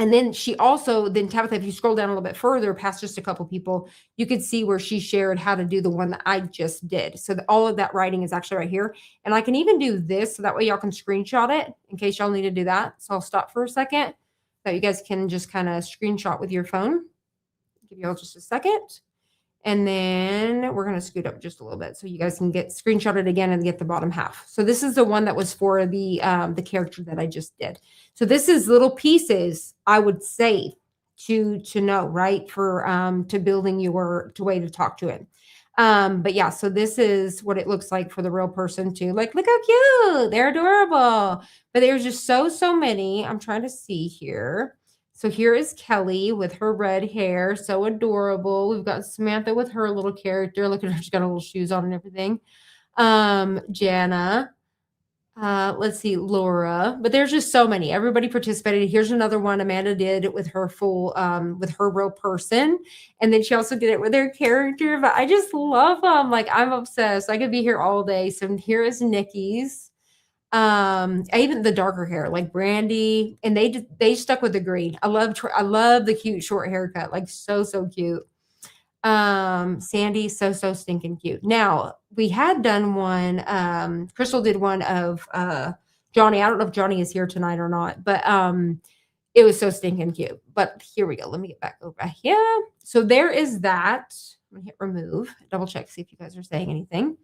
And then Tabitha, if you scroll down a little bit further past just a couple people, you could see where she shared how to do the one that I just did. So all of that writing is actually right here. And I can even do this so that way y'all can screenshot it in case y'all need to do that. So I'll stop for a second so you guys can just kind of screenshot with your phone. Give y'all just a second. And then we're going to scoot up just a little bit so you guys can get screenshotted again and get the bottom half. So this is the one that was for the character that I just did. So this is little pieces I would save to know, right? For to building your way to talk to it. But yeah, so this is what it looks like for the real person too. Like, look how cute. They're adorable. But there's just so many. I'm trying to see here. So here is Kelly with her red hair. So adorable. We've got Samantha with her little character. Look at her. She's got her little shoes on and everything. Jana. Let's see, Laura, but there's just so many. Everybody participated. Here's another one Amanda did with her full, with her real person. And then she also did it with her character, but I just love them. Like I'm obsessed. I could be here all day. So here is Nikki's. Even the darker hair, like Brandy, and they stuck with the green. I love the cute short haircut, like so cute. Sandy, so stinking cute. Now we had done one, Crystal did one of Johnny. I don't know if Johnny is here tonight or not, but it was so stinking cute. But here we go. Let me get back over here. So there is that. I'm gonna hit remove, double check, see if you guys are saying anything.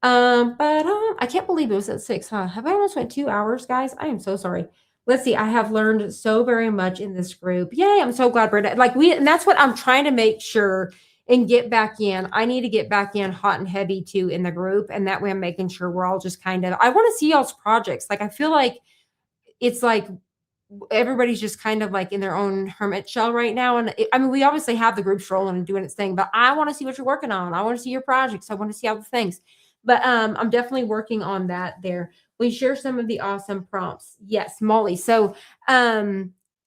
But I can't believe it was at 6, huh? Have I almost went 2 hours, guys? I am so sorry. Let's see. I have learned so very much in this group. Yay! I'm so glad, Brenda. Like and that's what I'm trying to make sure and get back in. I need to get back in hot and heavy too in the group, and that way I'm making sure we're all just kind of. I want to see y'all's projects. Like I feel like it's like everybody's just kind of like in their own hermit shell right now. And I mean, we obviously have the groups rolling and doing its thing, but I want to see what you're working on. I want to see your projects. I want to see all the things. But I'm definitely working on that there. We share some of the awesome prompts. Yes, Molly. So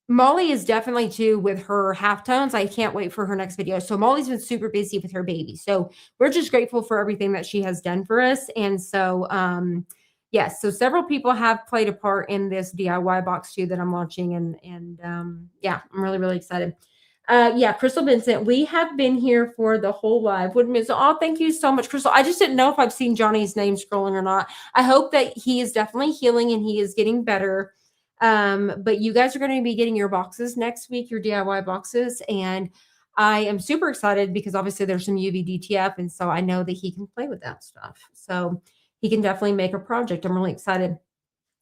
Molly is definitely too with her halftones. I can't wait for her next video. So Molly's been super busy with her baby. So we're just grateful for everything that she has done for us. And so yes, so several people have played a part in this DIY box too that I'm launching, and yeah, I'm really excited. Yeah, Crystal Vincent, we have been here for the whole live. Wouldn't miss. Oh, thank you so much, Crystal. I just didn't know if I've seen Johnny's name scrolling or not. I hope that he is definitely healing and he is getting better. But you guys are going to be getting your boxes next week, your DIY boxes, and I am super excited because obviously there's some UV DTF, and so I know that he can play with that stuff. So he can definitely make a project. I'm really excited.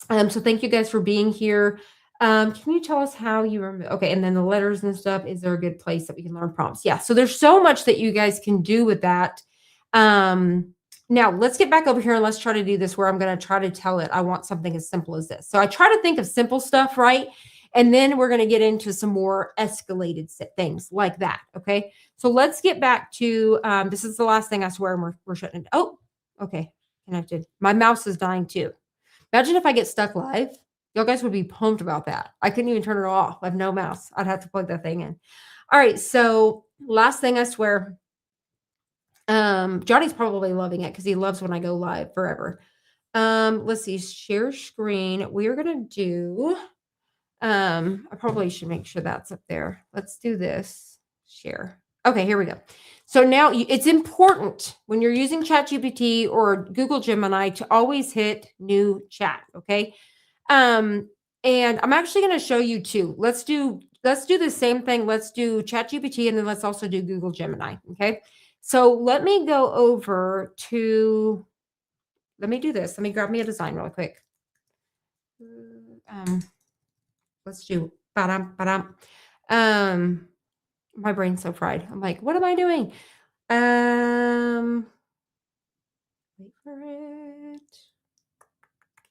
So thank you guys for being here. Can you tell us how you remove? Okay, and then the letters and stuff. Is there a good place that we can learn prompts? Yeah. So there's so much that you guys can do with that. Now let's get back over here and let's try to do this where I'm going to try to tell it I want something as simple as this. So I try to think of simple stuff, right? And then we're going to get into some more escalated things like that. Okay. So let's get back to this is the last thing I swear, and we're shutting it. Oh, okay. Connected. My mouse is dying too. Imagine if I get stuck live. Y'all guys would be pumped about that. I couldn't even turn it off. I have no mouse. I'd have to plug that thing in. All right. So last thing I swear. Johnny's probably loving it because he loves when I go live forever. Let's see. Share screen. We are gonna do. I probably should make sure that's up there. Let's do this. Share. Okay, here we go. So now it's important when you're using ChatGPT or Google Gemini to always hit new chat. Okay. And I'm actually going to show you two. Let's do the same thing. Let's do ChatGPT and then let's also do Google Gemini. Okay. So let me go over to, let me do this. Let me grab me a design really quick. Let's do, my brain's so fried. I'm like, what am I doing? Wait for it.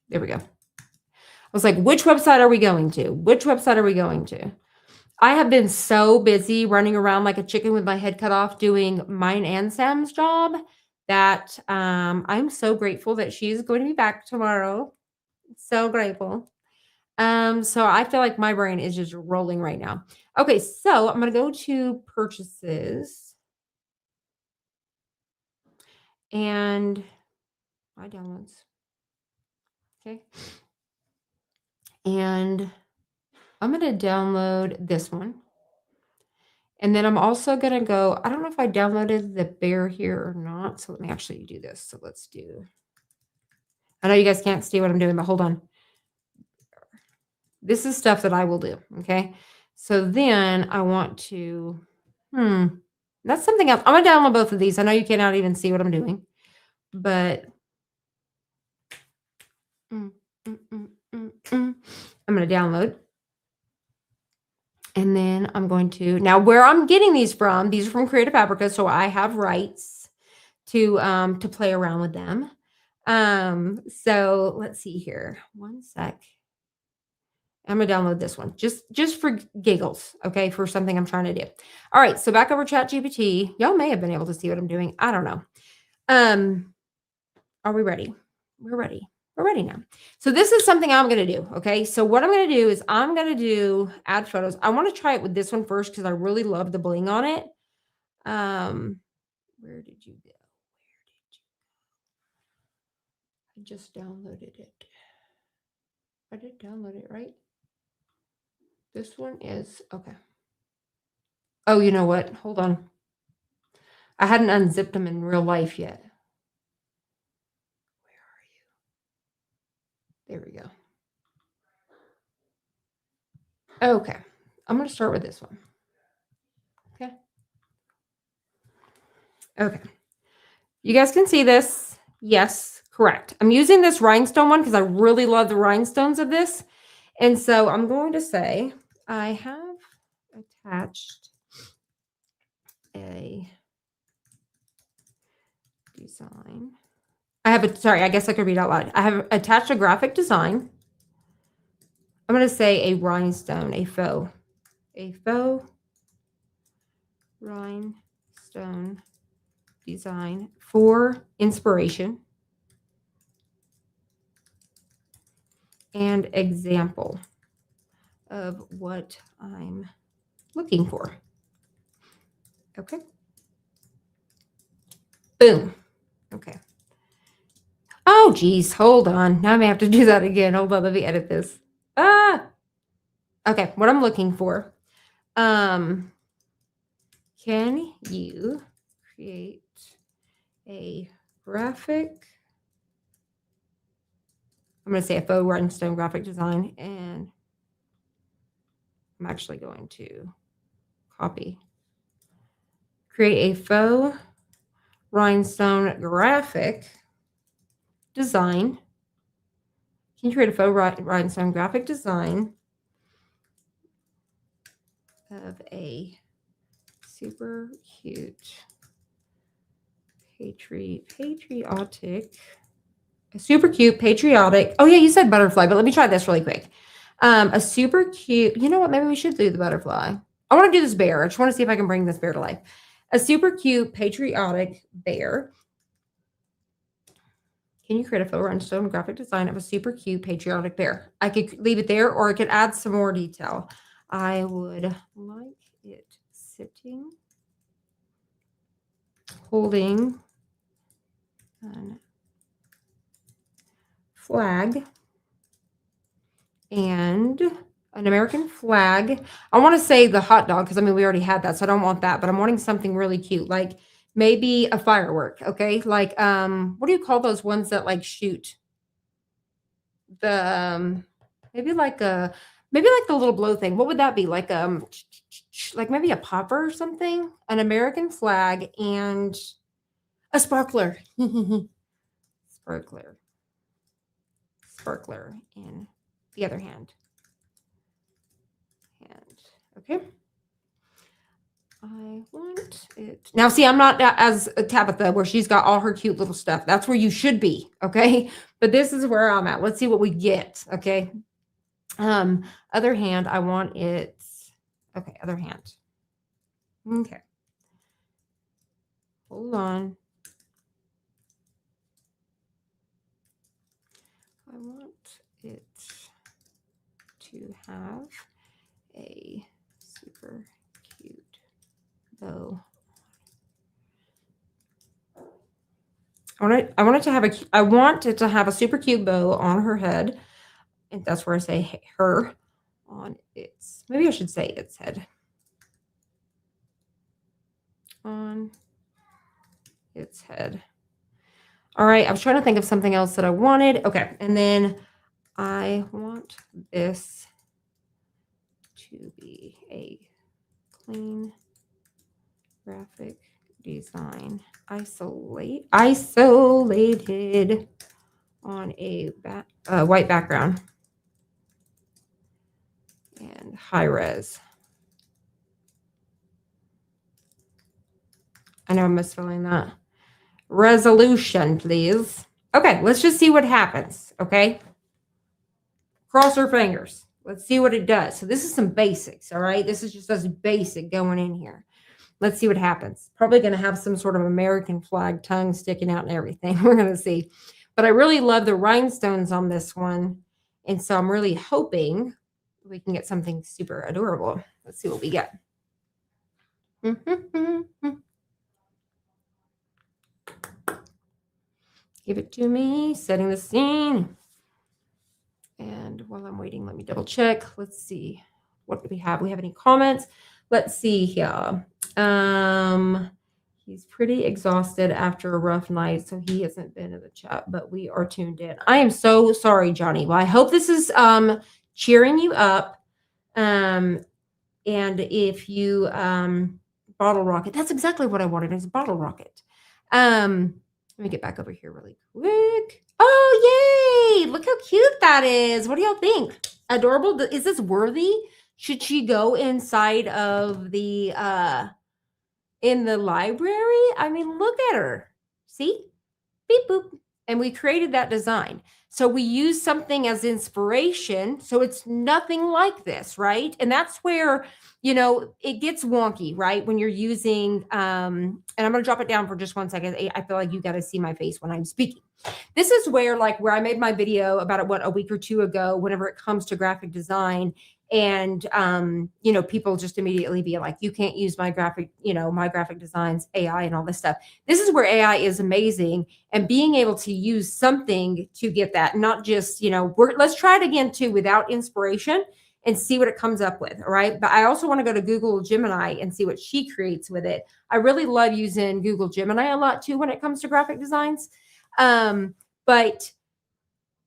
There we go. I was like, which website are we going to? Which website are we going to? I have been so busy running around like a chicken with my head cut off doing mine and Sam's job that I'm so grateful that she's going to be back tomorrow. So grateful. So I feel like my brain is just rolling right now. Okay, so I'm going to go to purchases and my downloads. Okay. And I'm going to download this one. And then I'm also going to go, I don't know if I downloaded the bear here or not. So let me actually do this. So let's do, I know you guys can't see what I'm doing, but hold on. This is stuff that I will do. Okay. So then I want to, that's something else. I'm going to download both of these. I know you cannot even see what I'm doing, but I'm going to download. And then I'm going to, now where I'm getting these are from Creative Africa. So I have rights to play around with them. So let's see here. One sec. I'm going to download this one just for giggles. Okay. For something I'm trying to do. All right. So back over ChatGPT. Y'all may have been able to see what I'm doing. I don't know. Are we ready? We're ready. We're ready now. So this is something I'm going to do. Okay. So what I'm going to do is I'm going to do add photos. I want to try it with this one first because I really love the bling on it. Where did you go? I just downloaded it. I did download it, right? This one is okay. Oh, you know what? Hold on. I hadn't unzipped them in real life yet. Where are you? There we go. Okay. I'm going to start with this one. Okay. Okay. You guys can see this. Yes, correct. I'm using this rhinestone one because I really love the rhinestones of this. And so I'm going to say I have attached a design. Sorry, I guess I could read out loud. I have attached a graphic design. I'm going to say a rhinestone, a faux rhinestone design for inspiration and example of what I'm looking for. Okay. Boom. Okay. Oh, geez. Hold on. Now I may have to do that again. Hold on. Let me edit this. Okay. What I'm looking for. Can you create a graphic? I'm going to say a faux rhinestone graphic design, and I'm actually going to copy. Create a faux rhinestone graphic design. Can you create a faux rhinestone graphic design of a super cute patriotic, a super cute patriotic. Oh yeah, you said butterfly, but let me try this really quick. A super cute, you know what? Maybe we should do the butterfly. I want to do this bear. I just want to see if I can bring this bear to life. A super cute patriotic bear. Can you create a faux rhinestone graphic design of a super cute patriotic bear? I could leave it there, or I could add some more detail. I would like it sitting, holding a flag and an American flag. I want to say the hot dog because I mean we already had that, so I don't want that. But I'm wanting something really cute, like maybe a firework. Okay, like what do you call those ones that like shoot? The maybe like the little blow thing. What would that be? Like maybe a popper or something? An American flag and a sparkler. Sparkler in the other hand. Okay. I want it. Now, see, I'm not as Tabitha where she's got all her cute little stuff. That's where you should be. Okay. But this is where I'm at. Let's see what we get. Okay. Other hand, I want it. Okay. Other hand. Okay. Hold on. I want it to have a super cute bow. I want it to have a super cute bow on her head. And that's where I say her on its, maybe I should say its head. On its head. All right. I was trying to think of something else that I wanted. Okay. And then I want this to be a clean graphic design isolated on a white background and high res. I know I'm misspelling that. Resolution, please. Okay, let's just see what happens. Okay. Cross our fingers. Let's see what it does. So this is some basics. All right. This is just as basic going in here. Let's see what happens. Probably going to have some sort of American flag tongue sticking out and everything. We're going to see. But I really love the rhinestones on this one. And so I'm really hoping we can get something super adorable. Let's see what we get. Give it to me, setting the scene. And while I'm waiting, let me double check. Let's see. What do we have? We have any comments? Let's see here. He's pretty exhausted after a rough night, so he hasn't been in the chat, but we are tuned in. I am so sorry, Johnny. Well, I hope this is cheering you up. And if you bottle rocket, that's exactly what I wanted, is a bottle rocket. Let me get back over here really quick. Oh, yay! Look how cute that is. What do y'all think? Adorable. Is this worthy? Should she go inside of the in the library? I mean, look at her. See? Beep boop. And we created that design. So we use something as inspiration. So it's nothing like this, right? And that's where, you know, it gets wonky, right? When you're using, and I'm going to drop it down for just 1 second. I feel like you got to see my face when I'm speaking. This is where I made my video about it, a week or two ago, whenever it comes to graphic design. And, you know, people just immediately be like, you can't use my graphic designs, AI and all this stuff. This is where AI is amazing, and being able to use something to get that, not just, you know, let's try it again too, without inspiration and see what it comes up with. All right. But I also want to go to Google Gemini and see what she creates with it. I really love using Google Gemini a lot too, when it comes to graphic designs. But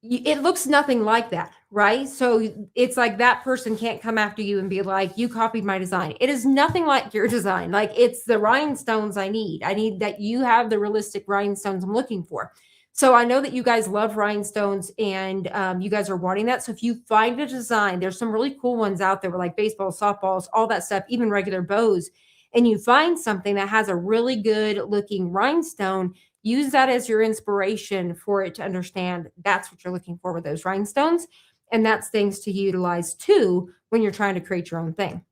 it looks nothing like that, right? So it's like that person can't come after you and be like, you copied my design. It is nothing like your design. Like, it's the rhinestones I need. I need that you have the realistic rhinestones I'm looking for. So I know that you guys love rhinestones, and you guys are wanting that. So if you find a design, there's some really cool ones out there with like baseballs, softballs, all that stuff, even regular bows, and you find something that has a really good looking rhinestone, use that as your inspiration for it to understand that's what you're looking for with those rhinestones. And that's things to utilize too when you're trying to create your own thing.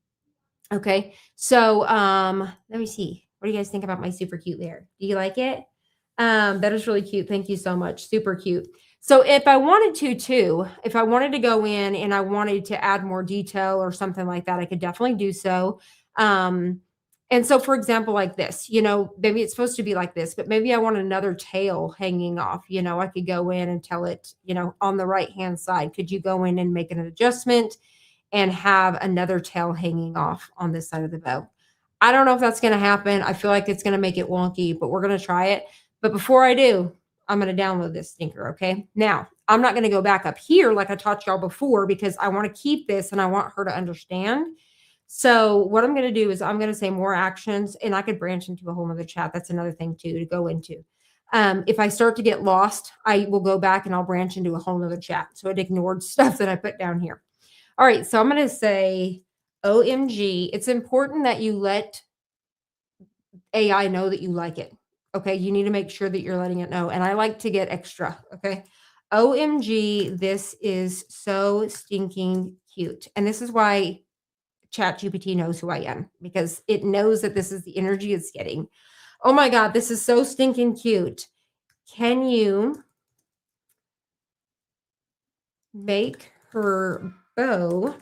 Okay. So let me see. What do you guys think about my super cute layer? Do you like it? That is really cute. Thank you so much. Super cute. So if I wanted if I wanted to go in and I wanted to add more detail or something like that, I could definitely do so. And so, for example, like this, you know, maybe it's supposed to be like this, but maybe I want another tail hanging off. You know, I could go in and tell it, you know, on the right-hand side, could you go in and make an adjustment and have another tail hanging off on this side of the bow? I don't know if that's going to happen. I feel like it's going to make it wonky, but we're going to try it. But before I do, I'm going to download this stinker. Okay. Now, I'm not going to go back up here like I taught y'all before, because I want to keep this and I want her to understand. So what I'm going to do is I'm going to say more actions, and I could branch into a whole nother chat. That's another thing too, to go into. If I start to get lost, I will go back and I'll branch into a whole nother chat. So it ignored stuff that I put down here. All right. So I'm going to say, OMG, it's important that you let AI know that you like it. Okay. You need to make sure that you're letting it know. And I like to get extra. Okay. OMG, this is so stinking cute. And this is why ChatGPT knows who I am, because it knows that this is the energy it's getting. Oh my God, this is so stinking cute. Can you make her bow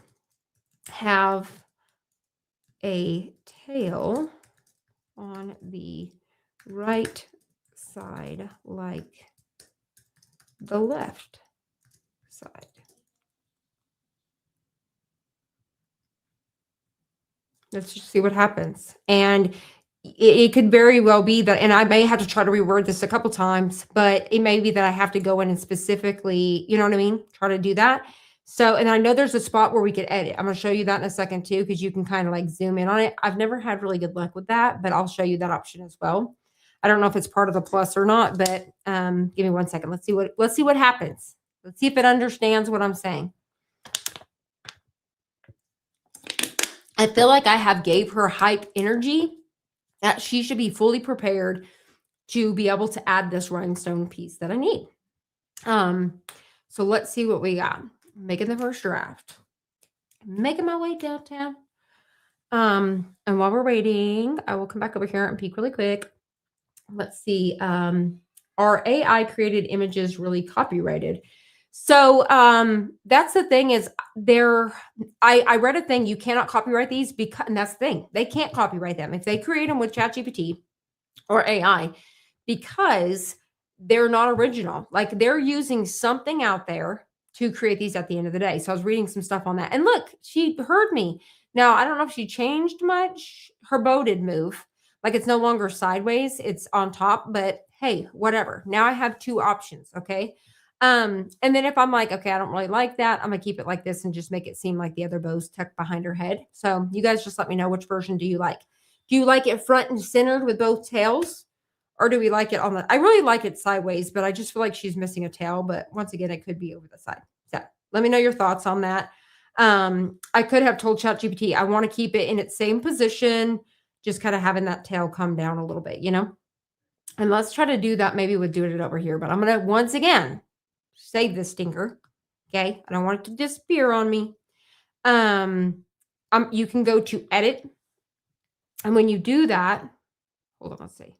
have a tail on the right side like the left side? Let's just see what happens. And it could very well be that, and I may have to try to reword this a couple times, but it may be that I have to go in and specifically, you know what I mean? Try to do that. So, and I know there's a spot where we could edit. I'm going to show you that in a second too, because you can kind of like zoom in on it. I've never had really good luck with that, but I'll show you that option as well. I don't know if it's part of the plus or not, but give me 1 second. Let's see what happens. Let's see if it understands what I'm saying. I feel like I have gave her hype energy that she should be fully prepared to be able to add this rhinestone piece that I need. So let's see what we got. Making the first draft. Making my way downtown. And while we're waiting, I will come back over here and peek really quick. Let's see. Are AI created images really copyrighted? So that's the thing is I read a thing, you cannot copyright these because, and that's the thing, they can't copyright them if they create them with ChatGPT or AI because they're not original. Like they're using something out there to create these at the end of the day. So I was reading some stuff on that. And look, she heard me. Now, I don't know if she changed much. Her bow did move. Like it's no longer sideways, it's on top, but hey, whatever. Now I have two options, okay? And then if I'm like, okay, I don't really like that, I'm gonna keep it like this and just make it seem like the other bow's tucked behind her head. So you guys just let me know, which version do you like? Do you like it front and centered with both tails? Or do we like it on the, I really like it sideways, but I just feel like she's missing a tail. But once again, it could be over the side. So let me know your thoughts on that. I could have told ChatGPT, I want to keep it in its same position, just kind of having that tail come down a little bit, you know? And let's try to do that maybe with doing it over here. But I'm going to, once again, save this stinker. Okay. I don't want it to disappear on me. You can go to edit. And when you do that, hold on, let's see.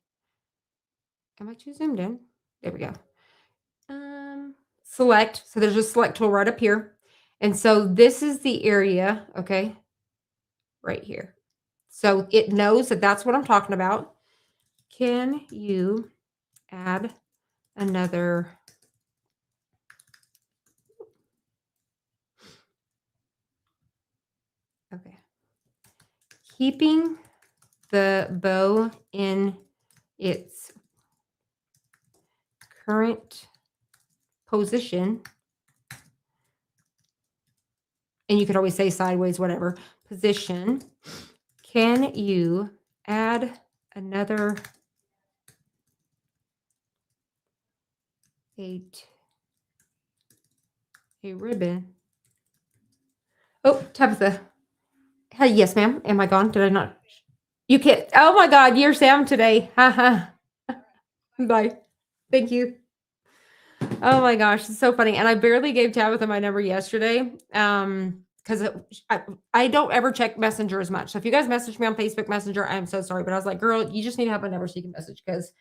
Am I too zoomed in? There we go. Select. So there's a select tool right up here. And so this is the area, okay, right here. So it knows that that's what I'm talking about. Can you add another? Okay. Keeping the bow in its current position. And you could always say sideways, whatever, position. Can you add another a ribbon? Oh, Tabitha. Hey, yes, ma'am. Am I gone? Did I not? You can't. Oh my God, you're Sam today. Haha. Bye. Thank you. Oh my gosh, it's so funny. And I barely gave Tabitha my number yesterday. Because I don't ever check Messenger as much. So if you guys message me on Facebook Messenger, I'm so sorry. But I was like, girl, you just need to have my number so you can message because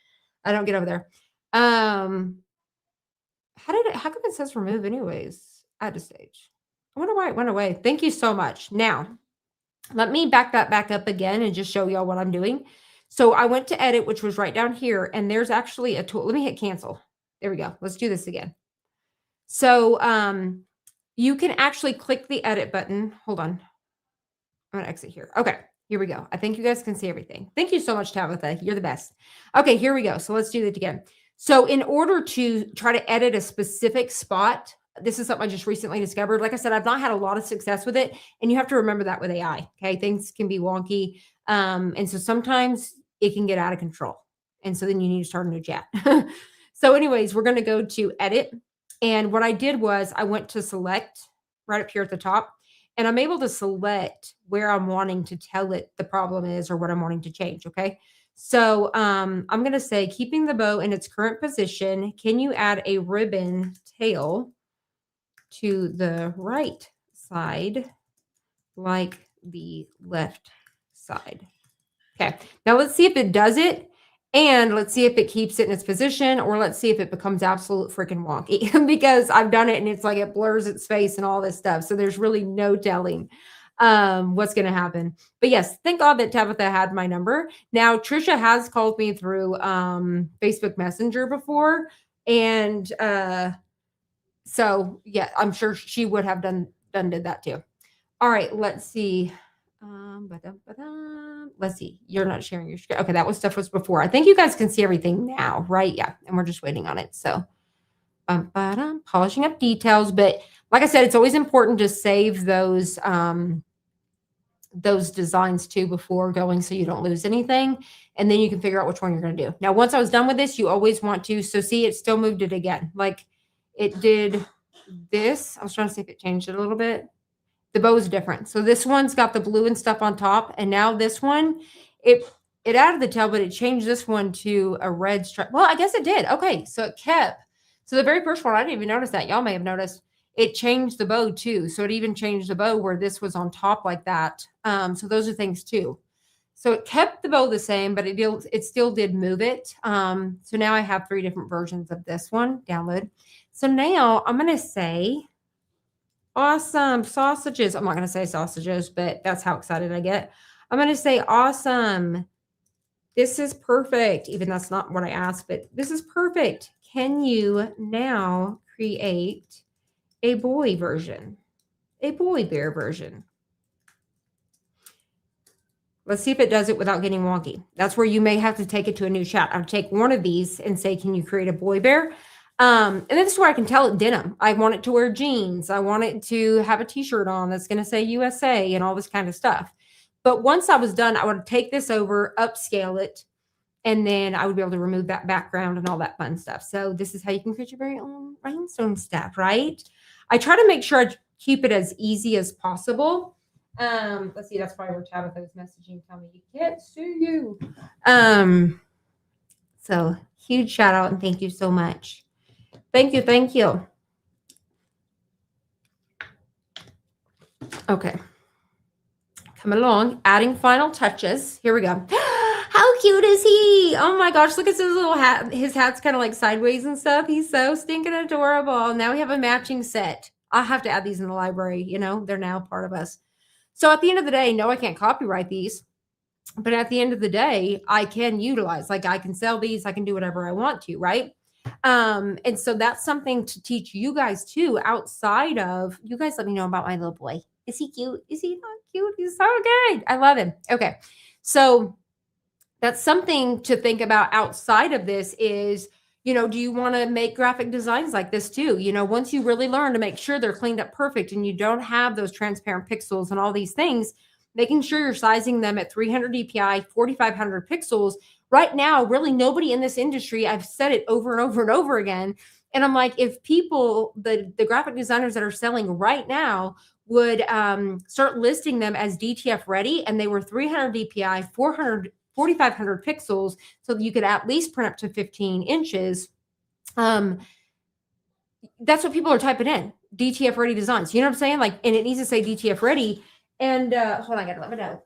I don't get over there. How come it says remove anyways? Add to stage. I wonder why it went away. Thank you so much. Now, let me back that back up again and just show y'all what I'm doing. So I went to edit, which was right down here, and there's actually a tool. Let me hit cancel. There we go. Let's do this again. So you can actually click the edit button. Hold on. I'm gonna exit here. Okay, here we go. I think you guys can see everything. Thank you so much, Tabitha. You're the best. Okay, here we go. So let's do that again. So in order to try to edit a specific spot, this is something I just recently discovered. Like I said, I've not had a lot of success with it. And you have to remember that with AI, okay? Things can be wonky. And so sometimes it can get out of control. And so then you need to start a new chat. So anyways, we're going to go to edit. And what I did was I went to select right up here at the top. And I'm able to select where I'm wanting to tell it the problem is or what I'm wanting to change, okay? So I'm going to say, keeping the bow in its current position, can you add a ribbon tail to the right side like the left side? Okay, now let's see if it does it. And let's see if it keeps it in its position, or let's see if it becomes absolute freaking wonky because I've done it and it's like it blurs its face and all this stuff. So there's really no telling what's going to happen. But yes, thank God that Tabitha had my number. Now, Trisha has called me through Facebook Messenger before. And so, yeah, I'm sure she would have did that too. All right, let's see. Let's see. You're not sharing your screen. Okay, that was before. I think you guys can see everything now, right? Yeah, and we're just waiting on it. So, polishing up details. But like I said, it's always important to save those designs too before going, so you don't lose anything, and then you can figure out which one you're going to do. Now, once I was done with this, you always want to. So, see, it still moved it again. Like it did this. I was trying to see if it changed it a little bit. The bow is different. So this one's got the blue and stuff on top. And now this one, it added the tail, but it changed this one to a red stripe. Well, I guess it did. Okay. So it kept. So the very first one, I didn't even notice that. Y'all may have noticed it changed the bow too. So it even changed the bow where this was on top like that. So those are things too. So it kept the bow the same, but it still did move it. So now I have 3 different versions of this one. Download. So now I'm going to say awesome sausages. I'm not going to say sausages, but that's how excited I get. I'm going to say awesome. This is perfect. Even that's not what I asked, but this is perfect. Can you now create a boy version? A boy bear version. Let's see if it does it without getting wonky. That's where you may have to take it to a new chat. I'll take one of these and say, can you create a boy bear? And this is where I can tell it denim. I want it to wear jeans. I want it to have a t-shirt on that's going to say USA and all this kind of stuff. But once I was done, I would take this over, upscale it, and then I would be able to remove that background and all that fun stuff. So this is how you can create your very own rhinestone stuff, right? I try to make sure I keep it as easy as possible. Let's see, that's probably where Tabitha was messaging, tell me you can't see you. So huge shout out and thank you so much. Thank you, thank you. Okay. Coming along, adding final touches. Here we go. How cute is he? Oh my gosh, look at his little hat. His hat's kind of like sideways and stuff. He's so stinking adorable. Now we have a matching set. I'll have to add these in the library. You know, they're now part of us. So at the end of the day, no, I can't copyright these. But at the end of the day, I can utilize, like I can sell these. I can do whatever I want to, right? And so that's something to teach you guys too, outside of, you guys let me know about my little boy. Is he cute? Is he not cute? He's so good. I love him. Okay. So that's something to think about outside of this is, you know, do you want to make graphic designs like this too? You know, once you really learn to make sure they're cleaned up perfect and you don't have those transparent pixels and all these things, making sure you're sizing them at 300 dpi, 4,500 pixels. Right now, really nobody in this industry, I've said it over and over and over again. And I'm like, if people, the graphic designers that are selling right now would start listing them as DTF ready and they were 300 dpi, 4,500 pixels, so that you could at least print up to 15 inches. That's what people are typing in, DTF ready designs. You know what I'm saying? Like, and it needs to say DTF ready. And hold on, I gotta let me know.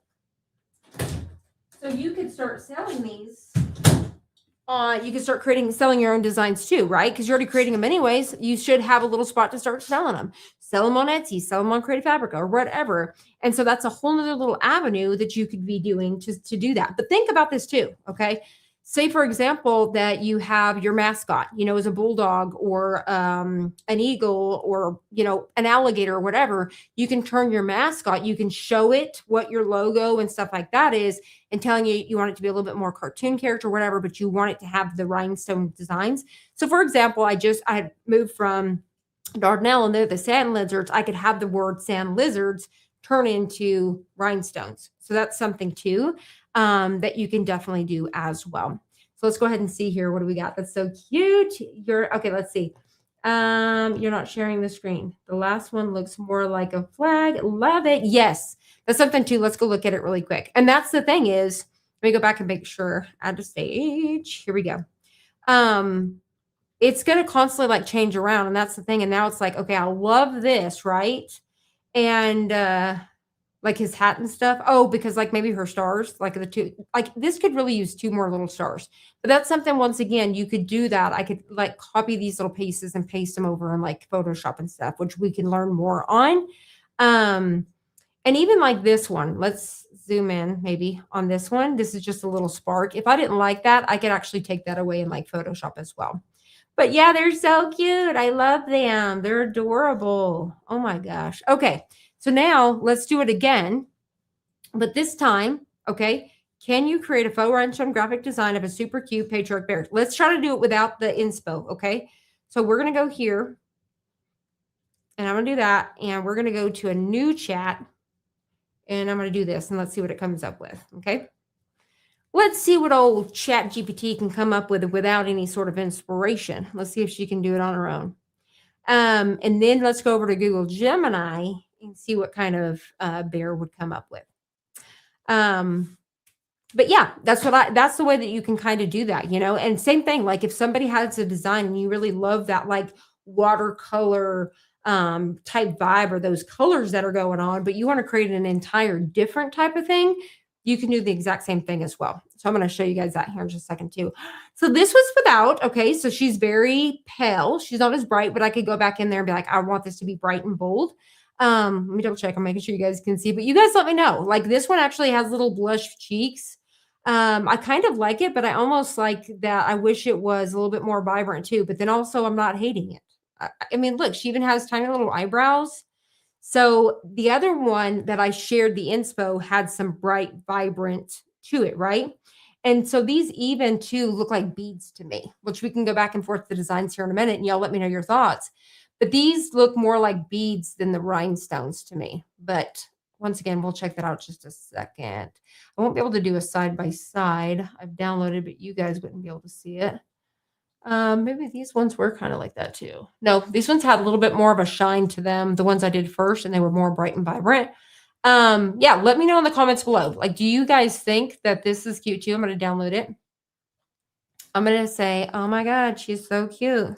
So you could start selling these. You can start selling your own designs too, right? Because you're already creating them anyways. You should have a little spot to start selling them. Sell them on Etsy, sell them on Creative Fabrica or whatever. And so that's a whole nother little avenue that you could be doing to do that. But think about this too, okay? Say, for example, that you have your mascot, you know, as a bulldog or an eagle or, you know, an alligator or whatever. You can turn your mascot, you can show it what your logo and stuff like that is, and telling you want it to be a little bit more cartoon character or whatever, but you want it to have the rhinestone designs. So, for example, I had moved from Dardanelle and they're the sand lizards. I could have the word sand lizards turn into rhinestones. So that's something too. That you can definitely do as well. So let's go ahead and see here. What do we got? That's so cute. Okay. Let's see. You're not sharing the screen. The last one looks more like a flag. Love it. Yes, that's something too. Let's go look at it really quick. And that's the thing is, let me go back and make sure. Add to stage. Here we go. It's going to constantly like change around. And that's the thing. And now it's like, okay, I love this. Right. And, like his hat and stuff. Oh, because like maybe her stars, like the two, like this could really use 2 more little stars. But that's something, once again, you could do that. I could like copy these little pieces and paste them over in like Photoshop and stuff, which we can learn more on. And even like this one, let's zoom in maybe on this one. This is just a little spark. If I didn't like that, I could actually take that away in like Photoshop as well. But yeah, they're so cute. I love them. They're adorable. Oh my gosh. Okay. So now let's do it again, but this time, okay, can you create a faux rhinestone graphic design of a super cute patriarch bear? Let's try to do it without the inspo, okay? So we're going to go here, and I'm going to do that, and we're going to go to a new chat, and I'm going to do this, and let's see what it comes up with, okay? Let's see what old Chat GPT can come up with without any sort of inspiration. Let's see if she can do it on her own. And then let's go over to Google Gemini and see what kind of bear would come up with. But yeah, that's the way that you can kind of do that, you know. And same thing, like if somebody has a design and you really love that like watercolor type vibe or those colors that are going on, but you want to create an entire different type of thing, you can do the exact same thing as well. So I'm going to show you guys that here in just a second too. So this was without, okay, so she's very pale. She's not as bright, but I could go back in there and be like, I want this to be bright and bold. Let me double check. I'm making sure you guys can see, but you guys let me know. Like this one actually has little blush cheeks. I kind of like it, but I almost like that. I wish it was a little bit more vibrant too, but then also I'm not hating it. I mean, look, she even has tiny little eyebrows. So the other one that I shared, the inspo, had some bright, vibrant to it, right? And so these even too look like beads to me, which we can go back and forth the designs here in a minute and y'all let me know your thoughts. But these look more like beads than the rhinestones to me. But once again, we'll check that out just a second. I won't be able to do a side by side. I've downloaded, but you guys wouldn't be able to see it. Maybe these ones were kind of like that too. No, these ones had a little bit more of a shine to them, the ones I did first, and they were more bright and vibrant. Yeah, let me know in the comments below. Like, do you guys think that this is cute too? I'm going to download it. I'm going to say, oh my God, she's so cute.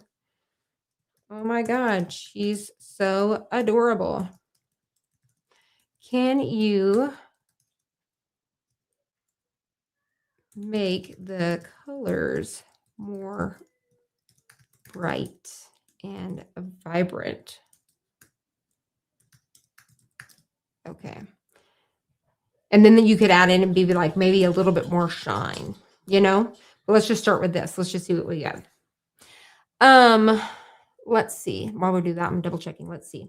Oh my God, she's so adorable. Can you make the colors more bright and vibrant? Okay. And then you could add in and be like maybe a little bit more shine, you know? But let's just start with this. Let's just see what we got. Let's see. While we do that, I'm double checking. Let's see.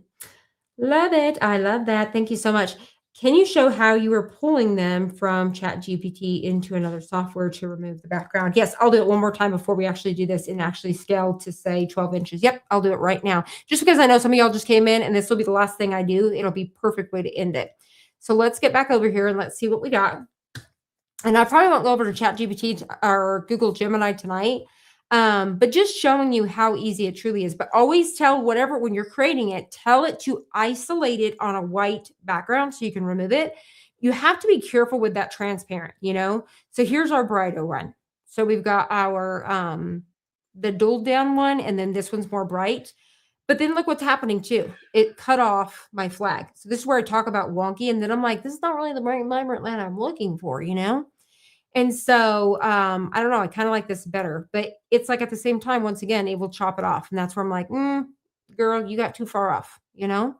Love it. I love that. Thank you so much. Can you show how you were pulling them from ChatGPT into another software to remove the background? Yes, I'll do it one more time before we actually do this and actually scale to say 12 inches. Yep, I'll do it right now. Just because I know some of y'all just came in and this will be the last thing I do. It'll be a perfect way to end it. So let's get back over here and let's see what we got. And I probably won't go over to ChatGPT or Google Gemini tonight, but just showing you how easy it truly is. But always tell whatever, when you're creating it, tell it to isolate it on a white background so you can remove it. You have to be careful with that transparent, you know? So here's our brighter one. So we've got our, the dulled down one, and then this one's more bright. But then look what's happening too. It cut off my flag. So this is where I talk about wonky. And then I'm like, this is not really the bright vibrant land I'm looking for, you know? And so I don't know, I kind of like this better, but it's like at the same time, once again, it will chop it off. And that's where I'm like, girl, you got too far off, you know?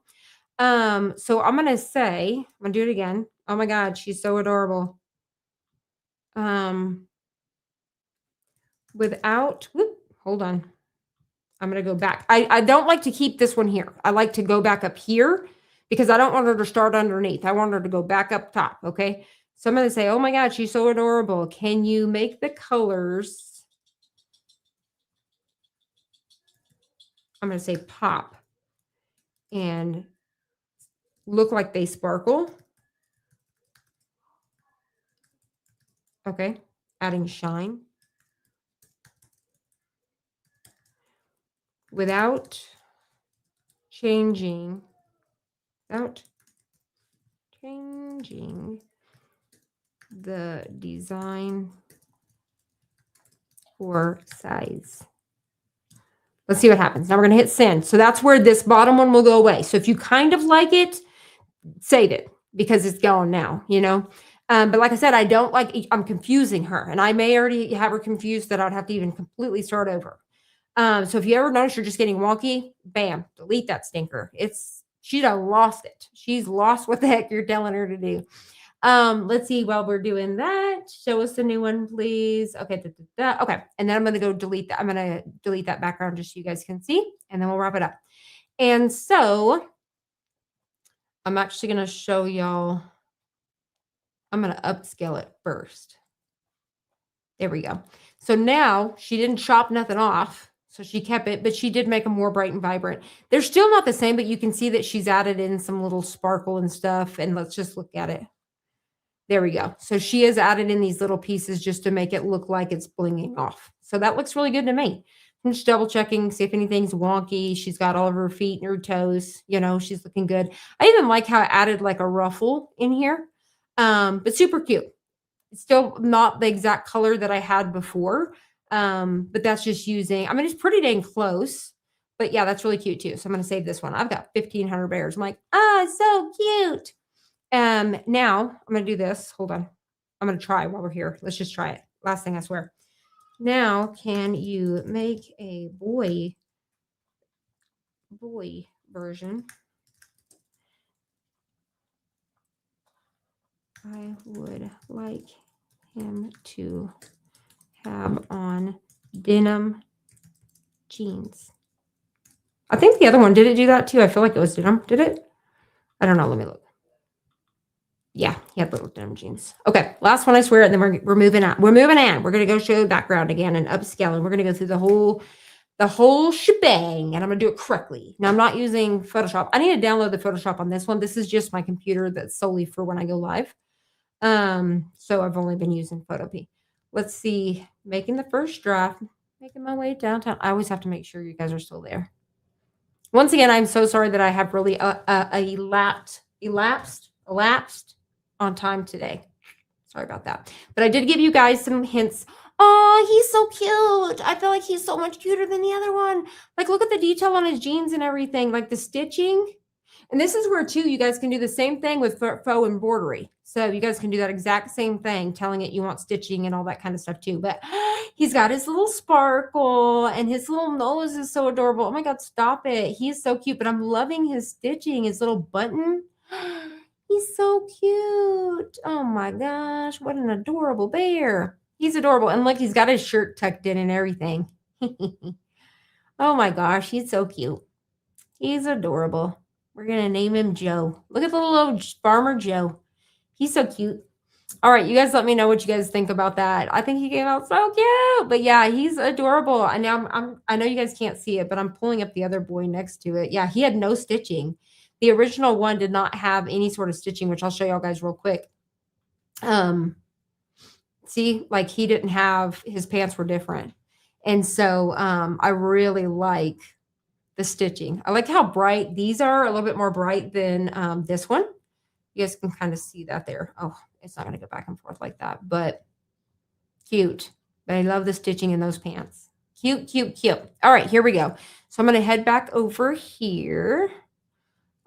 So I'm gonna say, I'm gonna do it again. Oh my God, she's so adorable. Hold on. I'm going to go back. I don't like to keep this one here. I like to go back up here because I don't want her to start underneath. I want her to go back up top. Okay. So I'm going to say, oh my God, she's so adorable. Can you make the colors? I'm going to say pop and look like they sparkle. Okay. Adding shine. Without changing the design or size. Let's see what happens. Now we're going to hit send. So that's where this bottom one will go away. So if you kind of like it, save it because it's gone now, you know? But like I said, I don't like, I'm confusing her and I may already have her confused that I'd have to even completely start over. So if you ever notice you're just getting wonky, bam, delete that stinker. She done lost it. She's lost what the heck you're telling her to do. Let's see, while we're doing that, show us the new one, please. Okay. Okay. And then I'm going to go delete that. I'm going to delete that background just so you guys can see, and then we'll wrap it up. And so I'm actually going to show y'all. I'm going to upscale it first. There we go. So now she didn't chop nothing off. So she kept it, but she did make them more bright and vibrant. They're still not the same, but you can see that she's added in some little sparkle and stuff. And let's just look at it. There we go. So she has added in these little pieces just to make it look like it's blinging off. So that looks really good to me. I'm just double checking, see if anything's wonky. She's got all of her feet and her toes. You know, she's looking good. I even like how I added like a ruffle in here, but super cute. It's still not the exact color that I had before, but that's just using, I mean, it's pretty dang close. But yeah, that's really cute too. So I'm going to save this one. I've got 1,500 bears. I'm like, ah, so cute. Now I'm going to do this. Hold on. I'm going to try while we're here. Let's just try it. Last thing, I swear. Now, can you make a boy version? I would like him to have on denim jeans. I think the other one, did it do that too? I feel like it was denim. Did it? I don't know. Let me look. Yeah, he had little denim jeans. Okay, last one, I swear, and then we're moving on. We're moving on. We're going to go show background again and upscaling. We're going to go through the whole shebang, and I'm going to do it correctly. Now, I'm not using Photoshop. I need to download the Photoshop on this one. This is just my computer that's solely for when I go live. So I've only been using Photopea. Let's see. Making the first draft. Making my way downtown. I always have to make sure you guys are still there. Once again, I'm so sorry that I have really elapsed on time today. Sorry about that. But I did give you guys some hints. Oh, he's so cute. I feel like he's so much cuter than the other one. Like, look at the detail on his jeans and everything. Like the stitching. And this is where, too, you guys can do the same thing with faux embroidery. So you guys can do that exact same thing, telling it you want stitching and all that kind of stuff, too. But he's got his little sparkle, and his little nose is so adorable. Oh, my God, stop it. He's so cute. But I'm loving his stitching, his little button. He's so cute. Oh, my gosh. What an adorable bear. He's adorable. And look, he's got his shirt tucked in and everything. Oh, my gosh. He's so cute. He's adorable. We're going to name him Joe. Look at the little old Farmer Joe. He's so cute. All right, you guys let me know what you guys think about that. I think he came out so cute. But yeah, he's adorable. And now I know you guys can't see it, but I'm pulling up the other boy next to it. Yeah, he had no stitching. The original one did not have any sort of stitching, which I'll show y'all guys real quick. See, like he didn't have, his pants were different. And so I really like the stitching. I like how bright these are, a little bit more bright than this one. You guys can kind of see that there. Oh, it's not going to go back and forth like that, but cute. But I love the stitching in those pants. Cute, cute, cute. All right, here we go. So I'm going to head back over here.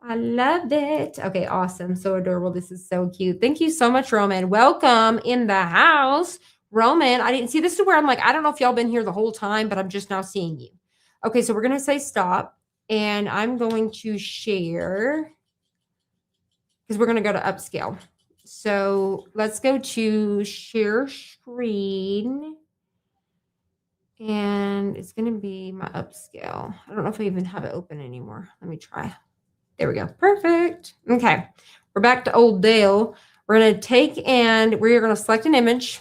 I love it. Okay, awesome. So adorable. This is so cute. Thank you so much, Roman. Welcome in the house. Roman, I didn't see, this is where I'm like, I don't know if y'all been here the whole time, but I'm just now seeing you. Okay, so we're going to say stop, and I'm going to share because we're going to go to upscale. So let's go to share screen, and it's going to be my upscale. I don't know if I even have it open anymore. Let me try. There we go. Perfect. Okay, we're back to old Dale. We're going to take and we're going to select an image,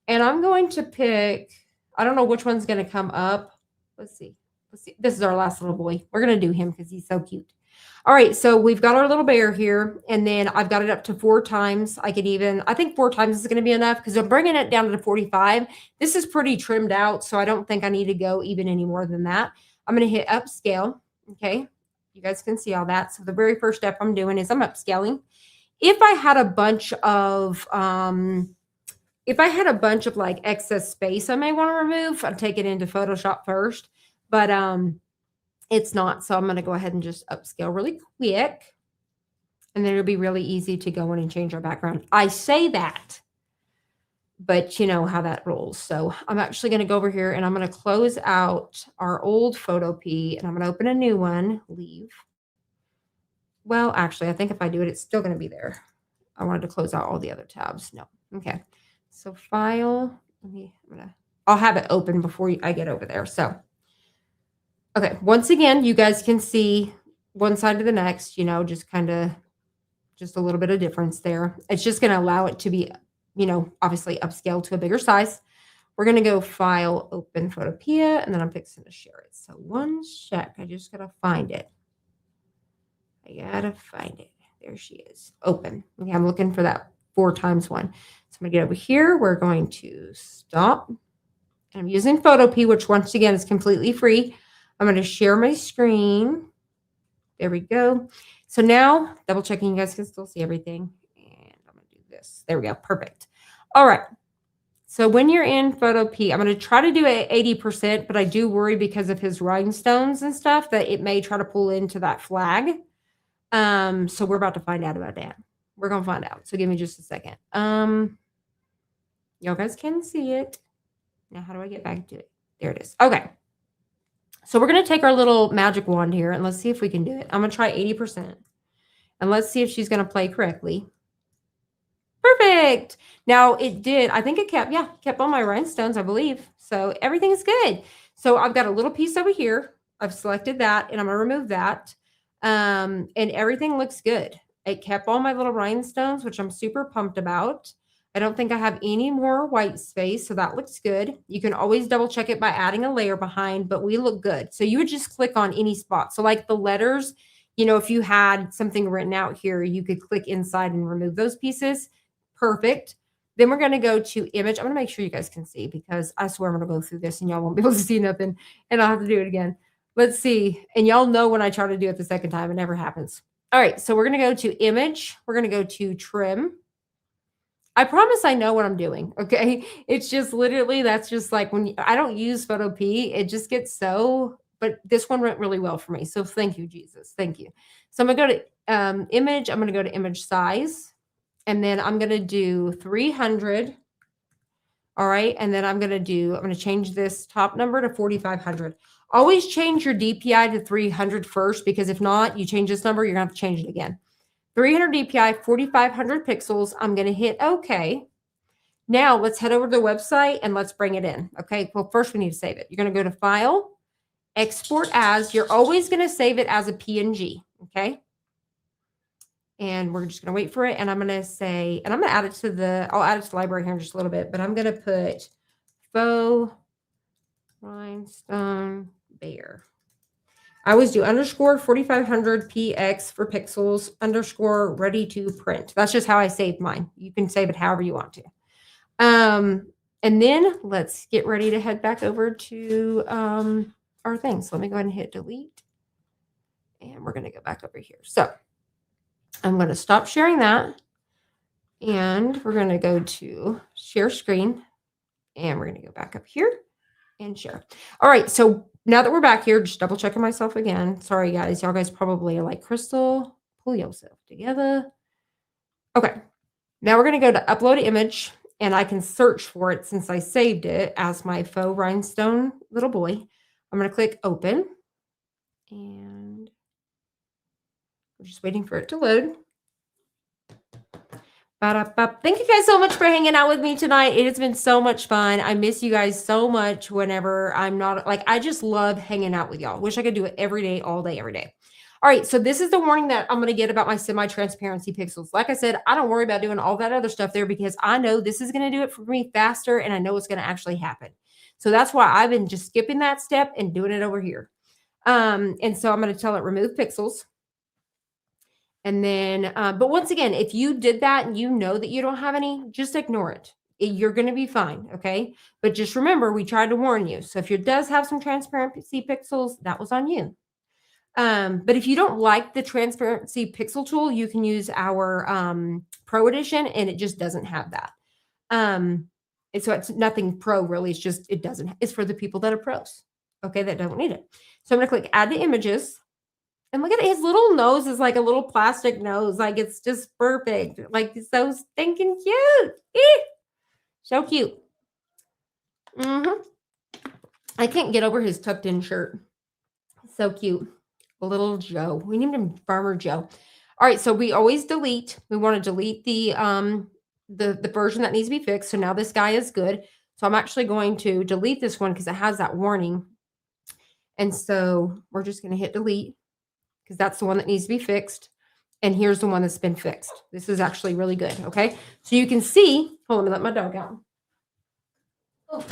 and I'm going to pick, I don't know which one's going to come up. Let's see. This is our last little boy. We're going to do him because he's so cute. All right, so we've got our little bear here, and then I've got it up to 4 times. I think 4 times is going to be enough because I'm bringing it down to 45. This is pretty trimmed out, so I don't think I need to go even any more than that. I'm going to hit upscale. Okay, you guys can see all that. So the very first step I'm doing is I'm upscaling. If I had a bunch of like excess space I may want to remove, I'd take it into Photoshop first, but it's not. So I'm going to go ahead and just upscale really quick, and then it'll be really easy to go in and change our background. I say that, but you know how that rolls. So I'm actually going to go over here, and I'm going to close out our old Photopea, and I'm going to open a new one, leave. Well, actually, I think if I do it, it's still going to be there. I wanted to close out all the other tabs. No. Okay. So file, I'll have it open before I get over there. So, okay. Once again, you guys can see one side to the next, you know, just a little bit of difference there. It's just going to allow it to be, you know, obviously upscale to a bigger size. We're going to go file, open Photopea, and then I'm fixing to share it. So one sec. I just got to find it. There she is. Open. Okay, I'm looking for that 4 times one. So I'm going to get over here. We're going to stop. And I'm using Photopea, which once again is completely free. I'm going to share my screen. There we go. So now, double checking, you guys can still see everything. And I'm going to do this. There we go. Perfect. All right. So when you're in Photopea, I'm going to try to do it 80%, but I do worry because of his rhinestones and stuff that it may try to pull into that flag. So we're about to find out about that. We're going to find out. So give me just a second. Y'all guys can see it. Now, how do I get back to it? There it is. Okay. So we're going to take our little magic wand here and let's see if we can do it. I'm going to try 80%. And let's see if she's going to play correctly. Perfect. Now it did. I think it kept all my rhinestones, I believe. So everything is good. So I've got a little piece over here. I've selected that and I'm going to remove that. And everything looks good. It kept all my little rhinestones, which I'm super pumped about. I don't think I have any more white space, so that looks good. You can always double check it by adding a layer behind, but we look good. So you would just click on any spot. So like the letters, you know, if you had something written out here, you could click inside and remove those pieces. Perfect. Then we're going to go to image. I'm going to make sure you guys can see because I swear I'm going to go through this and y'all won't be able to see nothing and I'll have to do it again. Let's see. And y'all know when I try to do it the second time, it never happens. All right. So we're going to go to image. We're going to go to trim. I promise I know what I'm doing. Okay. It's just literally, that's just like when I don't use Photo P, it just gets so, but this one went really well for me. So thank you, Jesus. Thank you. So I'm going to go to image. I'm going to go to image size. And then I'm going to do 300. All right. And then I'm going to change this top number to 4,500. Always change your DPI to 300 first, because if not, you change this number, you're going to have to change it again. 300 DPI, 4,500 pixels. I'm going to hit OK. Now let's head over to the website and let's bring it in. Okay. Well, first we need to save it. You're going to go to File, Export As. You're always going to save it as a PNG. Okay. And we're just going to wait for it. And I'm going to say, and I'm going to add it to I'll add it to the library here in just a little bit, but I'm going to put faux rhinestone bear. I always do underscore 4,500 px for pixels, underscore ready to print. That's just how I save mine. You can save it however you want to. And then let's get ready to head back over to our thing. So let me go ahead and hit delete. And we're going to go back over here. So I'm going to stop sharing that. And we're going to go to share screen. And we're going to go back up here and share. All right. So now that we're back here, just double checking myself again. Sorry, guys. Y'all guys probably are like, Crystal, pull yourself together. Okay. Now we're going to go to upload image. And I can search for it since I saved it as my faux rhinestone little boy. I'm going to click open. And we're just waiting for it to load. Thank you guys so much for hanging out with me tonight. It has been so much fun. I miss you guys so much whenever I'm not, like, I just love hanging out with y'all. Wish I could do it every day, all day, every day. All right, so this is the warning that I'm going to get about my semi-transparency pixels. Like I said, I don't worry about doing all that other stuff there because I know this is going to do it for me faster and I know it's going to actually happen. So that's why I've been just skipping that step and doing it over here. And so I'm going to tell it remove pixels. And then, but once again, if you did that and you know that you don't have any, just ignore it. You're going to be fine. Okay. But just remember, we tried to warn you. So if it does have some transparency pixels, that was on you. But if you don't like the transparency pixel tool, you can use our Pro Edition and it just doesn't have that. And so it's nothing pro really. It's just, it doesn't, it's for the people that are pros. Okay. That don't need it. So I'm going to click add to images. And look at it. His little nose is like a little plastic nose. Like it's just perfect. Like it's so stinking cute. So cute. I can't get over his tucked in shirt. So cute. Little Joe. We named him Farmer Joe. All right. So we always delete. We want to delete the version that needs to be fixed. So now this guy is good. So I'm actually going to delete this one because it has that warning. And so we're just going to hit delete, because that's the one that needs to be fixed. And here's the one that's been fixed. This is actually really good. Okay. So you can see, hold on, let me let my dog out. Oh,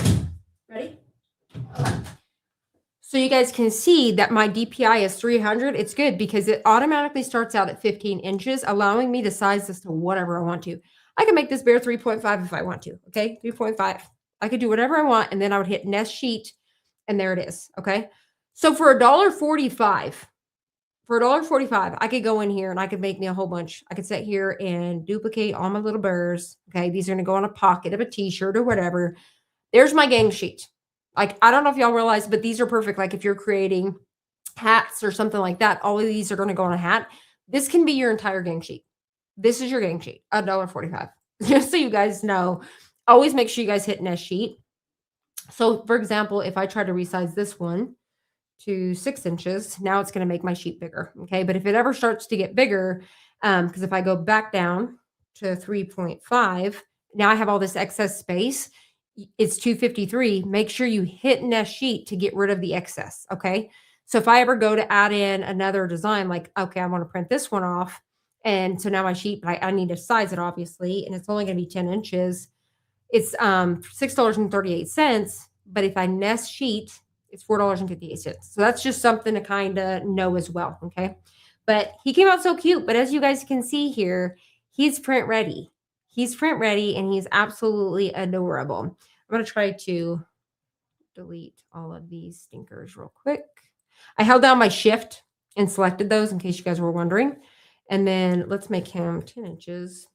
ready? Okay. So you guys can see that my DPI is 300. It's good because it automatically starts out at 15 inches, allowing me to size this to whatever I want to. I can make this bear 3.5 if I want to. Okay. 3.5. I could do whatever I want. And then I would hit nest sheet and there it is. Okay. So for $1.45, for $1.45, I could go in here and I could make me a whole bunch. I could sit here and duplicate all my little burrs. Okay. These are going to go on a pocket of a t-shirt or whatever. There's my gang sheet. Like, I don't know if y'all realize, but these are perfect. Like if you're creating hats or something like that, all of these are going to go on a hat. This can be your entire gang sheet. This is your gang sheet, $1.45. Just so you guys know. Always make sure you guys hit nest sheet. So for example, if I try to resize this one to 6 inches, now it's going to make my sheet bigger. Okay. But if it ever starts to get bigger, because if I go back down to 3.5, now I have all this excess space. It's 253. Make sure you hit nest sheet to get rid of the excess. Okay. So if I ever go to add in another design, like, okay, I want to print this one off. And so now my sheet, I need to size it obviously, and it's only going to be 10 inches. It's $6.38. But if I nest sheet, it's $4.58. So that's just something to kind of know as well. Okay. But he came out so cute. But as you guys can see here, he's print ready. He's print ready and he's absolutely adorable. I'm going to try to delete all of these stinkers real quick. I held down my shift and selected those in case you guys were wondering. And then let's make him 10 inches.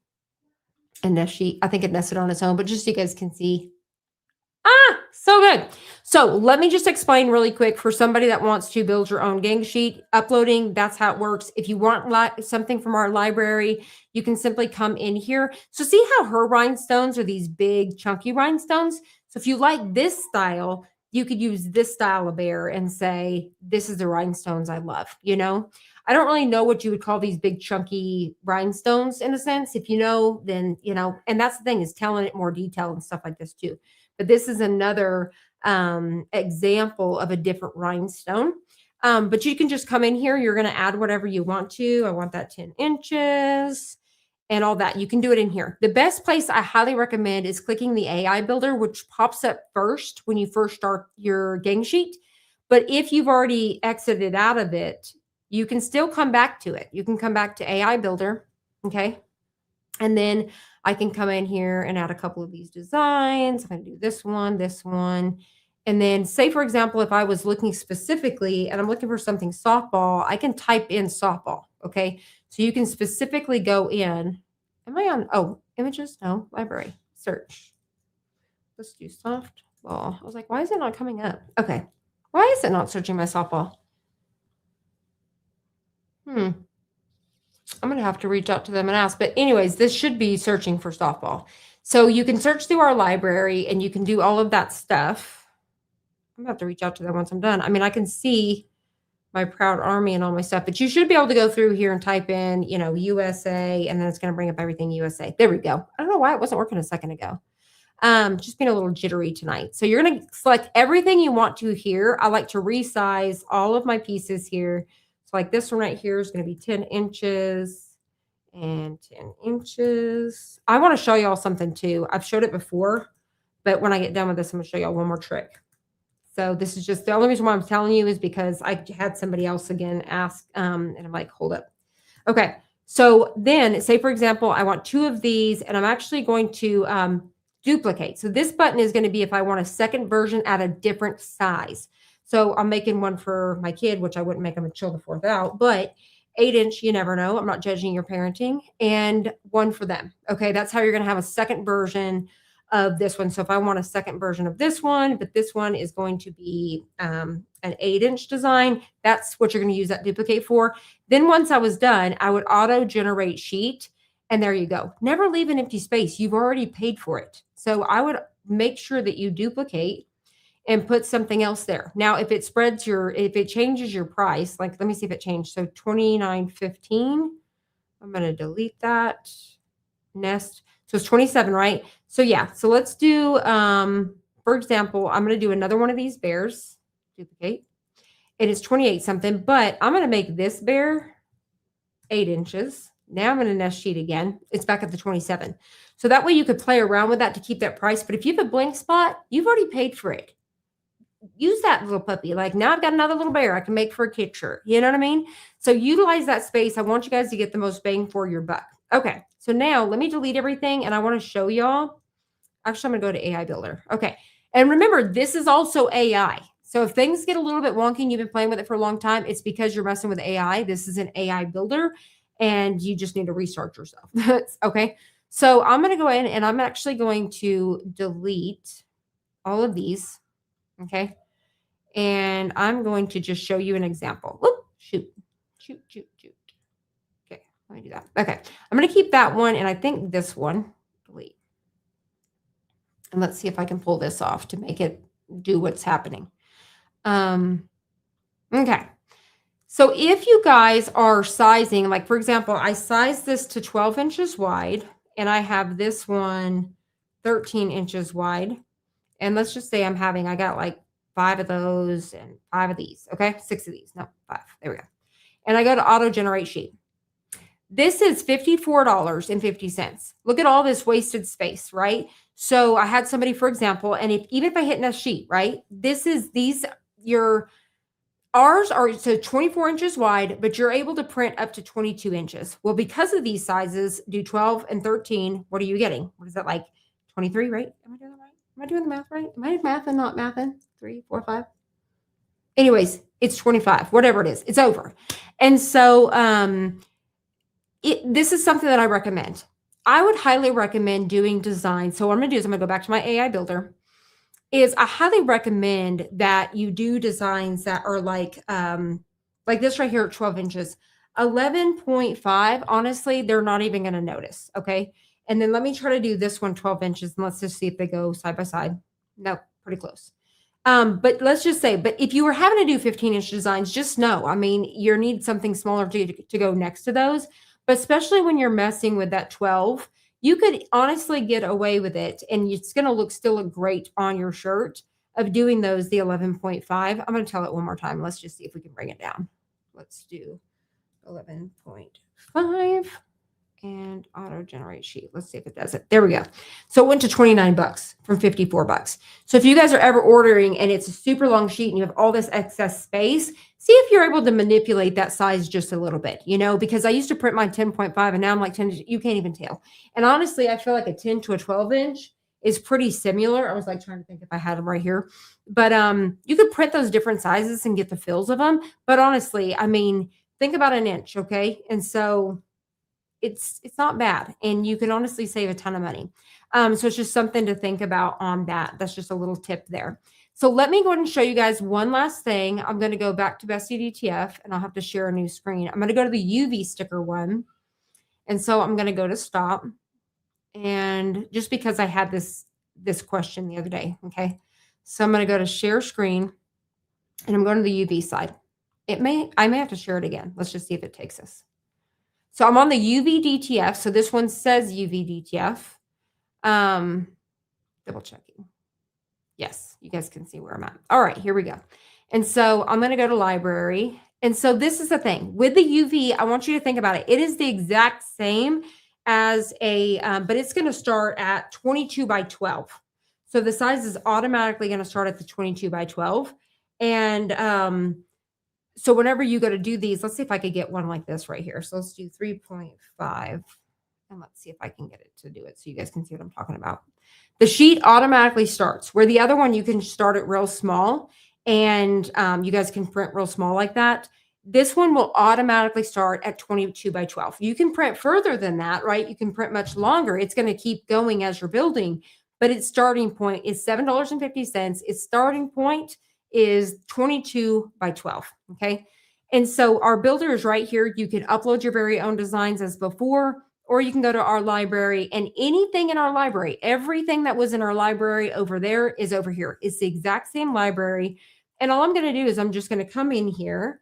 And nest sheet. I think it nested on its own, but just so you guys can see. Ah, so good. So let me just explain really quick for somebody that wants to build your own gang sheet. Uploading, that's how it works. If you want something from our library, you can simply come in here. So see how her rhinestones are these big chunky rhinestones? So if you like this style, you could use this style of bear and say, this is the rhinestones I love, you know? I don't really know what you would call these big chunky rhinestones in a sense. If you know, then, you know, and that's the thing is telling it more detail and stuff like this too. But this is another example of a different rhinestone. But you can just come in here. You're going to add whatever you want to. I want that 10 inches and all that. You can do it in here. The best place I highly recommend is clicking the AI builder, which pops up first when you first start your gang sheet. But if you've already exited out of it, you can still come back to it. You can come back to AI builder. Okay. And then I can come in here and add a couple of these designs. I'm going to do this one. And then say, for example, if I was looking specifically and I'm looking for something softball, I can type in softball. Okay. So you can specifically go in. Am I on? Oh, images? No, library. Search. Let's do softball. I was like, why is it not coming up? Okay. Why is it not searching my softball? I'm going to have to reach out to them and ask. But anyways, this should be searching for softball. So you can search through our library and you can do all of that stuff. I'm going to have to reach out to them once I'm done. I mean, I can see my proud army and all my stuff, but you should be able to go through here and type in, you know, USA, and then it's going to bring up everything USA. There we go. I don't know why it wasn't working a second ago. Just being a little jittery tonight. So you're going to select everything you want to here. I like to resize all of my pieces here. So like this one right here is going to be 10 inches and 10 inches. I want to show y'all something too. I've showed it before, but when I get done with this, I'm going to show y'all one more trick. So this is just the only reason why I'm telling you is because I had somebody else again ask, and I'm like, hold up. Okay. So then say, for example, I want 2 of these and I'm actually going to, duplicate. So this button is going to be if I want a second version at a different size. So I'm making one for my kid, which I wouldn't make them until the 4th out, but 8-inch, you never know. I'm not judging your parenting, and one for them. Okay. That's how you're going to have a second version of this one. So if I want a second version of this one, but this one is going to be an 8-inch design, that's what you're going to use that duplicate for. Then once I was done, I would auto generate sheet. And there you go. Never leave an empty space. You've already paid for it. So I would make sure that you duplicate and put something else there. Now, if it changes your price, like let me see if it changed. So $29.15. I'm going to delete that. Nest. So it's 27, right? So yeah. So let's do, for example, I'm going to do another one of these bears. Duplicate. It is 28 something, but I'm going to make this bear 8 inches. Now I'm going to nest sheet again. It's back at the 27. So that way you could play around with that to keep that price. But if you have a blank spot, you've already paid for it. Use that little puppy. Like now I've got another little bear I can make for a kid shirt. You know what I mean? So utilize that space. I want you guys to get the most bang for your buck. Okay. So now let me delete everything and I want to show y'all. Actually, I'm going to go to AI Builder. Okay. And remember, this is also AI. So if things get a little bit wonky and you've been playing with it for a long time, it's because you're messing with AI. This is an AI builder and you just need to restart yourself. Okay. So I'm going to go in and I'm actually going to delete all of these. Okay. And I'm going to just show you an example. Whoop, shoot. Okay. Let me do that. Okay. I'm going to keep that one. And I think this one, delete. And let's see if I can pull this off to make it do what's happening. Okay. So if you guys are sizing, like for example, I sized this to 12 inches wide and I have this one 13 inches wide. And let's just say I got like 5 of those and 5 of these. Okay. 6 of these. No, 5. There we go. And I go to auto generate sheet. This is $54.50. Look at all this wasted space, right? So I had somebody, for example, and even if I hit next sheet, right? Ours are so 24 inches wide, but you're able to print up to 22 inches. Well, because of these sizes, do 12 and 13, what are you getting? What is that, like 23, right? Am I doing that right? Am I doing the math right? Am I mathing, not mathing? 3, 4, 5. Anyways, it's 25, whatever it is. It's over. And so this is something that I recommend. I would highly recommend doing design. So what I'm going to do is I'm going to go back to my AI builder. I highly recommend that you do designs that are like this right here at 12 inches. 11.5, honestly, they're not even going to notice. Okay. And then let me try to do this one 12 inches and let's just see if they go side by side. No, pretty close. But let's just say, but if you were having to do 15-inch designs, just know, I mean, you need something smaller to go next to those. But especially when you're messing with that 12, you could honestly get away with it. And it's going to still look great on your shirt of doing those, the 11.5. I'm going to tell it one more time. Let's just see if we can bring it down. Let's do 11.5 and auto generate sheet. Let's see if it does it. There we go. So it went to $29 from $54. So if you guys are ever ordering and it's a super long sheet and you have all this excess space, see if you're able to manipulate that size just a little bit, because I used to print my 10.5 and now I'm like 10, you can't even tell. And honestly, I feel like a 10 to a 12 inch is pretty similar. I was like trying to think if I had them right here, but you could print those different sizes and get the fills of them. But honestly, I mean, think about an inch. Okay. And so it's not bad. And you can honestly save a ton of money. So it's just something to think about on that. That's just a little tip there. So let me go ahead and show you guys one last thing. I'm going to go back to Bestie DTF and I'll have to share a new screen. I'm going to go to the UV sticker one. And so I'm going to go to stop. And just because I had this question the other day. Okay. So I'm going to go to share screen and I'm going to the UV side. I may have to share it again. Let's just see if it takes us. So I'm on the UV DTF. So this one says UV DTF. Double checking. Yes, you guys can see where I'm at. All right, here we go. And so I'm going to go to library. And so this is the thing with the UV. I want you to think about it. It is the exact same as but it's going to start at 22 by 12. So the size is automatically going to start at the 22 by 12. And so whenever you go to do these, let's see if I could get one like this right here. So let's do 3.5 and let's see if I can get it to do it so you guys can see what I'm talking about. The sheet automatically starts where the other one, you can start it real small and you guys can print real small like that. This one will automatically start at 22 by 12. You can print further than that, right? You can print much longer. It's going to keep going as you're building, but its starting point is $7.50. Its starting point is 22 by 12. Okay. And so our builder is right here. You can upload your very own designs as before, or you can go to our library and anything in our library, everything that was in our library over there is over here. It's the exact same library. And all I'm going to do is I'm just going to come in here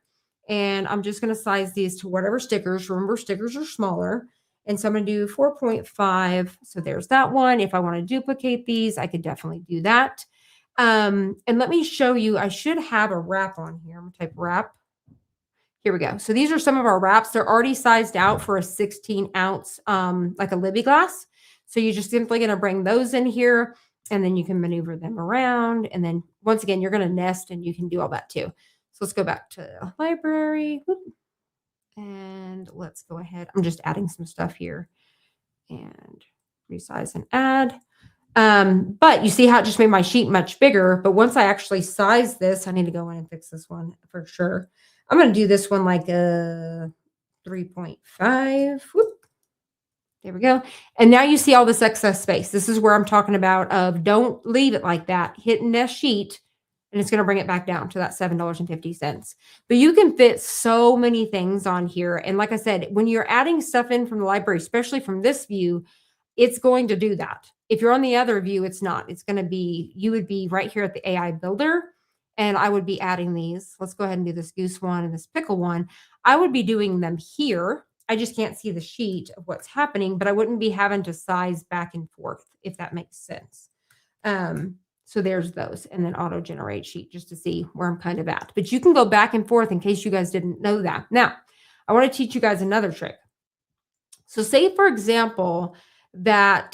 and I'm just going to size these to whatever stickers. Remember, stickers are smaller. And so I'm going to do 4.5. So there's that one. If I want to duplicate these, I could definitely do that. And let me show you, I should have a wrap on here. I'm going to type wrap. Here we go. So these are some of our wraps. They're already sized out for a 16 ounce, like a Libby glass. So you're just simply going to bring those in here and then you can maneuver them around. And then once again, you're going to nest and you can do all that too. So let's go back to library. Whoop. And let's go ahead. I'm just adding some stuff here and resize and add. But you see how it just made my sheet much bigger. But once I actually size this, I need to go in and fix this one for sure. I'm going to do this one like a 3.5. Whoop. There we go. And now you see all this excess space. This is where I'm talking about of don't leave it like that. Hit nest sheet and it's going to bring it back down to that $7.50. But you can fit so many things on here. And like I said, when you're adding stuff in from the library, especially from this view, it's going to do that. If you're on the other view, it's not. It's going to be, you would be right here at the AI builder, and I would be adding these. Let's go ahead and do this goose one and this pickle one. I would be doing them here. I just can't see the sheet of what's happening, but I wouldn't be having to size back and forth, if that makes sense. So there's those, and then auto generate sheet just to see where I'm kind of at. But you can go back and forth in case you guys didn't know that. Now, I want to teach you guys another trick. So say, for example, that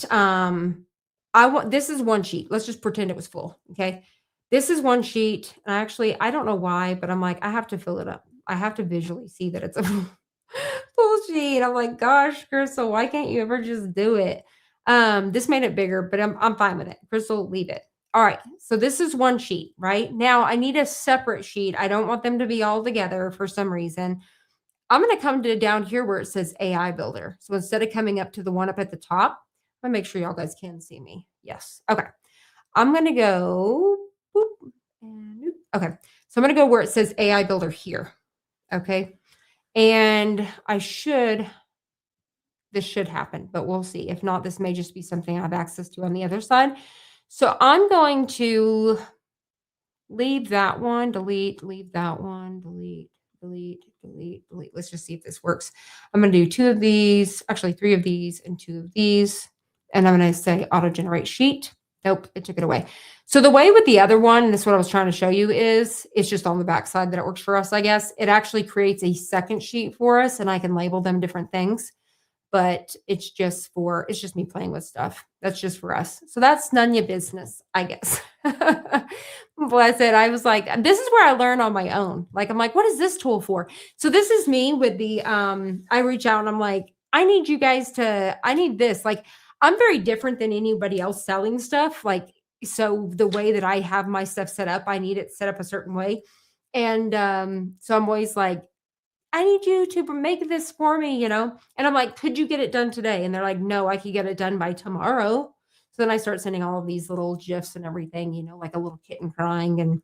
this is one sheet. Let's just pretend it was full. Okay. This is one sheet. And actually, I don't know why, but I'm like, I have to fill it up. I have to visually see that it's a full sheet. I'm like, gosh, Crystal, why can't you ever just do it? This made it bigger, but I'm fine with it. Crystal, leave it. All right. So this is one sheet, right? Now I need a separate sheet. I don't want them to be all together for some reason. I'm going to come to down here where it says AI builder. So instead of coming up to the one up at the top, I'm going to make sure y'all guys can see me. Yes. Okay. I'm going to go. Boop, and boop. Okay. So I'm going to go where it says AI builder here. Okay. And this should happen, but we'll see. If not, this may just be something I have access to on the other side. So I'm going to leave that one, delete, leave that one, delete, delete, delete, delete. Let's just see if this works. I'm going to do 2 of these, actually 3 of these and 2 of these. And I'm going to say auto generate sheet. Nope, it took it away. So the way with the other one, and this is what I was trying to show you, is it's just on the back side that it works for us, I guess. It actually creates a second sheet for us, and I can label them different things. But it's just me playing with stuff. That's just for us. So that's none of your business, I guess. Bless it. I was like, this is where I learn on my own. Like, I'm like, what is this tool for? So this is me with the, I reach out and I'm like, I need this. Like, I'm very different than anybody else selling stuff. Like, so the way that I have my stuff set up, I need it set up a certain way. And so I'm always like, I need you to make this for me, And I'm like, could you get it done today? And they're like, no, I could get it done by tomorrow. So then I start sending all of these little GIFs and everything, like a little kitten crying. And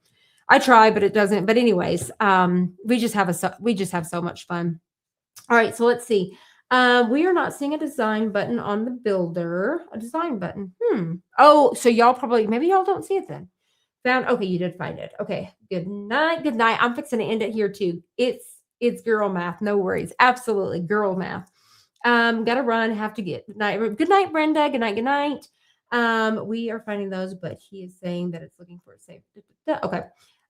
I try, but it doesn't. But anyways, we just have so much fun. All right, so let's see. We are not seeing a design button on the builder. A design button. Oh, so maybe y'all don't see it then. Okay, you did find it. Okay, good night. Good night. I'm fixing to end it here too. It's girl math. No worries. Absolutely girl math. Gotta run. Have to get good night. Good night, Brenda. Good night. Good night. We are finding those, but he is saying that it's looking for a save. Okay.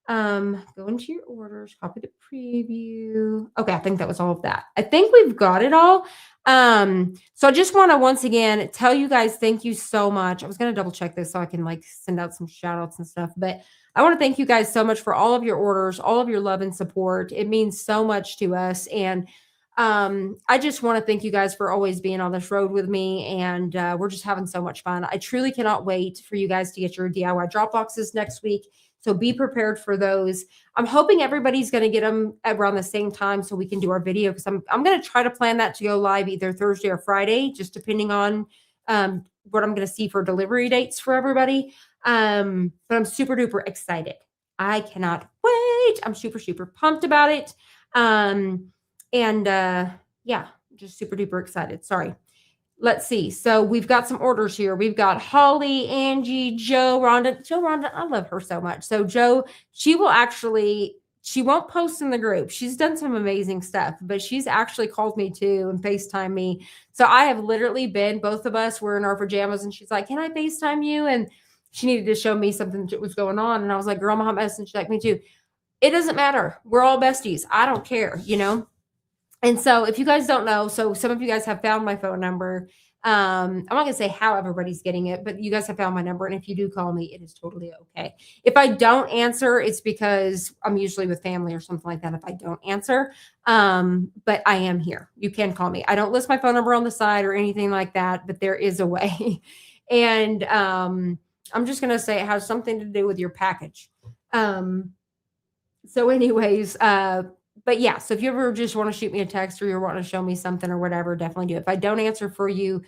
Go into your orders, copy the preview. Okay, I think that was all of that. I think we've got it all. So I just want to once again tell you guys thank you so much. I was going to double check this so I can send out some shout outs and stuff, but I want to thank you guys so much for all of your orders, all of your love and support. It means so much to us. And I just want to thank you guys for always being on this road with me. And we're just having so much fun. I truly cannot wait for you guys to get your DIY drop boxes next week. So be prepared for those. I'm hoping everybody's going to get them around the same time so we can do our video, because I'm going to try to plan that to go live either Thursday or Friday, just depending on what I'm going to see for delivery dates for everybody. But I'm super duper excited. I cannot wait. I'm super, super pumped about it. Yeah, just super duper excited. Sorry. Let's see. So we've got some orders here. We've got Holly, Angie, Joe, Rhonda. I love her so much. So Joe, she won't post in the group. She's done some amazing stuff, but she's actually called me too and FaceTime me. So I have literally both of us were in our pajamas and she's like, can I FaceTime you? And she needed to show me something that was going on. And I was like, girl, I'm a hot mess. And she's like, me too. It doesn't matter. We're all besties. I don't care, And so if you guys don't know, so some of you guys have found my phone number. I'm not going to say how everybody's getting it, but you guys have found my number. And if you do call me, it is totally okay. If I don't answer, it's because I'm usually with family or something like that if I don't answer. But I am here. You can call me. I don't list my phone number on the side or anything like that, but there is a way. And I'm just going to say it has something to do with your package. So anyways, but yeah, so if you ever just want to shoot me a text or you're wanting to show me something or whatever, definitely do it. If I don't answer for you,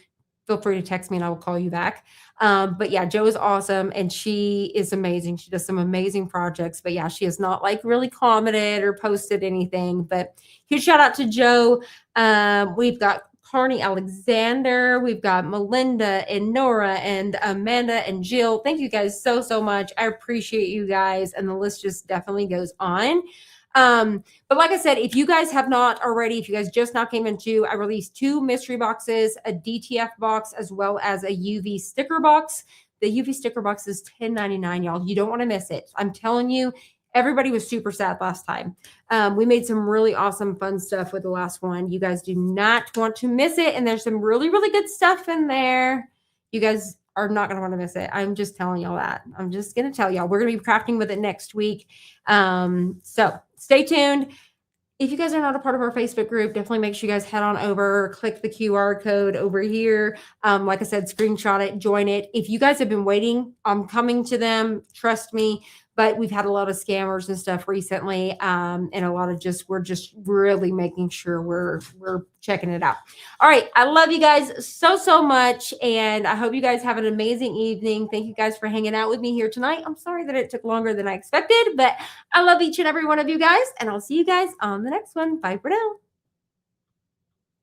feel free to text me and I will call you back. But yeah, Joe is awesome and she is amazing. She does some amazing projects, but yeah, she has not really commented or posted anything, but huge shout out to Joe. We've got Carney Alexander. We've got Melinda and Nora and Amanda and Jill. Thank you guys so, so much. I appreciate you guys. And the list just definitely goes on. But like I said, if you guys have not already, if you guys just now came into, I released 2 mystery boxes, a DTF box, as well as a UV sticker box. The UV sticker box is $10.99, y'all. You don't want to miss it. I'm telling you, everybody was super sad last time. We made some really awesome, fun stuff with the last one. You guys do not want to miss it. And there's some really, really good stuff in there. You guys are not going to want to miss it. I'm just telling y'all that. I'm just going to tell y'all. We're going to be crafting with it next week. So stay tuned. If you guys are not a part of our Facebook group, definitely make sure you guys head on over, click the QR code over here. Like I said, screenshot it, join it. If you guys have been waiting, I'm coming to them. Trust me. But we've had a lot of scammers and stuff recently, and a lot of we're just really making sure we're checking it out. All right, I love you guys so, so much, and I hope you guys have an amazing evening. Thank you guys for hanging out with me here tonight. I'm sorry that it took longer than I expected, but I love each and every one of you guys, and I'll see you guys on the next one. Bye for now.